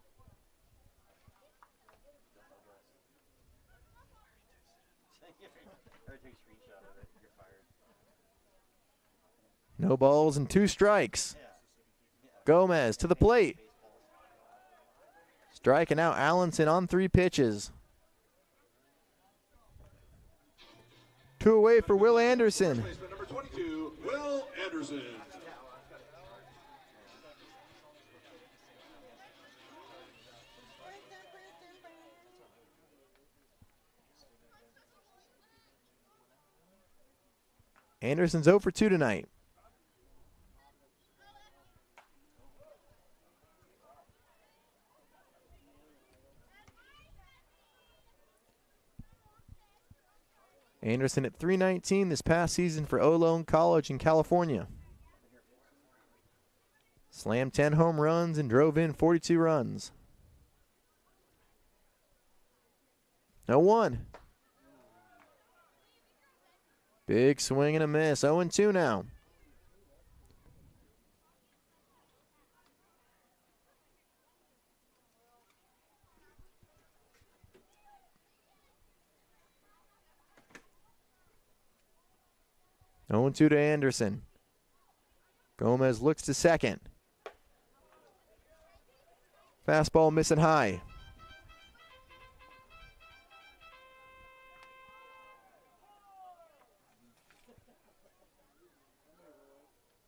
No balls and 2 strikes. Gomez to the plate. Striking out Allenson on 3 pitches. 2 away for Will Anderson. Number 22, Will Anderson. Anderson's 0 for 2 tonight. Anderson at .319 this past season for Olone College in California. Slammed 10 home runs and drove in 42 runs. 0-1. Big swing and a miss. 0-2 now. Oh, 2 to Anderson. Gomez looks to second. Fastball missing high.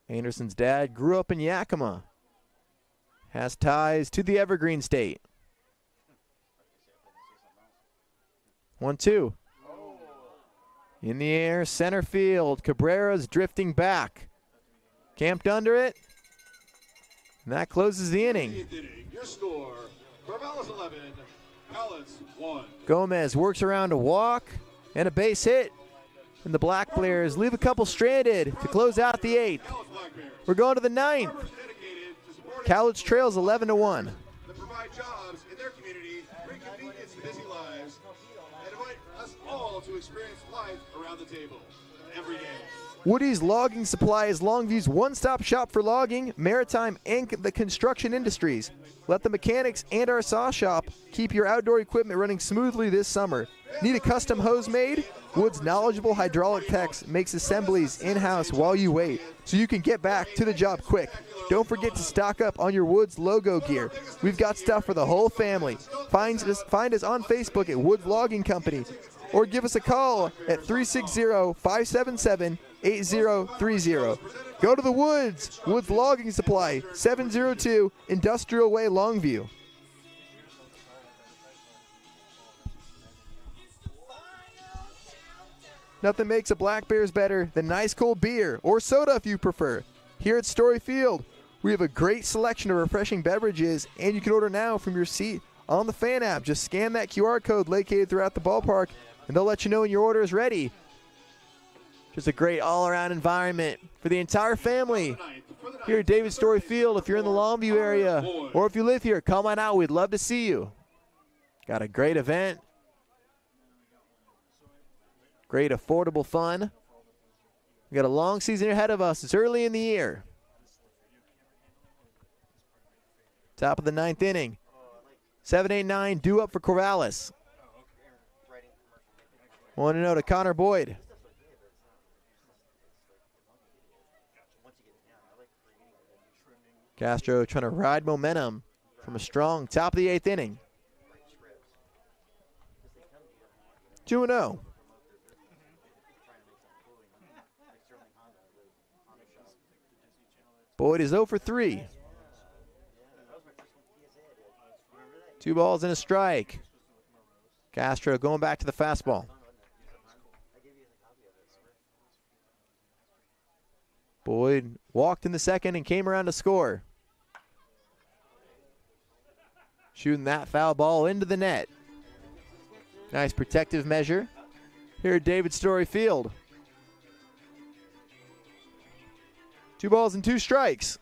Anderson's dad grew up in Yakima. Has ties to the Evergreen State. 1-2. In the air, center field. Cabrera's drifting back. Camped under it. And that closes the inning. Your score, Corvallis 11, Cowlitz 1. Gomez works around a walk and a base hit. And the Black Bears leave a couple stranded to close out the 8th. We're going to the 9th. Cowlitz trails 11-1. That provide jobs in their community, bring convenience to busy lives, and invite us all to experience life around the table every day. Woody's Logging Supply is Longview's one-stop shop for logging, maritime, and the construction industries. Let the mechanics and our saw shop keep your outdoor equipment running smoothly this summer. Need a custom hose made? Wood's knowledgeable hydraulic techs makes assemblies in-house while you wait, so you can get back to the job quick. Don't forget to stock up on your Woods logo gear. We've got stuff for the whole family. Find us on Facebook at Woods Logging Company, or give us a call at 360-577-8030. Go to the Woods Logging Supply, 702 Industrial Way, Longview. Nothing makes a Black Bears better than nice cold beer, or soda if you prefer. Here at Story Field, we have a great selection of refreshing beverages, and you can order now from your seat on the fan app. Just scan that QR code located throughout the ballpark, and they'll let you know when your order is ready. Just a great all-around environment for the entire family here at David Story Field. If you're in the Longview area, or if you live here, come on out. We'd love to see you. Got a great event. Great affordable fun. We got a long season ahead of us. It's early in the year. Top of the 9th inning. 7-8-9 due up for Corvallis. 1-0 to Connor Boyd. Castro trying to ride momentum from a strong top of the 8th inning. 2-0. Boyd is 0 for 3. 2 balls and a strike. Castro going back to the fastball. Boyd walked in the second and came around to score. Shooting that foul ball into the net. Nice protective measure here at David Story Field. 2 balls and 2 strikes.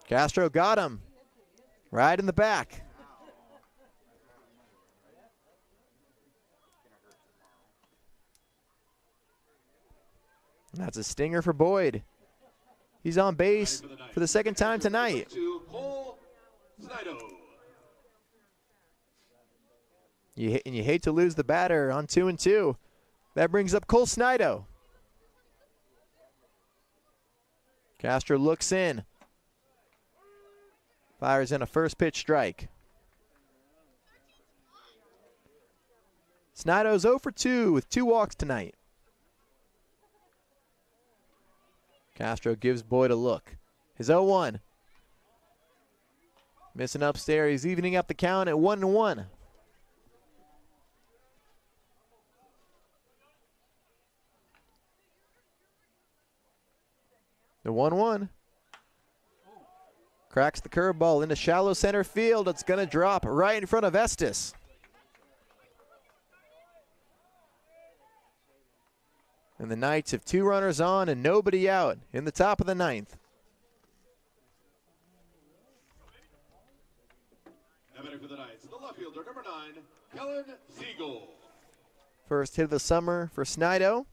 Castro got him. Right in the back. And that's a stinger for Boyd. He's on base for the second time tonight. You hate to lose the batter on 2-2. That brings up Cole Snido. Castro looks in. Fires in a first pitch strike. Snido's 0 for 2 with 2 walks tonight. Castro gives Boyd a look. His 0-1. Missing upstairs. He's evening up the count at 1-1. The 1-1. Cracks the curveball into shallow center field. It's going to drop right in front of Estes. And the Knights have 2 runners on and nobody out in the top of the 9th. Now batting for the Knights, the left fielder, number 9, Kellen Siegel. First hit of the summer for Snido.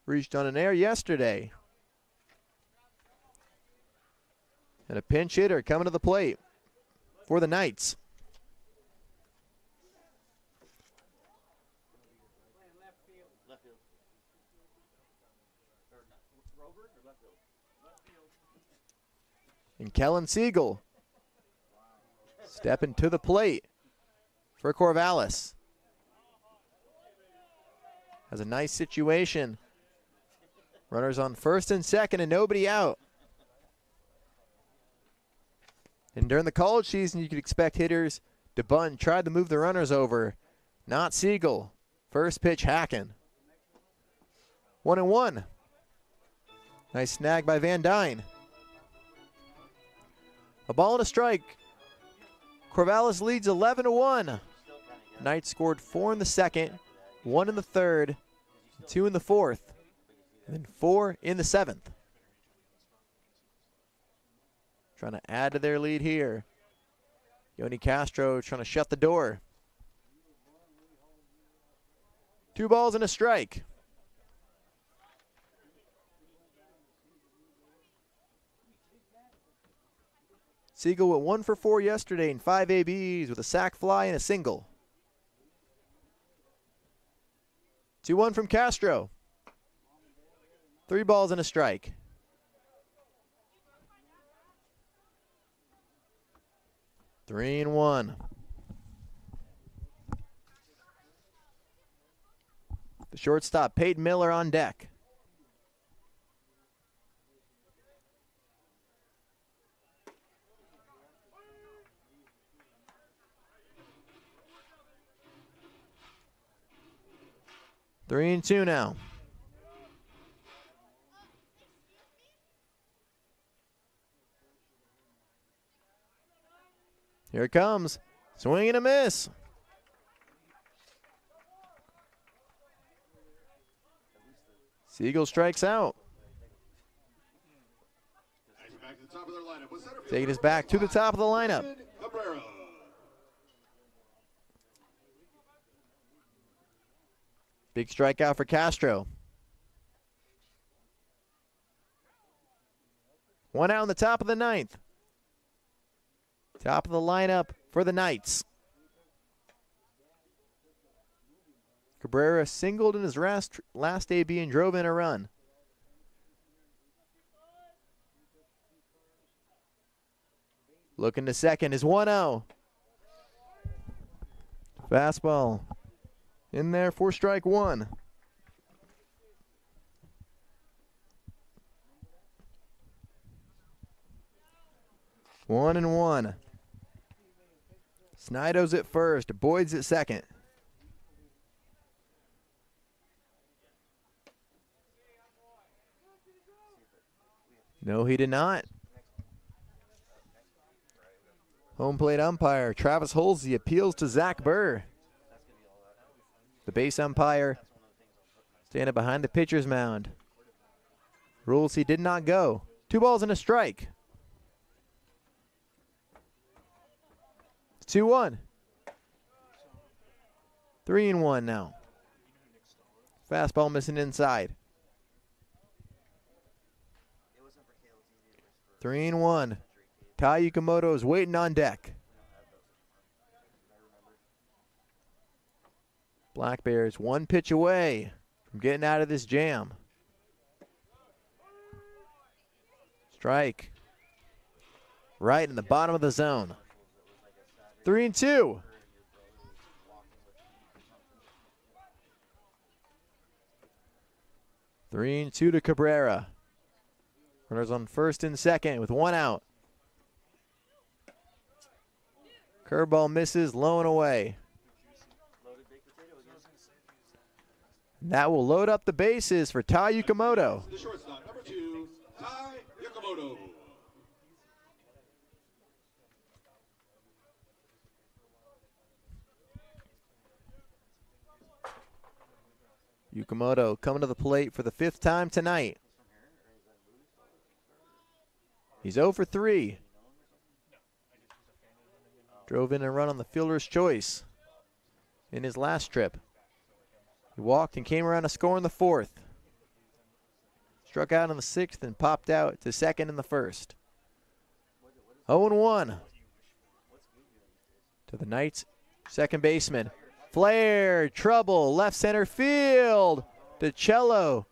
Reached on an air yesterday. And a pinch hitter coming to the plate for the Knights. And Kellen Siegel stepping to the plate for Corvallis. Has a nice situation. Runners on first and second and nobody out. And during the college season, you could expect hitters to bunt, try to move the runners over. Not Siegel. First pitch hacking. 1-1. Nice snag by Van Dyne. A ball and a strike. Corvallis leads 11-1. Knights scored 4 in the second, 1 in the third, 2 in the fourth, and then 4 in the 7th. Trying to add to their lead here. Yoni Castro trying to shut the door. 2 balls and a strike. Siegel went 1 for 4 yesterday in 5 ABs with a sac fly and a single. 2-1 from Castro. 3 balls and a strike. Three and 1. The shortstop, Peyton Miller, on deck. Three and 2 now. Here it comes. Swing and a miss. Siegel strikes out. Taking us back to the top of the lineup. Big strikeout for Castro. 1 out in the top of the 9th. Top of the lineup for the Knights. Cabrera singled in his last AB and drove in a run. Looking to second is 1-0. Fastball in there for strike 1. One and 1. Snido's at first. Boyd's at second. No, he did not. Home plate umpire Travis Holsey appeals to Zach Burr. The base umpire standing behind the pitcher's mound. Rules he did not go. 2 balls and a strike. 2-1. 3 and 1 now. Fastball missing inside. 3 and 1. Tai Yukimoto is waiting on deck. Black Bears 1 pitch away from getting out of this jam. Strike. Right in the bottom of the zone. 3-2. Three and 2 to Cabrera. Runners on first and second with 1 out. Curveball misses, low and away. That will load up the bases for Tai Yukamoto. The shortstop, number 2, Tai Yukamoto. Yukamoto coming to the plate for the 5th time tonight. He's 0 for 3. Drove in a run on the fielder's choice in his last trip. He walked and came around to score in the 4th. Struck out in the 6th and popped out to second in the 1st. 0-1 to the Knights' second baseman. Flare, trouble, left center field. DiCello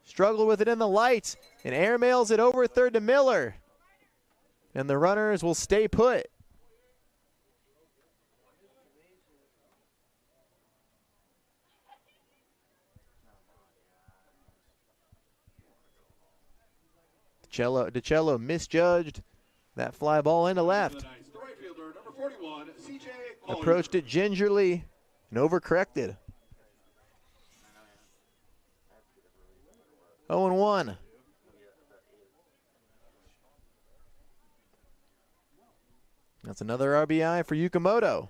struggled with it in the lights and airmails it over third to Miller. And the runners will stay put. DiCello misjudged that fly ball into left. The right fielder, number 41, CJ Approached it gingerly and overcorrected. 0-1. That's another RBI for Yukamoto.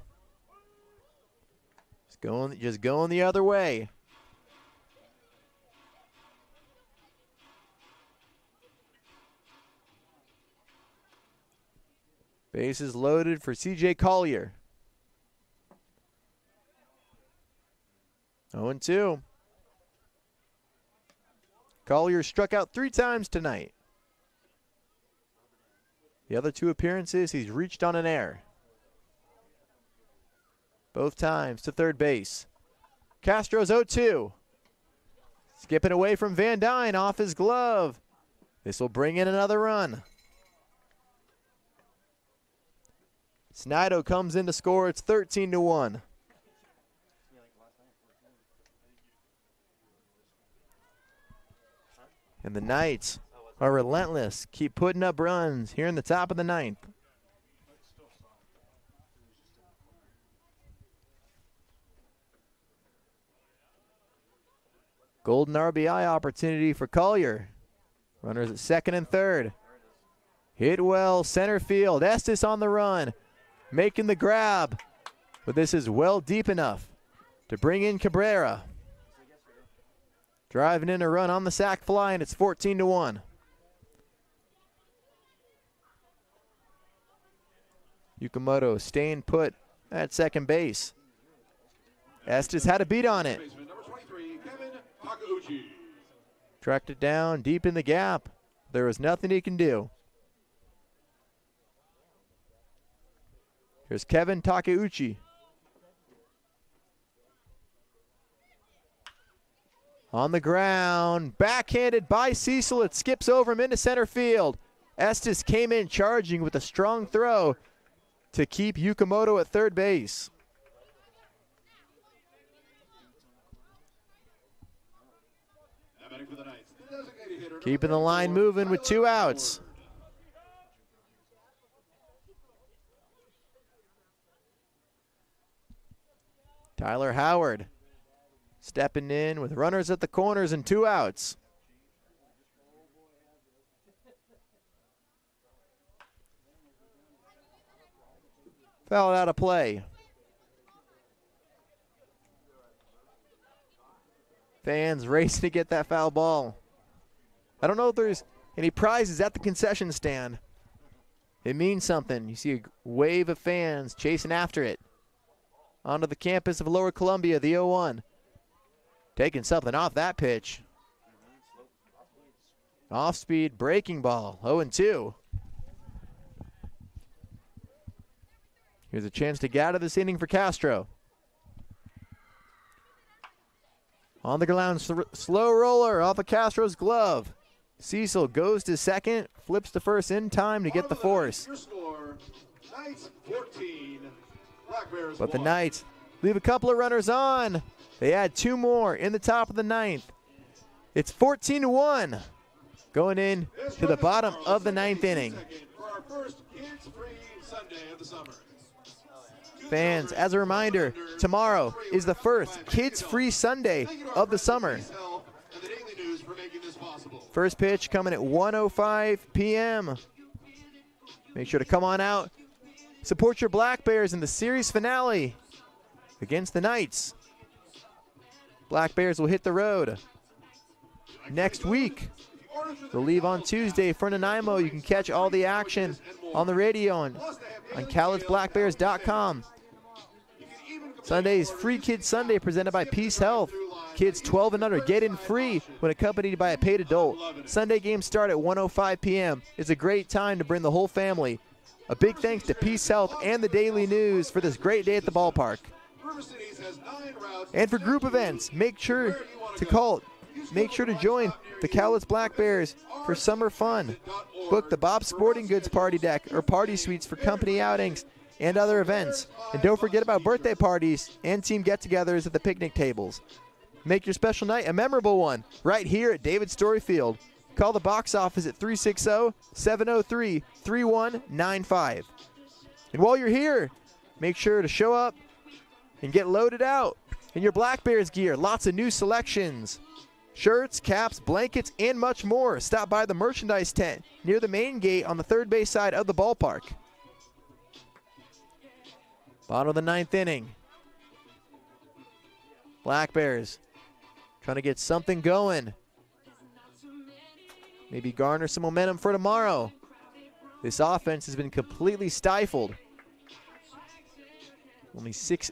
Just going the other way. Bases loaded for CJ Collier. 0-2. Collier struck out 3 times tonight. The other 2 appearances, he's reached on an error. Both times to third base. Castro's 0-2. Skipping away from Van Dyne off his glove. This will bring in another run. Snido comes in to score. It's 13-1. And the Knights are relentless. Keep putting up runs here in the top of the 9th. Golden RBI opportunity for Collier. Runners at second and third. Hit well, center field. Estes on the run, making the grab. But this is well deep enough to bring in Cabrera. Driving in a run on the sac fly, and it's 14-1. Yukamoto staying put at second base. Estes had a beat on it. Tracked it down deep in the gap. There was nothing he can do. Here's Kevin Takeuchi. On the ground, backhanded by Cecil. It skips over him into center field. Estes came in charging with a strong throw to keep Yukamoto at third base. Keeping the line moving with 2 outs. Tyler Howard stepping in with runners at the corners and 2 outs. Fouled out of play. Fans racing to get that foul ball. I don't know if there's any prizes at the concession stand. It means something. You see a wave of fans chasing after it. Onto the campus of Lower Columbia, the 0-1. Taking something off that pitch. Off-speed breaking ball, 0-2. Here's a chance to get out of this inning for Castro. On the ground, slow roller off of Castro's glove. Cecil goes to second, flips to first in time to get the force. Your score, Knights 14, Black Bears But the 1. Knights leave a couple of runners on. They add 2 more in the top of the 9th. It's 14-1 going in to the bottom of the 9th inning. For our first kids-free Sunday of the summer. Fans, as a reminder, tomorrow is the first kids-free Sunday of the summer. And the Daily News for making this possible. First pitch coming at 1:05 p.m. Make sure to come on out. Support your Black Bears in the series finale against the Knights. Black Bears will hit the road next week. They'll leave on Tuesday for Nanaimo. You can catch all the action on the radio on CowlitzBlackBears.com. Sunday's Free Kids Sunday presented by Peace Health. Kids 12 and under get in free when accompanied by a paid adult. Sunday games start at 1:05 p.m. It's a great time to bring the whole family. A big thanks to Peace Health and the Daily News for this great day at the ballpark. And for group events, make sure to join the Cowlitz Black Bears for summer fun. Book the Bob's Sporting Goods party deck or party suites for company outings and other events. And don't forget about birthday parties and team get-togethers at the picnic tables. Make your special night a memorable one right here at David Story Field. Call the box office at 360-703-3195. And while you're here, make sure to show up and get loaded out in your Black Bears gear. Lots of new selections. Shirts, caps, blankets, and much more. Stop by the merchandise tent near the main gate on the third base side of the ballpark. Bottom of the 9th inning. Black Bears trying to get something going. Maybe garner some momentum for tomorrow. This offense has been completely stifled. Only six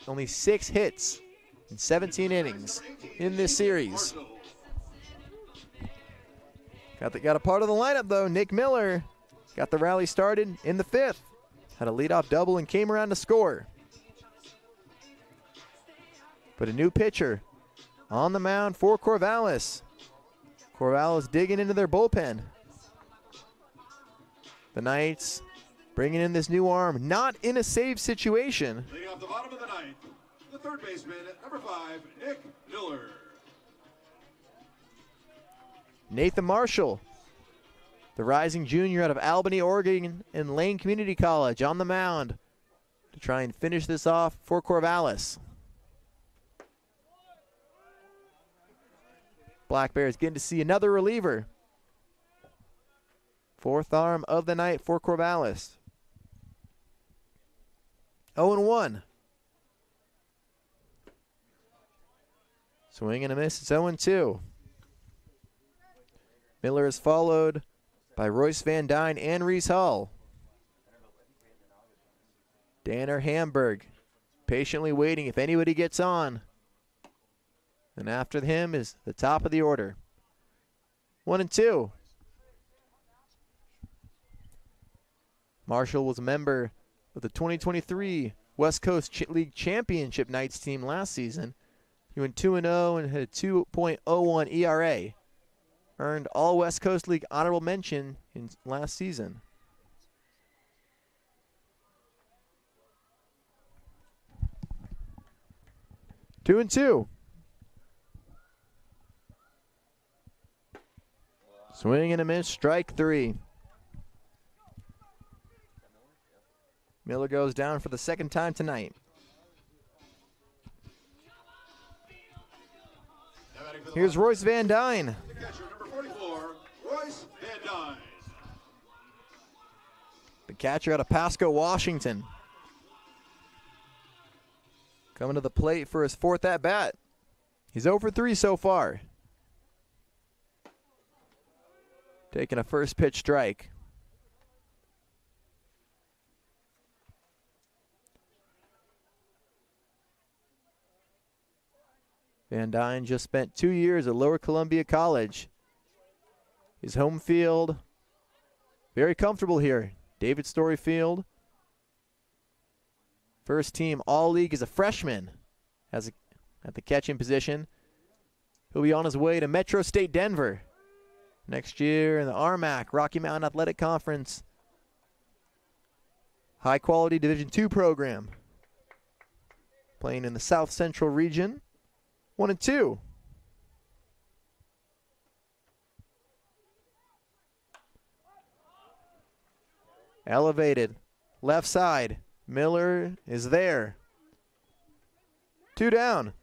hits in 17 innings in this series. Got a part of the lineup though. Nick Miller got the rally started in the 5th. Had a leadoff double and came around to score. But a new pitcher on the mound for Corvallis. Corvallis digging into their bullpen. The Knights bringing in this new arm, not in a save situation. Leading off the bottom of the 9th, the third baseman, number 5, Nick Miller. Nathan Marshall, the rising junior out of Albany, Oregon, and Lane Community College on the mound to try and finish this off for Corvallis. Black Bears getting to see another reliever. 4th arm of the night for Corvallis. 0-1. Swing and a miss. It's 0-2. Miller is followed by Royce Van Dyne and Reese Hall. Danner Hamburg patiently waiting if anybody gets on. And after him is the top of the order. 1-2. Marshall was a member of the 2023 West Coast League Championship Knights team last season. He went 2-0 and had a 2.01 ERA. Earned all West Coast League honorable mention in last season. Two and two. Swing and a miss, strike 3. Miller goes down for the 2nd time tonight. Here's Royce Van Dyne. The catcher, number 44, Royce Van Dyne. The catcher out of Pasco, Washington. Coming to the plate for his 4th at-bat. He's 0 for 3 so far. Taking a first pitch strike. Van Dyne just spent 2 years at Lower Columbia College. His home field, very comfortable here. David Story Field. First team All-League as a freshman at the catching position. He'll be on his way to Metro State Denver next year in the RMAC, Rocky Mountain Athletic Conference. High-quality Division II program. Playing in the South Central region. 1-2. Elevated. Left side. Miller is there. 2 down.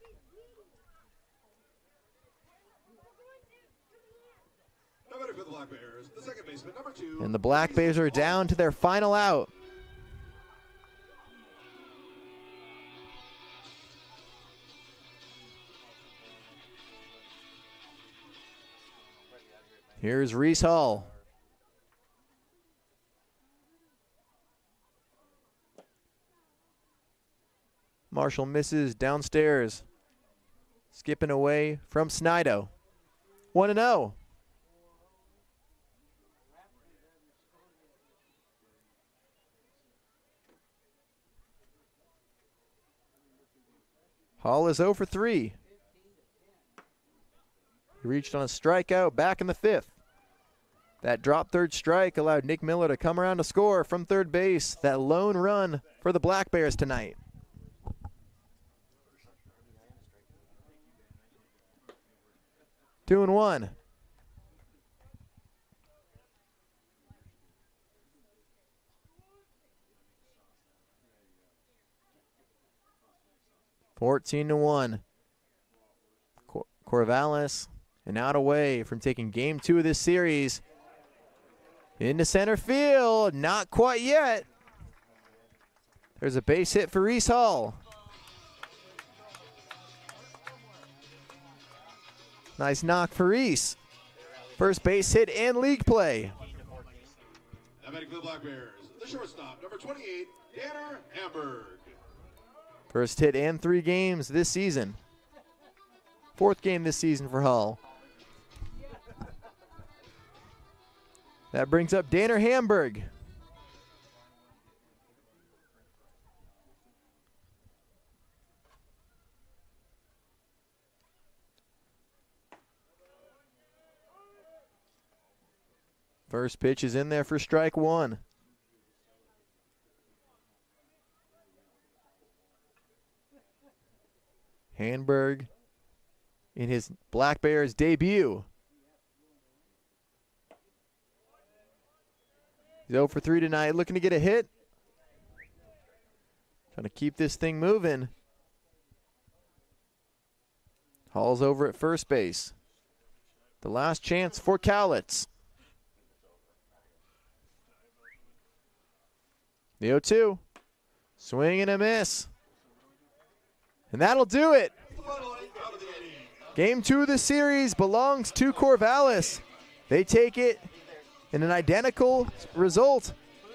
And the Black Bears are down to their final out. Here's Reese Hall. Marshall misses downstairs. Skipping away from Snido. 1-0. Hall is 0 for 3. He reached on a strikeout back in the 5th. That drop third strike allowed Nick Miller to come around to score from third base. That lone run for the Black Bears tonight. Two and one. Fourteen to 1. Corvallis and out away from taking game 2 of this series. Into center field, not quite yet. There's a base hit for Reese Hall. Nice knock for Reese. First base hit and league play. Now batting for the Black Bears, the shortstop, number 28, Danner Hamburg. First hit and 3 games this season. 4th game this season for Hall. That brings up Danner Hamburg. First pitch is in there for strike 1. Hamburg in his Black Bears debut. He's 0 for 3 tonight, looking to get a hit. Trying to keep this thing moving. Hall's over at first base. The last chance for Cowlitz. The 0-2. Swing and a miss. And that'll do it. Game 2 of the series belongs to Corvallis. They take it in an identical result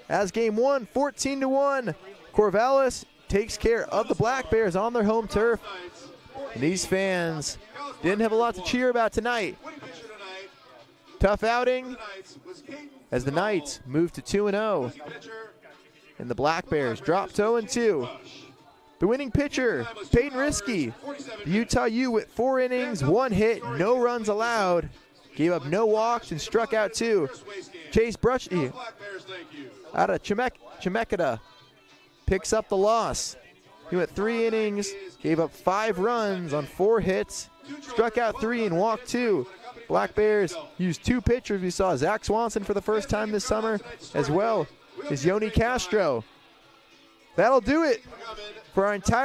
as game 1, 14-1. Corvallis takes care of the Black Bears on their home turf. And these fans didn't have a lot to cheer about tonight. Tough outing as the Knights move to 2-0. And the Black Bears drop to 0-2. The winning pitcher, Peyton Risky, the Utah U with 4 innings, 1 hit, no runs allowed. Gave up no walks and struck out 2. Chase Brushy out of Chemeketa picks up the loss. He went 3 innings, gave up 5 runs on 4 hits, struck out 3 and walked 2. Black Bears used 2 pitchers. We saw Zach Swanson for the first time this summer, as well as Yoni Castro. That'll do it for our entire